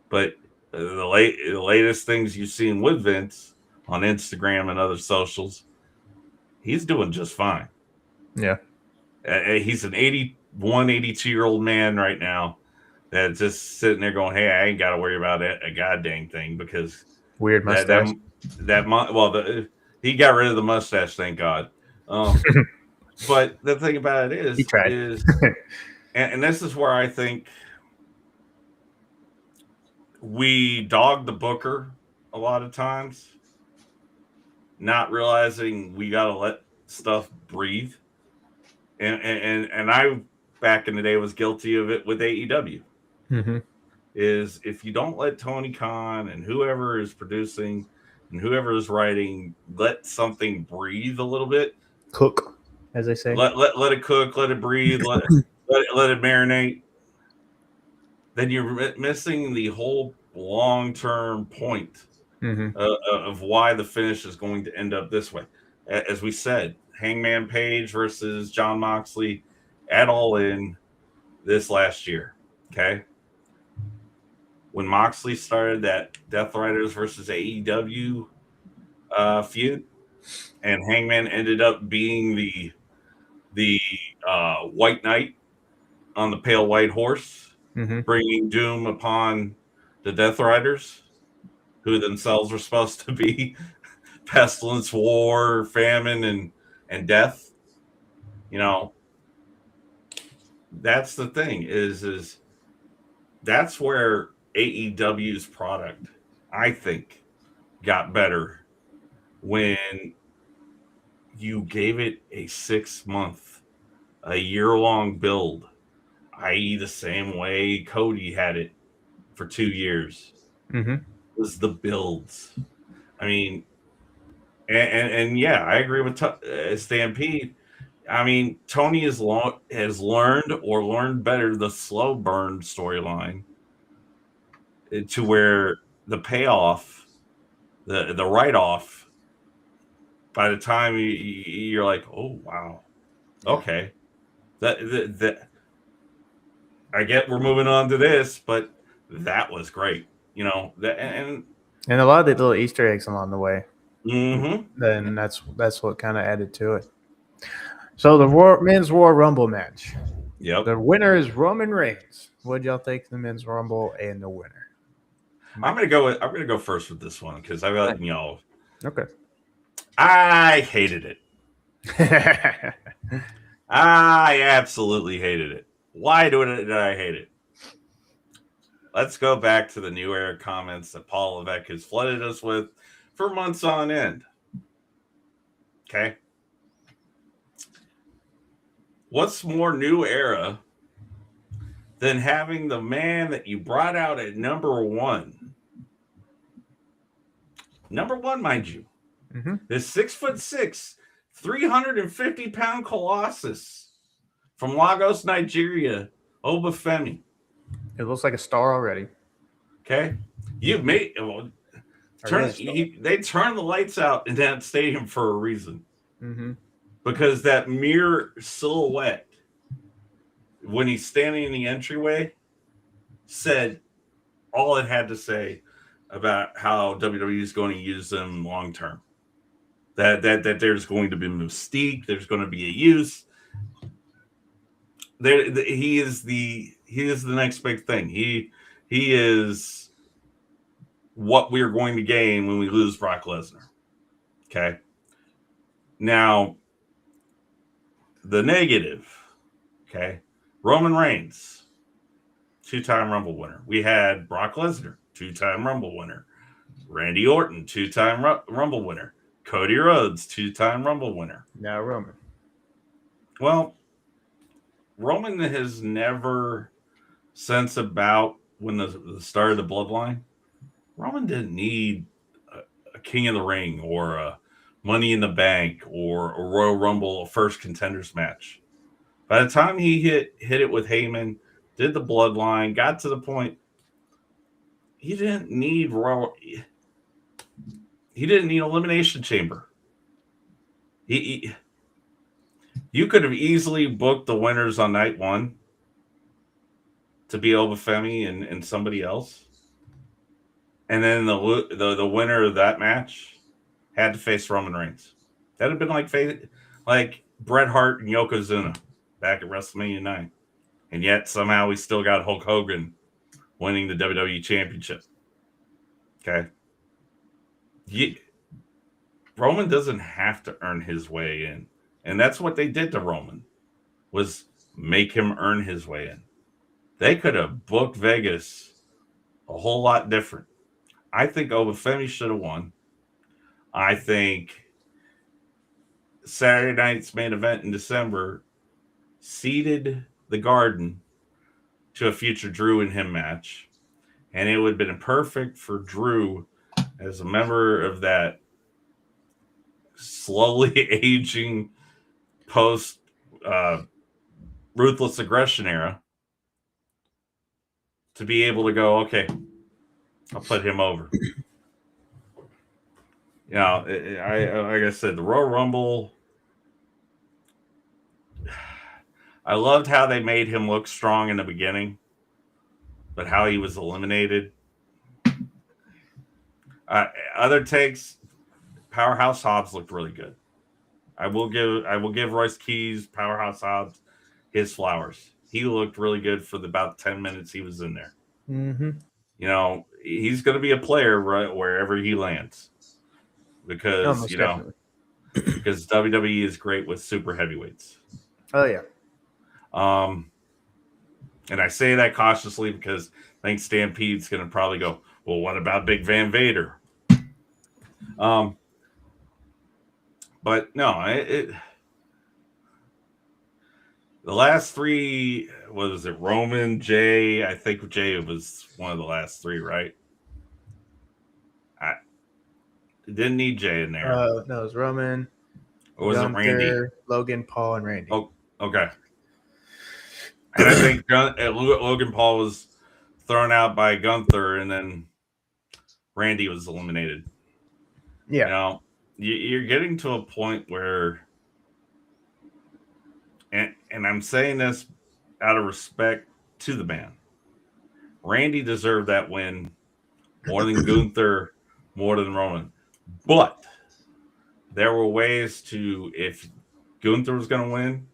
But the latest things you've seen with Vince on Instagram and other socials, he's doing just fine. Yeah. He's an 81, 82-year-old man right now that's just sitting there going, "Hey, I ain't got to worry about a goddamn thing," because weird mustache. He got rid of the mustache, thank God. But the thing about it He tried. is and this is where I think we dog the booker a lot of times, not realizing we got to let stuff breathe. And I, back in the day, was guilty of it with AEW. Is if you don't let Tony Khan and whoever is producing and whoever is writing let something breathe a little bit, cook, as they say, let it cook, let it breathe, let it marinate, then you're missing the whole long-term point of why the finish is going to end up this way. As we said, Hangman Page versus John Moxley at All In this last year. Okay. When Moxley started that Death Riders versus AEW feud, and Hangman ended up being the White Knight on the pale white horse, bringing doom upon the Death Riders, who themselves were supposed to be pestilence, war, famine, and death. You know, that's the thing is that's where AEW's product, I think, got better when you gave it a 6-month, a year-long build, i.e. the same way Cody had it for 2 years. Was the builds. I mean, and yeah, I agree with Stampede. I mean, Tony has learned better the slow burn storyline to where the payoff, the write-off, by the time you're like, oh wow, okay, that I get we're moving on to this, but that was great, you know. And a lot of the little Easter eggs along the way. Mm-hmm. Then that's what kind of added to it. So the men's Royal Rumble match. Yep. The winner is Roman Reigns. What y'all think of the men's Rumble and the winner? I'm gonna go first with this one because I've got Okay. I hated it. I absolutely hated it. Why did I hate it? Let's go back to the New Era comments that Paul Levesque has flooded us with for months on end. Okay. What's more New Era than having the man that you brought out at number one, mind you, this 6'6", 350-pound Colossus from Lagos, Nigeria, Obafemi. It looks like a star already. Okay, you've made they turned the lights out in that stadium for a reason, because that mirror silhouette when he's standing in the entryway said all it had to say about how WWE is going to use them long term. That there's going to be mystique, there's going to be a use. He is the next big thing. He is what we're going to gain when we lose Brock Lesnar. Okay. Now, the negative. Okay. Roman Reigns, 2-time Rumble winner. We had Brock Lesnar, 2-time Rumble winner. Randy Orton, 2-time Rumble winner. Cody Rhodes, 2-time Rumble winner. Now Roman. Well, Roman has never, since about when the start of the bloodline, Roman didn't need a King of the Ring or a Money in the Bank or a Royal Rumble, a first contenders match. By the time he hit it with Heyman, did the bloodline, got to the point, he didn't need Elimination Chamber. You could have easily booked the winners on night one to be Obafemi and somebody else. And then the winner of that match had to face Roman Reigns. That would have been like Bret Hart and Yokozuna back at WrestleMania 9. And yet somehow we still got Hulk Hogan winning the WWE Championship. Okay. Roman doesn't have to earn his way in. And that's what they did to Roman, was make him earn his way in. They could have booked Vegas a whole lot different. I think Obafemi should have won. I think Saturday night's main event in December seeded the Garden to a future Drew and him match. And it would have been perfect for Drew as a member of that slowly aging post Ruthless Aggression era to be able to go, okay, I'll put him over. Like I said, the Royal Rumble, I loved how they made him look strong in the beginning, but how he was eliminated. Other takes, Powerhouse Hobbs looked really good. I will give Royce Keys, Powerhouse Hobbs, his flowers. He looked really good for about 10 minutes he was in there. He's going to be a player right wherever he lands, because because WWE is great with super heavyweights. Oh yeah. And I say that cautiously because I think Stampede's going to probably go, well, what about Big Van Vader? But no, the last three, was it Roman, Jay? I think Jay was one of the last three, right? I didn't need Jay in there. No, it was Roman. Or was Gunther, it Randy? Logan Paul, and Randy. Oh, okay. And I think Logan Paul was thrown out by Gunther, and then Randy was eliminated. Yeah. You're getting to a point where, and I'm saying this out of respect to the man, Randy deserved that win more than Gunther, more than Roman. But there were ways to, if Gunther was going to win,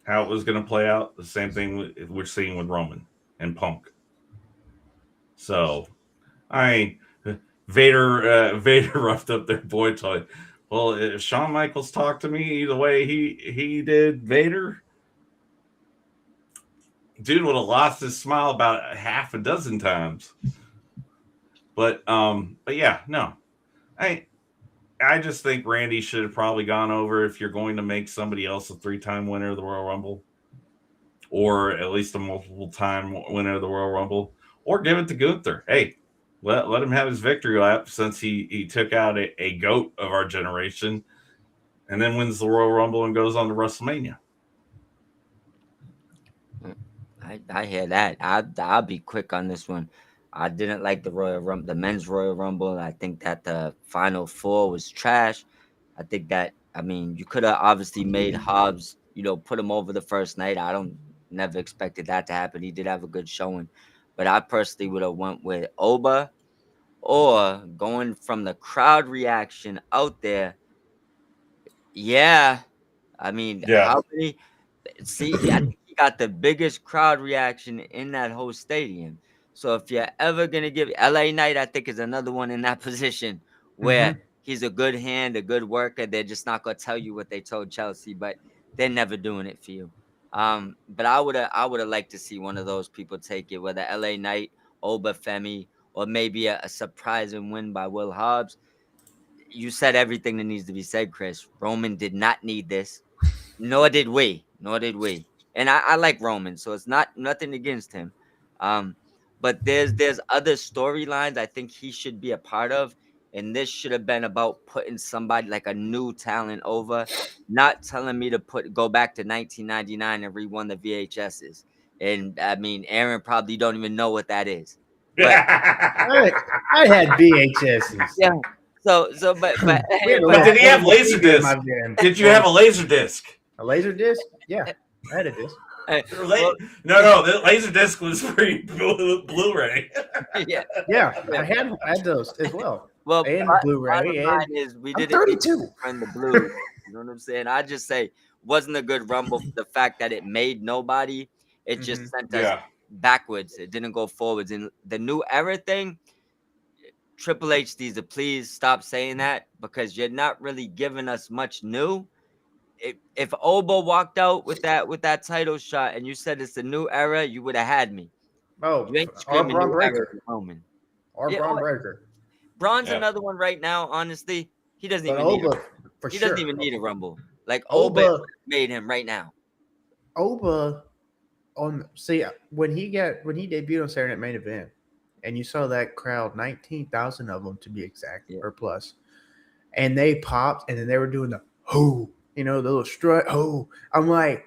how it was going to play out. The same thing we're seeing with Roman and Punk. So I Vader roughed up their boy toy. Well, if Shawn Michaels talked to me the way he did Vader, dude would have lost his smile about half a dozen times. But yeah, no, I I just think Randy should have probably gone over if you're going to make somebody else a 3-time winner of the Royal Rumble, or at least a multiple time winner of the Royal Rumble, or give it to Gunther. Hey, let him have his victory lap since he took out a goat of our generation and then wins the Royal Rumble and goes on to WrestleMania. I hear that. I'll be quick on this one. I didn't like the men's Royal Rumble. I think that the final four was trash. I think that you could have obviously made Hobbs, put him over the first night. I don't never expected that to happen. He did have a good showing, but I personally would have went with Oba, or going from the crowd reaction out there. Yeah, Yeah. how many? See, I think he got the biggest crowd reaction in that whole stadium. So if you're ever gonna give LA Knight, I think is another one in that position where Mm-hmm. he's a good hand, a good worker. They're just not gonna tell you what they told Chelsea, but they're never doing it for you. But I would have liked to see one of those people take it, whether LA Knight, Oba Femi, or maybe a surprising win by Will Hobbs. You said everything that needs to be said, Chris. Roman did not need this. Nor did we. Nor did we. And I like Roman, so it's not nothing against him. Um, but there's other storylines I think he should be a part of, and this should have been about putting somebody like a new talent over, not telling me to go back to 1999 and rewind the VHSs. And Aaron probably don't even know what that is. But I had VHSs. yeah, but We had a But little did he have portable laser TV in disc? my van. Did you have a laser disc? A laser disc? Yeah, I had a disc. well, No, the laser disc was free Blu-ray. yeah. Yeah, I had those as well. Well, And bottom Blu-ray. line And is we I'm didn't need 32. to friend the Blues. You know what I'm saying? I just say wasn't a good Rumble for the fact that it made nobody. It just Mhm. sent us Yeah. backwards. It didn't go forwards. And the new era thing, Triple H needs to please stop saying that, because you're not really giving us much new. If Obo walked out with that title shot and you said it's a new era, you would have had me. Oh, You ain't or screaming Braun new era Breaker. at Roman. Or Yeah, Braun Breaker. Braun's Yeah. another one right now. Honestly, he doesn't But even need Oba, for he sure. doesn't even need a Rumble. Like Oba Oba, made him right now. Oba, when he debuted on Saturday Night Main Event, and you saw that crowd, 19,000 of them to be exact, Yeah. or plus, and they popped, and then they were doing the ho, the little strut ho. I'm like,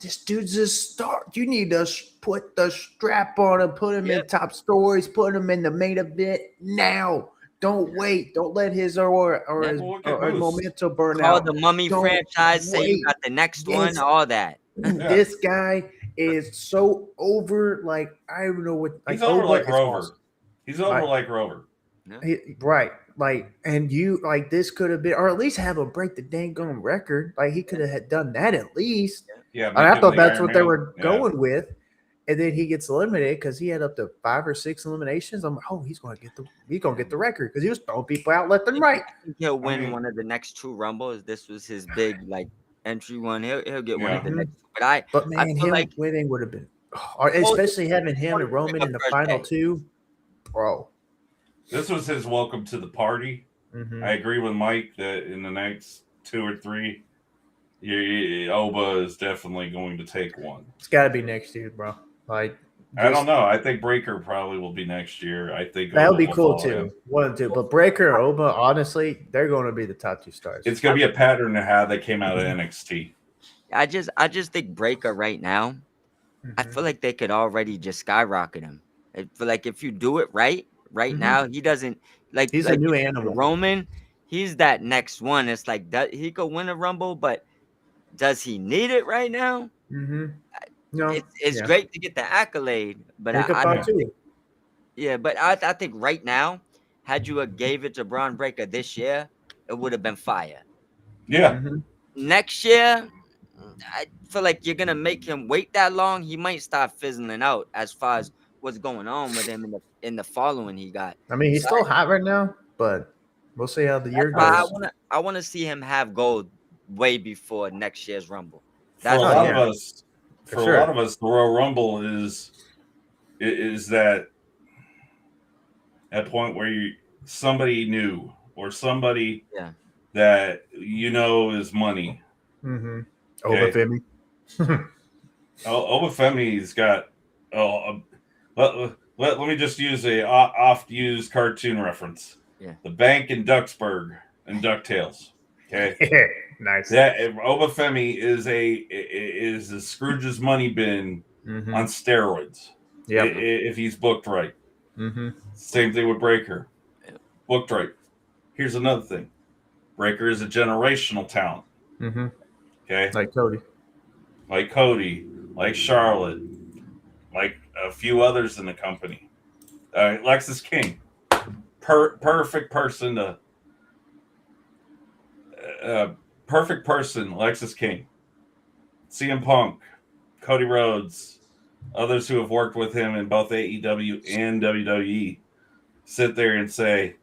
this dude's a star. You need to put the strap on him, put him Yep. in top stories, put him in the main event now. Don't wait. Don't let his or Yeah. his, Look at or Moose. momentum burn Call out. the Mummy Don't franchise. Say you wait. got the next one. Yes. All that. Dude, Yeah. this guy is so over. Like, I don't know what. Like, He's over Oba like is Rover. awesome. He's over Like- like Rover. Right. Like, and you like this could have been, or at least have him break the dang gum record. Like, he could have done that at least. Yeah, And I make thought him the that's Iron what they Man. were Yeah. going with. And then he gets eliminated because he had up to 5 or 6 eliminations. I'm like, oh, he's gonna get the record because he was throwing people out left and right. I think he'll win mean- one of the next 2 Rumbles. This was his big entry one. He'll get one of the Yeah. next 2. But But I man, feel him like winning would have been, or especially having him and Roman in the First final day. 2, bro. This was his welcome to the party. Mhm. I agree with Mike that in the next 2 or 3, Oba is definitely going to take one. It's got to be next year, bro. Like, I don't know. I think Breaker probably will be next year. I think that would Oba be will cool follow too. him. 1 and 2, but Breaker, Oba, honestly, they're going to be the top 2 stars. It's going to be a pattern of how they came out of NXT. I just think Breaker right now, I Mhm. feel like they could already just skyrocket him. I feel like if you do it right Mhm. now, he doesn't like. He's like a new animal. Roman, he's that next one. It's like he could win a Rumble, but does he need it right now? Mm-hmm. No, It's great to get the accolade, but Think I about don't think, but I think right now, had you gave it to Braun Breaker this year, it would have been fire. Yeah. Mhm. Next year, I feel like you're gonna make him wait that long. He might start fizzling out as far as what's going on with him in the following he got. I mean, he's still hot right now, but we'll see how the year But goes. I wanna see him have gold way before next year's Rumble. For a That's lot yeah. of us, For for sure. a lot of us, the Royal Rumble is that at point where somebody new or somebody yeah. that is money. Mm-hmm. Okay. Obafemi. Obafemi's got. Oh, let me just use a oft-used cartoon reference. Yeah. The bank in Ducksburg and Ducktales. Okay, Nice. that Obafemi is a Scrooge's money bin Mm-hmm. on steroids. Yep. If he's booked right. Mm-hmm. Same thing with Breaker. Booked right. Here's another thing. Breaker is a generational talent. Mm-hmm. Okay, Like Cody. like Cody, like Charlotte, like a few others in the company. Lexus King, perfect person to, perfect person. Lexus King, CM Punk, Cody Rhodes, others who have worked with him in both AEW and WWE sit there and say,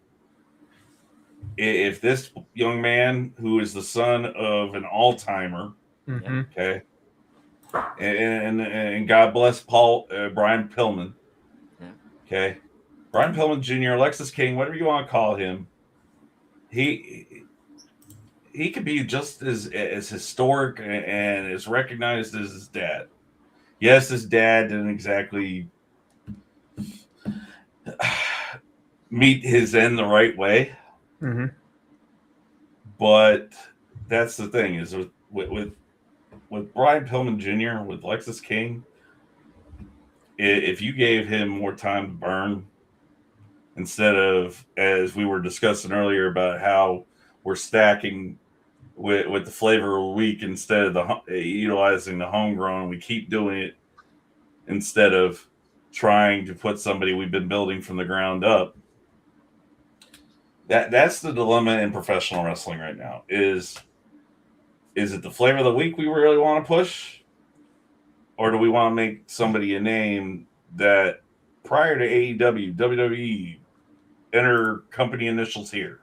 if this young man who is the son of an all-timer, Mm-hmm. okay, and God bless Brian Pillman, Yeah. okay, Brian Pillman Jr., Alexis King, whatever you want to call him, he could be just as historic and as recognized as his dad. Yes, his dad didn't exactly meet his end the right way, Mm-hmm. but that's the thing is with Brian Pillman Jr., with Lexus King, if you gave him more time to burn instead of, as we were discussing earlier about how we're stacking with the flavor of the week instead of utilizing the homegrown, we keep doing it instead of trying to put somebody we've been building from the ground up. That's the dilemma in professional wrestling right now. Is it the flavor of the week we really want to push? Or do we want to make somebody a name that prior to AEW, WWE, enter company initials here?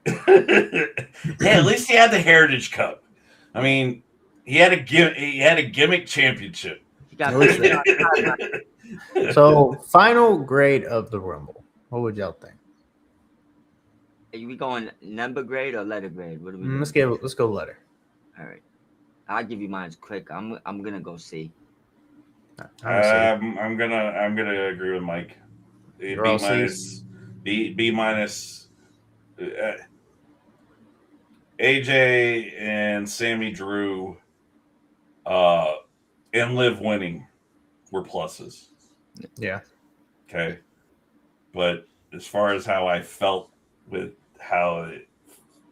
Hey, at least he had the Heritage Cup. I mean, he had a gimmick championship. He got At least beat. So, final grade of the Rumble. What would y'all think? Are we going number grade or letter grade? What are we doing? Let's go letter. All right. I'll give you mine quick. I'm gonna go C. I'm gonna agree with Mike. B You're all minus, B minus. AJ and Sammy Drew, and Liv winning were pluses. Yeah. Okay, but as far as how I felt with how it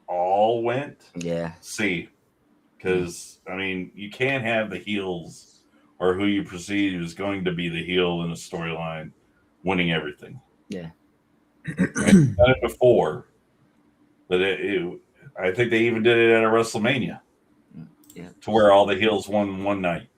all went, Yeah. C. Because I mean, you can't have the heels or who you perceive is going to be the heel in a storyline winning everything. Yeah. I've done it before, but I think they even did it at a WrestleMania. Yeah. To where all the heels won one night.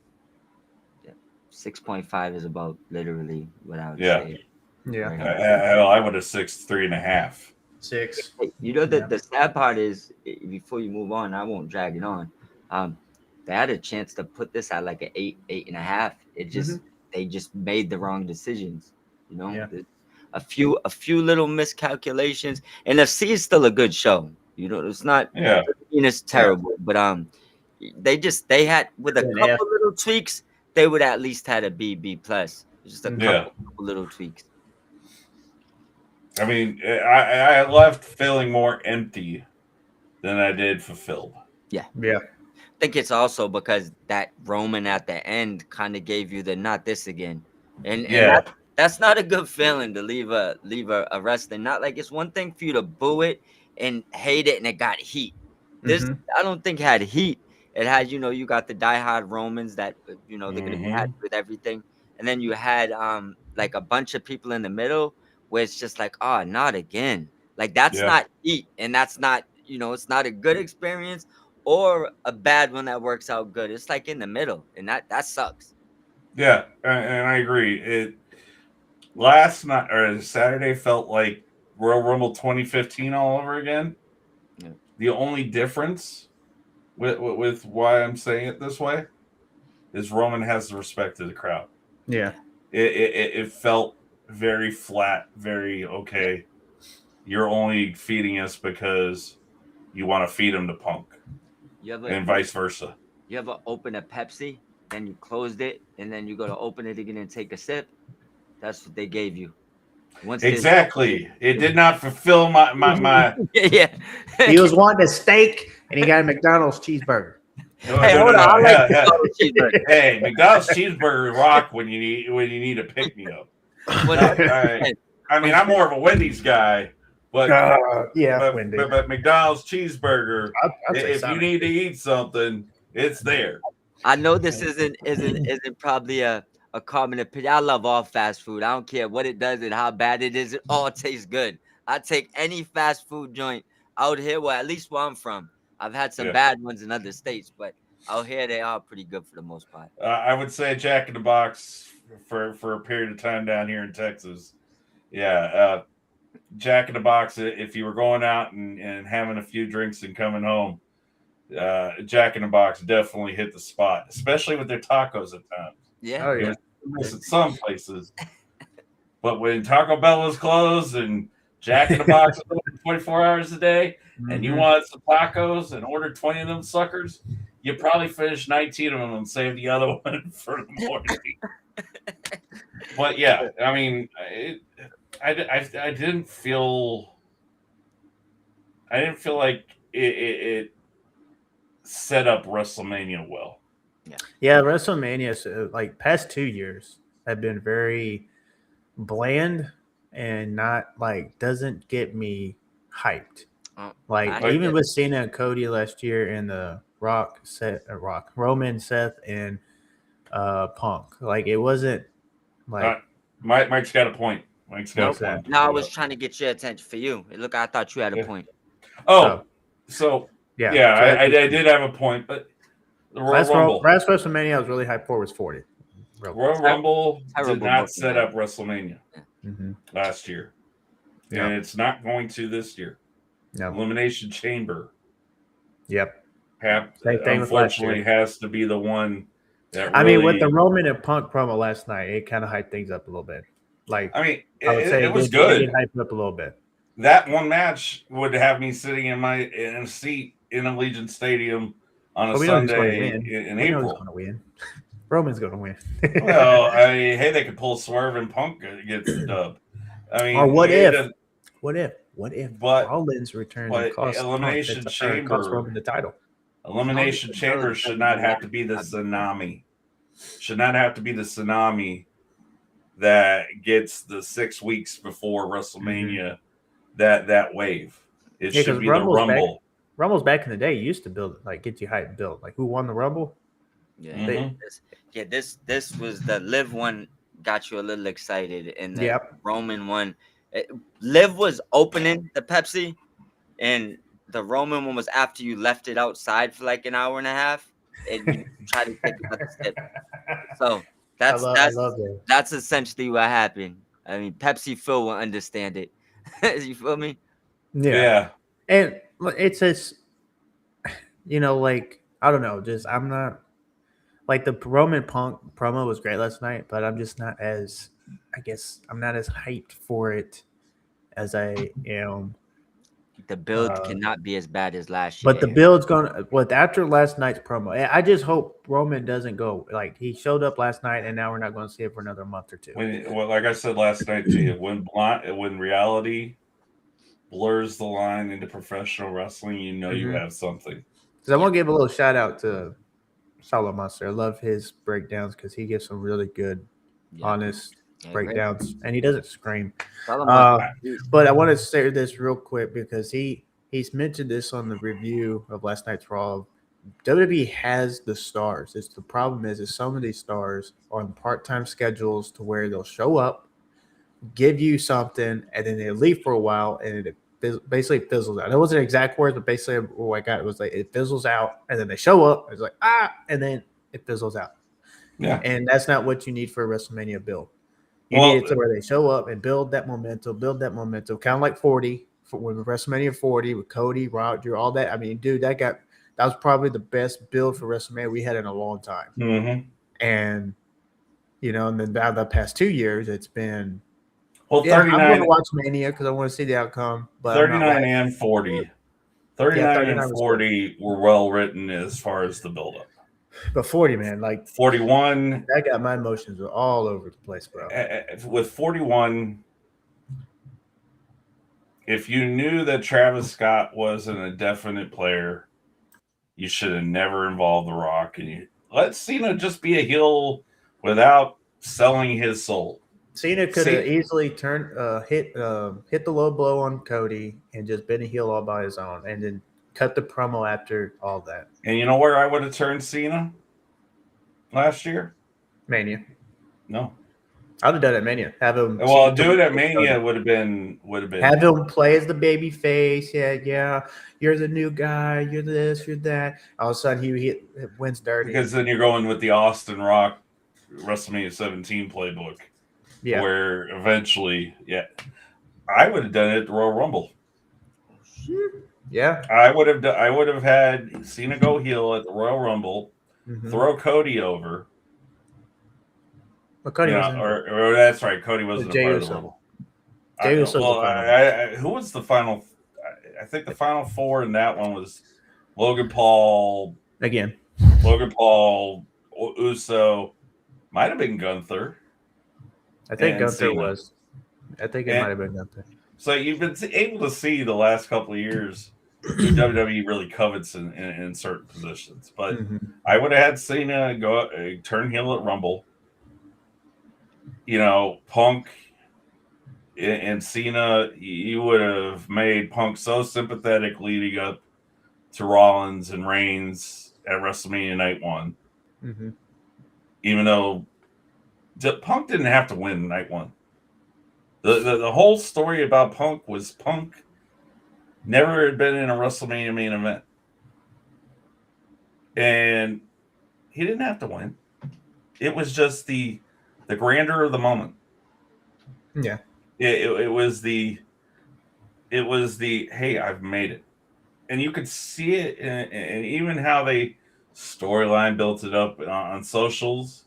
6.5 is about literally what I would Yeah. say. Yeah. Right. I would have 3.5. 6. You know the sad part is, before you move on, I won't drag it on. They had a chance to put this at like an 8.5. It just they just made the wrong decisions. You know, Yeah. a few little miscalculations, and the C is still a good show. You know, it's not. Yeah. I mean, it's terrible, but they had with a An couple F. little tweaks, they would at least had a B plus. Just a couple little tweaks. I mean, I left feeling more empty than I did fulfilled. Yeah. Yeah. I think it's also because that Roman at the end kind of gave you the not this again, and that's not a good feeling to leave a wrestling. Not like it's one thing for you to boo it and hate it, and it got heat. This I don't think had heat. It had you got the diehard Romans that they're gonna be happy with everything, and then you had like a bunch of people in the middle where it's just like not again. Like that's not heat, and that's not it's not a good experience or a bad one that works out good. It's like in the middle, and that sucks. Yeah, and I agree. It last night or Saturday felt like Royal Rumble 2015 all over again. Yeah. The only difference with why I'm saying it this way is Roman has the respect of the crowd. Yeah. It felt very flat, very okay. You're only feeding us because you want to feed them to Punk, You ever and vice versa. you ever open a Pepsi, then you closed it, and then you go to open it again and take a sip? That's what they gave you. Once there's Exactly. It did not fulfill my yeah. He was wanting a steak, and he got a McDonald's cheeseburger. Hey, hold on. I like Yeah, yeah. McDonald's cheeseburger. Hey, McDonald's cheeseburger rock when you need a pick me up. When- I mean, I'm more of a Wendy's guy, but Yeah, but McDonald's cheeseburger. I'd say If you Sonic. need to eat something, it's there. I know this isn't probably a common opinion. I love all fast food. I don't care what it does and how bad it is. It all tastes good. I take any fast food joint out here. Well, at least where I'm from. I've had some Yeah. bad ones in other states, but out here they are pretty good for the most part. I would say Jack in the Box for a period of time down here in Texas. Yeah, Jack in the Box. If you were going out and having a few drinks and coming home, Jack in the Box definitely hit the spot, especially with their tacos at times. Yeah. Oh It yeah. was nice at some places, but when Taco Bell was closed and Jack in the Box was open 24 hours a day, and you Mhm. wanted some tacos and ordered 20 of them suckers, you probably finished 19 of them and saved the other one for the morning. But yeah, I mean, I didn't feel like it set up WrestleMania well. Yeah, WrestleMania, like past 2 years, have been very bland and not like doesn't get me hyped. Like I even get with Cena and Cody last year in the Roman, Seth, and Punk, like it wasn't like Mike's got a point. Mike's got What's a that? point. No, I was trying to get your attention for you. Look, I thought you had a Yeah. point. Oh, so yeah, yeah, so I that's- did have a point, but the Royal Rumble. last WrestleMania I was really hyped for was 40. Royal Rumble did Terrible not booking, set man. up WrestleMania Mm-hmm. last year, Yeah. and it's not going to this year. No. Elimination Chamber, Yep. Same thing with last unfortunately, year. has to be the one that. Really, I mean, with the Roman and Punk promo last night, it kind of hyped things up a little bit. Like I mean, I would say it was It good. did hype up a little bit. That one match would have me sitting in a seat in Allegiant Stadium on a But we know who's going to Sunday win. in We know who's April. going to win. Roman's going to win. Well, hey, they could pull Swerve and Punk gets the dub. I mean, Or what it if? doesn't- What if But- Rollins returns but and costs Elimination cost Chamber- Roman the title? Elimination Chamber should not have to be the tsunami. Should not have to be the tsunami that gets the 6 weeks before WrestleMania that wave. It Yeah, should 'cause be the Rumble's Rumble. Rumble's back in the day used to build like get you hyped build. Like who won the Rumble? Yeah, Mhm. this was the Liv one got you a little excited, and the Yep. Roman one, Liv was opening the Pepsi, and the Roman one was after you left it outside for like an hour and a half, and you tried to take another sip. So I love that. that's essentially what happened. I mean, Pepsi Phil will understand it. You feel me? Yeah. And it's just, like, I don't know, just I'm not like the Roman Punk promo was great last night, but I'm just not as, I guess, I'm not as hyped for it as I am. The build cannot be as bad as last year. But the build's going with after last night's promo. I just hope Roman doesn't go like he showed up last night, and now we're not going to see it for another month or two. Well, like I said last night to you, when reality blurs the line into professional wrestling, you know you have something. Because I want to give a little shout out to Solo Monster. I love his breakdowns because he gives some really good, honest breakdowns, and he doesn't scream. But I want to say this real quick because he's mentioned this on the review of last night's Raw. WWE has the stars. The problem is some of these stars are on part-time schedules to where they'll show up, give you something, and then they leave for a while, and it basically fizzles out. It wasn't exact words, but basically what I got was like it fizzles out, and then they show up. It's like and then it fizzles out. Yeah. And that's not what you need for a WrestleMania build. You Well, need it to where they show up and build that momentum, kind of like 40 for when WrestleMania 40 with Cody, Roger, all that. I mean, dude, that was probably the best build for WrestleMania we had in a long time. mhm. And and then now the past 2 years, it's been Well, I'm going 39, to watch Mania because I want to see the outcome. But I'm not 39 like, and 40. 39 and 39 was good. 40 were well written as far as the buildup. But 40, man, like 41, that got my emotions all over the place, bro. with 41, if you knew that Travis Scott wasn't a definite player, you should have never involved The Rock, and you let Cena just be a heel without selling his soul. Cena could have easily turned hit the low blow on Cody and just been a heel all by his own, and then cut the promo after all that. And you know where I would have turned Cena last year? Mania. No. I would have done it at Mania. Have him. Well, do it at Mania would have been. Have him play as the baby face. Yeah. You're the new guy. You're this. You're that. All of a sudden, he wins dirty. Because then you're going with the Austin Rock WrestleMania 17 playbook. Yeah. Where eventually, I would have done it at the Royal Rumble. Yeah. I would have had Cena go heel at the Royal Rumble, throw Cody over. But Cody wasn't. Or that's right, Cody wasn't a part of the Rumble. Who was the final? I think the final four in that one was Logan Paul again. Logan Paul, Uso, might have been Gunther. I think Gunther was. I think it might have been Gunther. So you've been able to see the last couple of years who WWE really covets in certain positions. But I would have had Cena go turn heel at Rumble. Punk and Cena, you would have made Punk so sympathetic leading up to Rollins and Reigns at WrestleMania Night 1. Even though Punk didn't have to win Night 1. The whole story about Punk was Punk never had been in a WrestleMania main event. And he didn't have to win. It was just the grandeur of the moment. Yeah. It was the hey, I've made it. And you could see it and even how they storyline built it up on socials.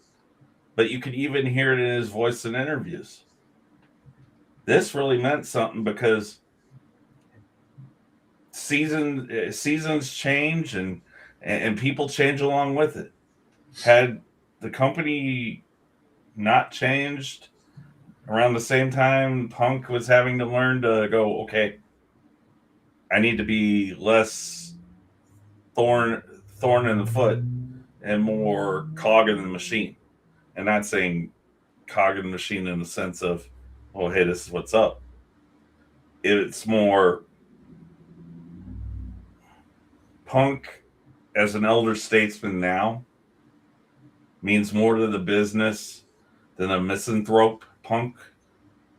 But you could even hear it in his voice in interviews. This really meant something because seasons change and people change along with it. Had the company not changed around the same time Punk was having to learn to go, okay, I need to be less thorn in the foot and more cog in the machine. And not saying cog in the machine in the sense of, oh, hey, this is what's up. It's more Punk as an elder statesman now means more to the business than a misanthrope Punk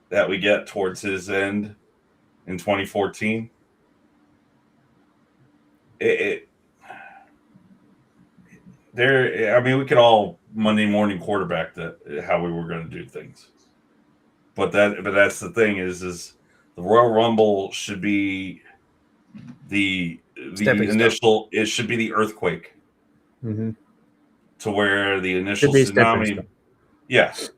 that we get towards his end in 2014. We could all Monday morning quarterback how we were going to do things. But that's the thing is the Royal Rumble should be the initial. It should be the earthquake, to where the initial tsunami. Yeah, should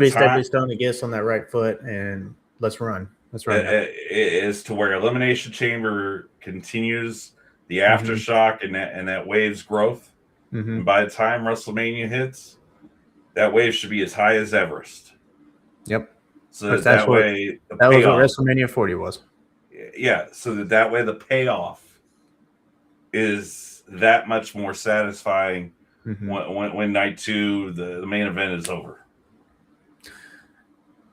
be stepping stone to get us on that right foot and let's run. Is to where Elimination Chamber continues the aftershock and that wave's growth. And by the time WrestleMania hits, that wave should be as high as Everest. Yep. So that way, that was what WrestleMania 40 was. Yeah. So that way, the payoff is that much more satisfying when night 2, the main event is over.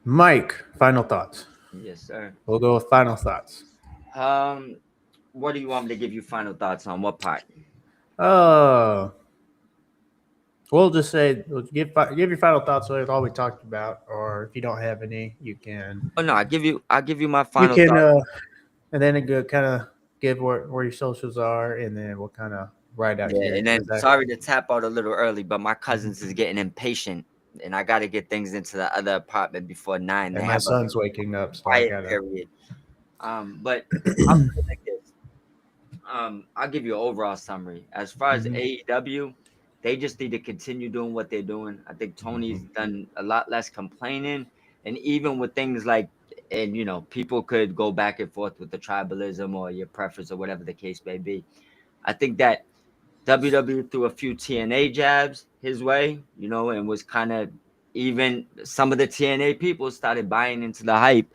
Mike, final thoughts. Yes, sir. We'll go with final thoughts. What do you want me to give you final thoughts on? What part? We'll just say give your final thoughts on all we talked about, or if you don't have any, you can. Oh no, I'll give you my final. You can, and then kind of give where your socials are, and then we'll kind of right after. Yeah, and then sorry to tap out a little early, but my cousins is getting impatient, and I got to get things into the other apartment before 9. They And my have a son's waking up, so I quiet gotta. period. But I'll put it like this. I'll give you an overall summary. As far as AEW, they just need to continue doing what they're doing. I think Tony's done a lot less complaining, and even with things like, and people could go back and forth with the tribalism or your preference or whatever the case may be. I think that WWE threw a few TNA jabs his way, and was kind of, even some of the TNA people started buying into the hype.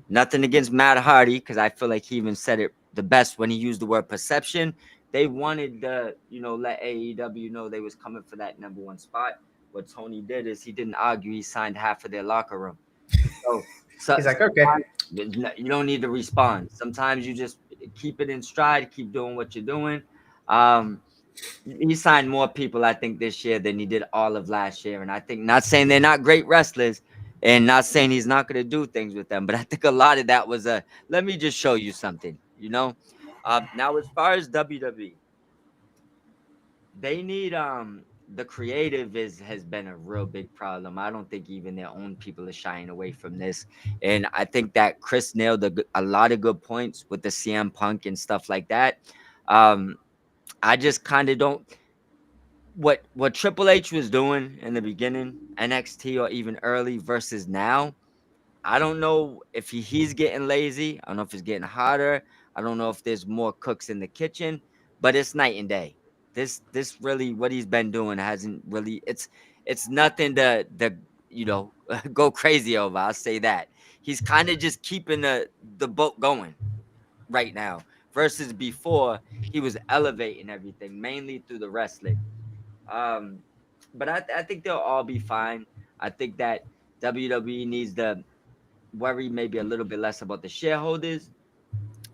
Nothing against Matt Hardy, because I feel like he even said it the best when he used the word perception. They wanted to, let AEW know they was coming for that #1 spot. What Tony did is he didn't argue. He signed half of their locker room. So He's like, okay. you don't need to respond. Sometimes you just keep it in stride, keep doing what you're doing. He signed more people, I think, this year than he did all of last year. And I think, not saying they're not great wrestlers and not saying he's not going to do things with them, but I think a lot of that was let me just show you something, Now, as far as WWE, they need the creative has been a real big problem. I don't think even their own people are shying away from this. And I think that Chris nailed a lot of good points with the CM Punk and stuff like that. I just kind of don't what Triple H was doing in the beginning, NXT or even early versus now. I don't know if he's getting lazy. I don't know if it's getting hotter. I don't know if there's more cooks in the kitchen, but it's night and day. This really, what he's been doing hasn't really, it's nothing to go crazy over. I'll say that. He's kind of just keeping the boat going right now versus before he was elevating everything mainly through the wrestling. Um, but I think they'll all be fine. I think that WWE needs to worry maybe a little bit less about the shareholders.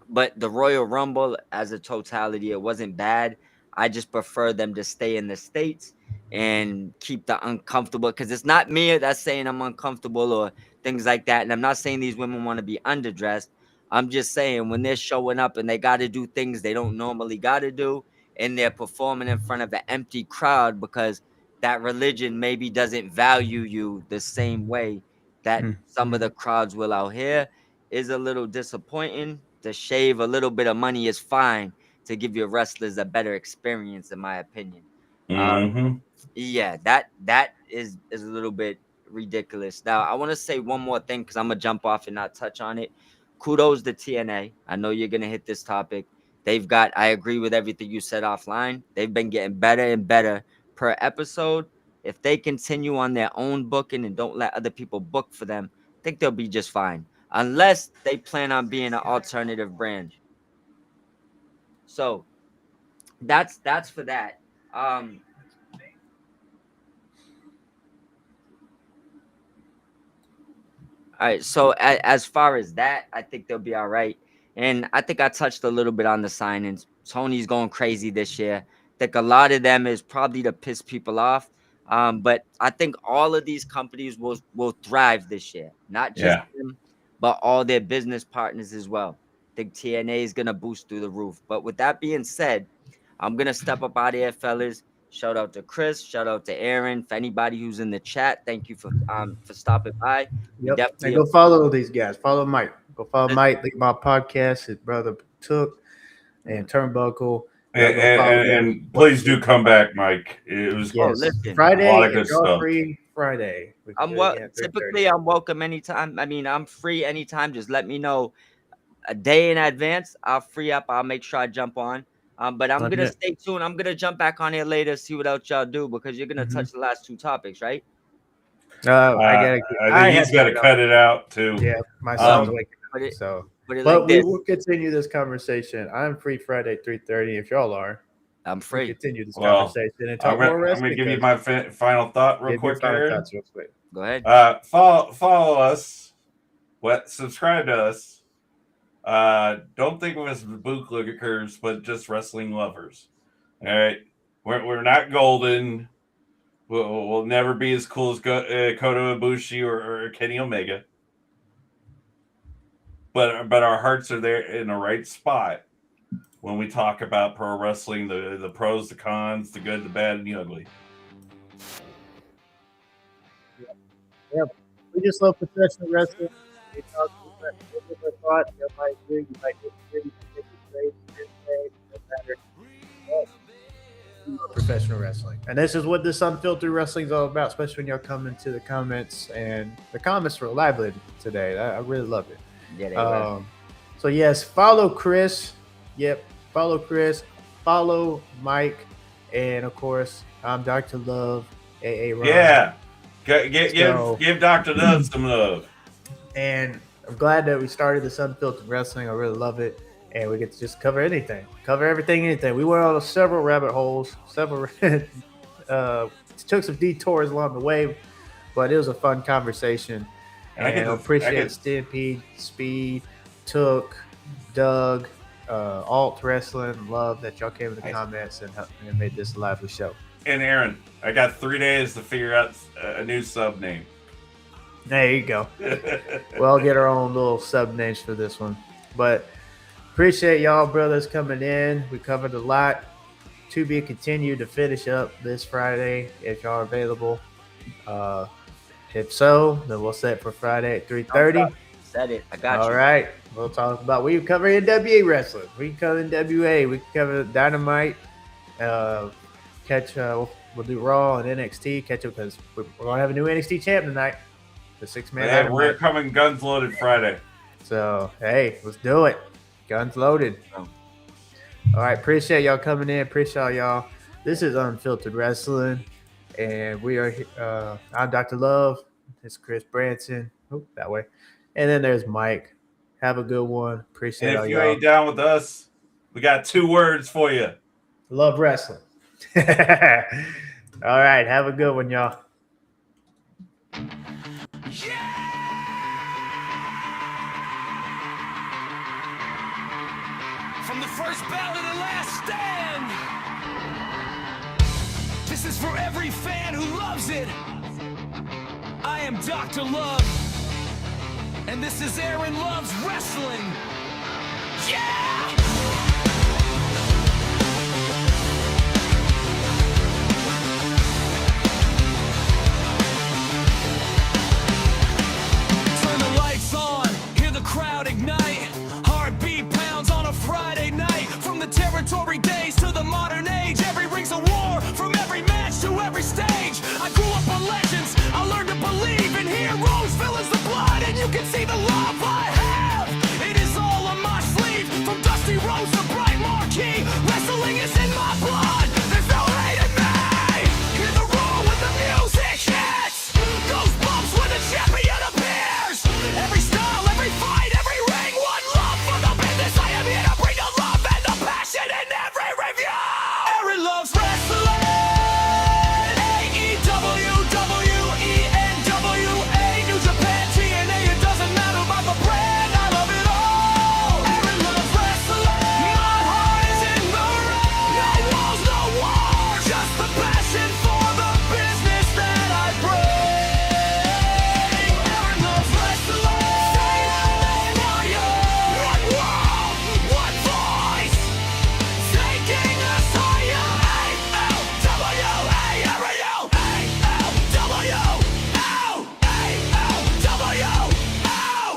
But the Royal Rumble as a totality, it wasn't bad. I just prefer them to stay in the States and keep the uncomfortable, because it's not me that's saying I'm uncomfortable or things like that. And I'm not saying these women want to be underdressed. I'm just saying when they're showing up and they got to do things they don't normally got to do, and they're performing in front of an empty crowd because that religion maybe doesn't value you the same way that some of the crowds will out here, is a little disappointing. To shave a little bit of money is fine to give your wrestlers a better experience, in my opinion. Yeah, that is a little bit ridiculous. Now, I want to say one more thing because I'm gonna jump off and not touch on it. Kudos to TNA. I know you're gonna hit this topic. I agree with everything you said offline. They've been getting better and better per episode. If they continue on their own booking and don't let other people book for them, I think they'll be just fine. Unless they plan on being an alternative brand. So that's for that. All right. So as far as that, I think they'll be all right. And I think I touched a little bit on the signings. Tony's going crazy this year. I think a lot of them is probably to piss people off. But I think all of these companies will thrive this year. Not just them, but all their business partners as well. I think TNA is gonna boost through the roof. But with that being said, I'm gonna step up out of here, fellas. Shout out to Chris. Shout out to Aaron. For anybody who's in the chat, thank you for stopping by. Yep. And go follow these guys. Follow Mike. Go follow Mike. Leave my podcast. His brother Took and Turnbuckle. And please do come back, Mike. It was Friday. A lot of good stuff. Free Friday. Typically I'm welcome anytime. I mean, I'm free anytime. Just let me know a day in advance. I'll free up. I'll make sure I jump on. But I'm gonna stay tuned. I'm gonna jump back on here later, see what else y'all do, because you're gonna touch the last two topics, right? I think he's got to cut it out too. Yeah, my son's waking up. But we will continue this conversation. I'm free Friday 3:30. If y'all are, I'm free. Continue this conversation and talk more wrestling. I'm gonna give you my final thought real quick, Aaron. Go ahead. Follow us. Subscribe to us. Don't think of us as bootlickers, but just wrestling lovers. All right, we're not golden. We'll never be as cool as Kota Ibushi or Kenny Omega. But our hearts are there in the right spot when we talk about pro wrestling, the pros, the cons, the good, the bad, and the ugly. Yeah, we just love professional wrestling. We talk about our thoughts. You might agree, you might disagree, you might disagree, it doesn't matter. We love professional wrestling, and this is what this unfiltered wrestling is all about. Especially when y'all come into the comments, and the comments were lively today. I really love it. Yeah, they were. So yes, follow Chris. Yep, follow Chris. Follow Mike, and of course, I'm Dr. Love, AA Ron. Yeah, give Dr. Love some love. And I'm glad that we started this unfiltered wrestling. I really love it, and we get to just cover anything, anything. We went on several rabbit holes, took some detours along the way, but it was a fun conversation. And I appreciate Stampede, Speed, Took, Doug, Alt Wrestling, love that y'all came in the comments and made this a lively show. And Aaron, I got 3 days to figure out a new sub name. There you go. We'll get our own little sub names for this one. But appreciate y'all brothers coming in. We covered a lot. To be continued to finish up this Friday if y'all are available. If so, then we'll set for Friday at 3:30. Said it. I got you. All right. We'll talk about, we can cover NWA wrestling. We can cover NWA. We can cover Dynamite. We'll do Raw and NXT. Catch up because we're going to have a new NXT champ tonight. The 6-man. Yeah, we're coming guns loaded Friday. So, hey, let's do it. Guns loaded. All right. Appreciate y'all coming in. Appreciate y'all. This is Unfiltered Wrestling. And we are, I'm Dr. Love. It's Chris Branson. Oh, that way. And then there's Mike. Have a good one. Appreciate And all if you y'all. ain't down with us, we got 2 words for you. Love wrestling. All right. Have a good one, y'all. From the first bout to the last stand. This is for every fan who loves it. I am Dr. Love. And this is Aaron Loves Wrestling. Yeah! Turn the lights on, hear the crowd ignite. Heartbeat pounds on a Friday night. From the territory days to the modern age, every ring's a war, from every match to every stage. I grew up on legends, I learned to believe in heroes, villains, the blood, and you can see the love I have. It is all on my sleeve, from Dusty Rhodes to Bright Marquee. Wrestling is in my blood, there's no hate in me. Hear the roar when the music hits, goosebumps when the champion appears. Every style, every fight, every ring, one love for the business. I am here to bring the love and the passion in every review. Aaron Loves Wrestling. AEW, WENWA, New Japan, TNA. It doesn't matter about the brand. I love it all. Aaron Loves Wrestling. My heart is in the ring. No walls, no war. Just the passion for the business that I bring. Aaron Loves Wrestling. Say it for you. One world, one voice. Taking us higher. AEW.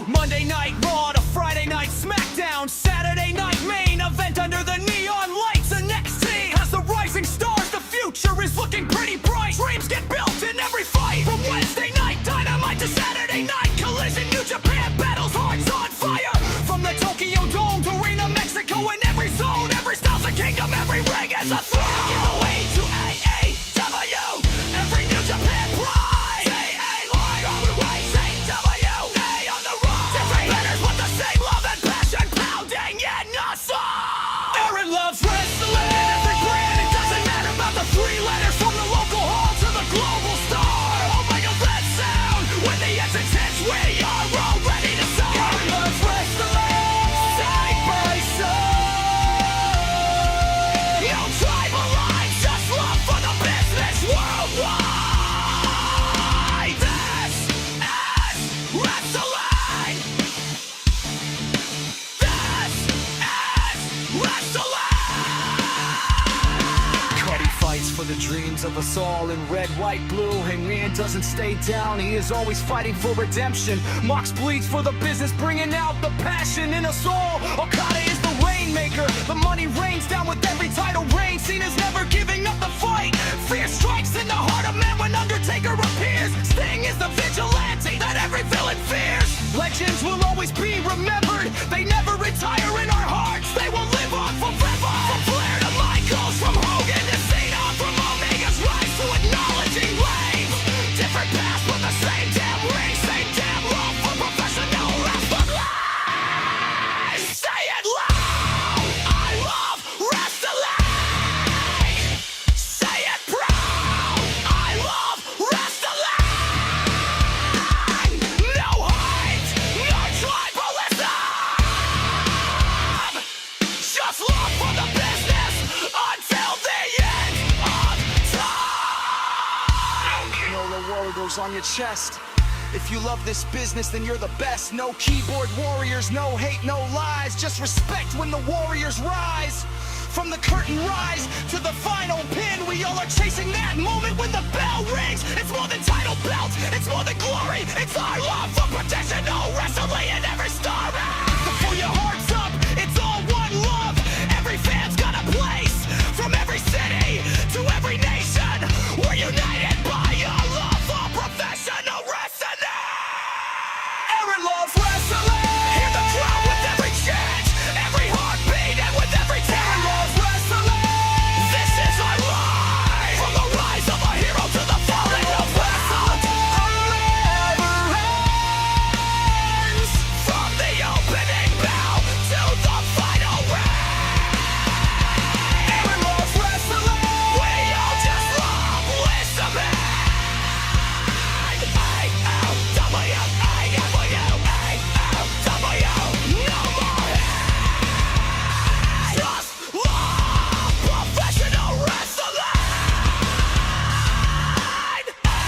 Monday night Raw to Friday night SmackDown. Saturday night main event under the neon lights. The NXT has the rising stars. The future is looking pretty bright. Dreams get built in every fight. From Wednesday night Dynamite to Saturday night Collision. New Japan battles, hearts on fire. From the Tokyo Dome to Arena, Mexico, in every zone, every style's a kingdom, every ring is a throne. Give away to AEW, every New Japan pride. AEW on the way, AEW on the road. Different letters with the same love and passion pounding in us all. Aaron Loves Wrestling. Every brand, it doesn't matter about the 3 letters. From the local hall to the global star. Oh my God, that sound. When the essence hits, we are all ready to sell. Aaron Loves Wrestling. Side by side. No tribal Dreams of us all in red, white, blue. Hangman doesn't stay down, he is always fighting for redemption. Mox bleeds for the business, bringing out the passion in us all. Okada is the rainmaker, the money rains down with every title reign. Cena's never giving up the fight. Fear strikes in the heart of man when Undertaker appears. Sting is the vigilante that every villain fears. Legends will always be remembered, they never retire in our hearts. They will live on forever. From Flair to Michaels, from Hogan to Cena, from Omega's rise to acknowledging Reigns. Different paths but the same damn ring, same damn love for professional wrestling. Say it loud, I love wrestling. Say it proud, I love wrestling. No hate, no tribalism. Just love for the business until the end of time. Know the war goes on your chest. If you love this business, then you're the best. No keyboard warriors, no hate, no lies. Just respect when the warriors rise. From the curtain rise to the final pin, we all are chasing that moment when the bell rings. It's more than title belts, it's more than glory. It's our love for professional wrestling in every story. For your heart's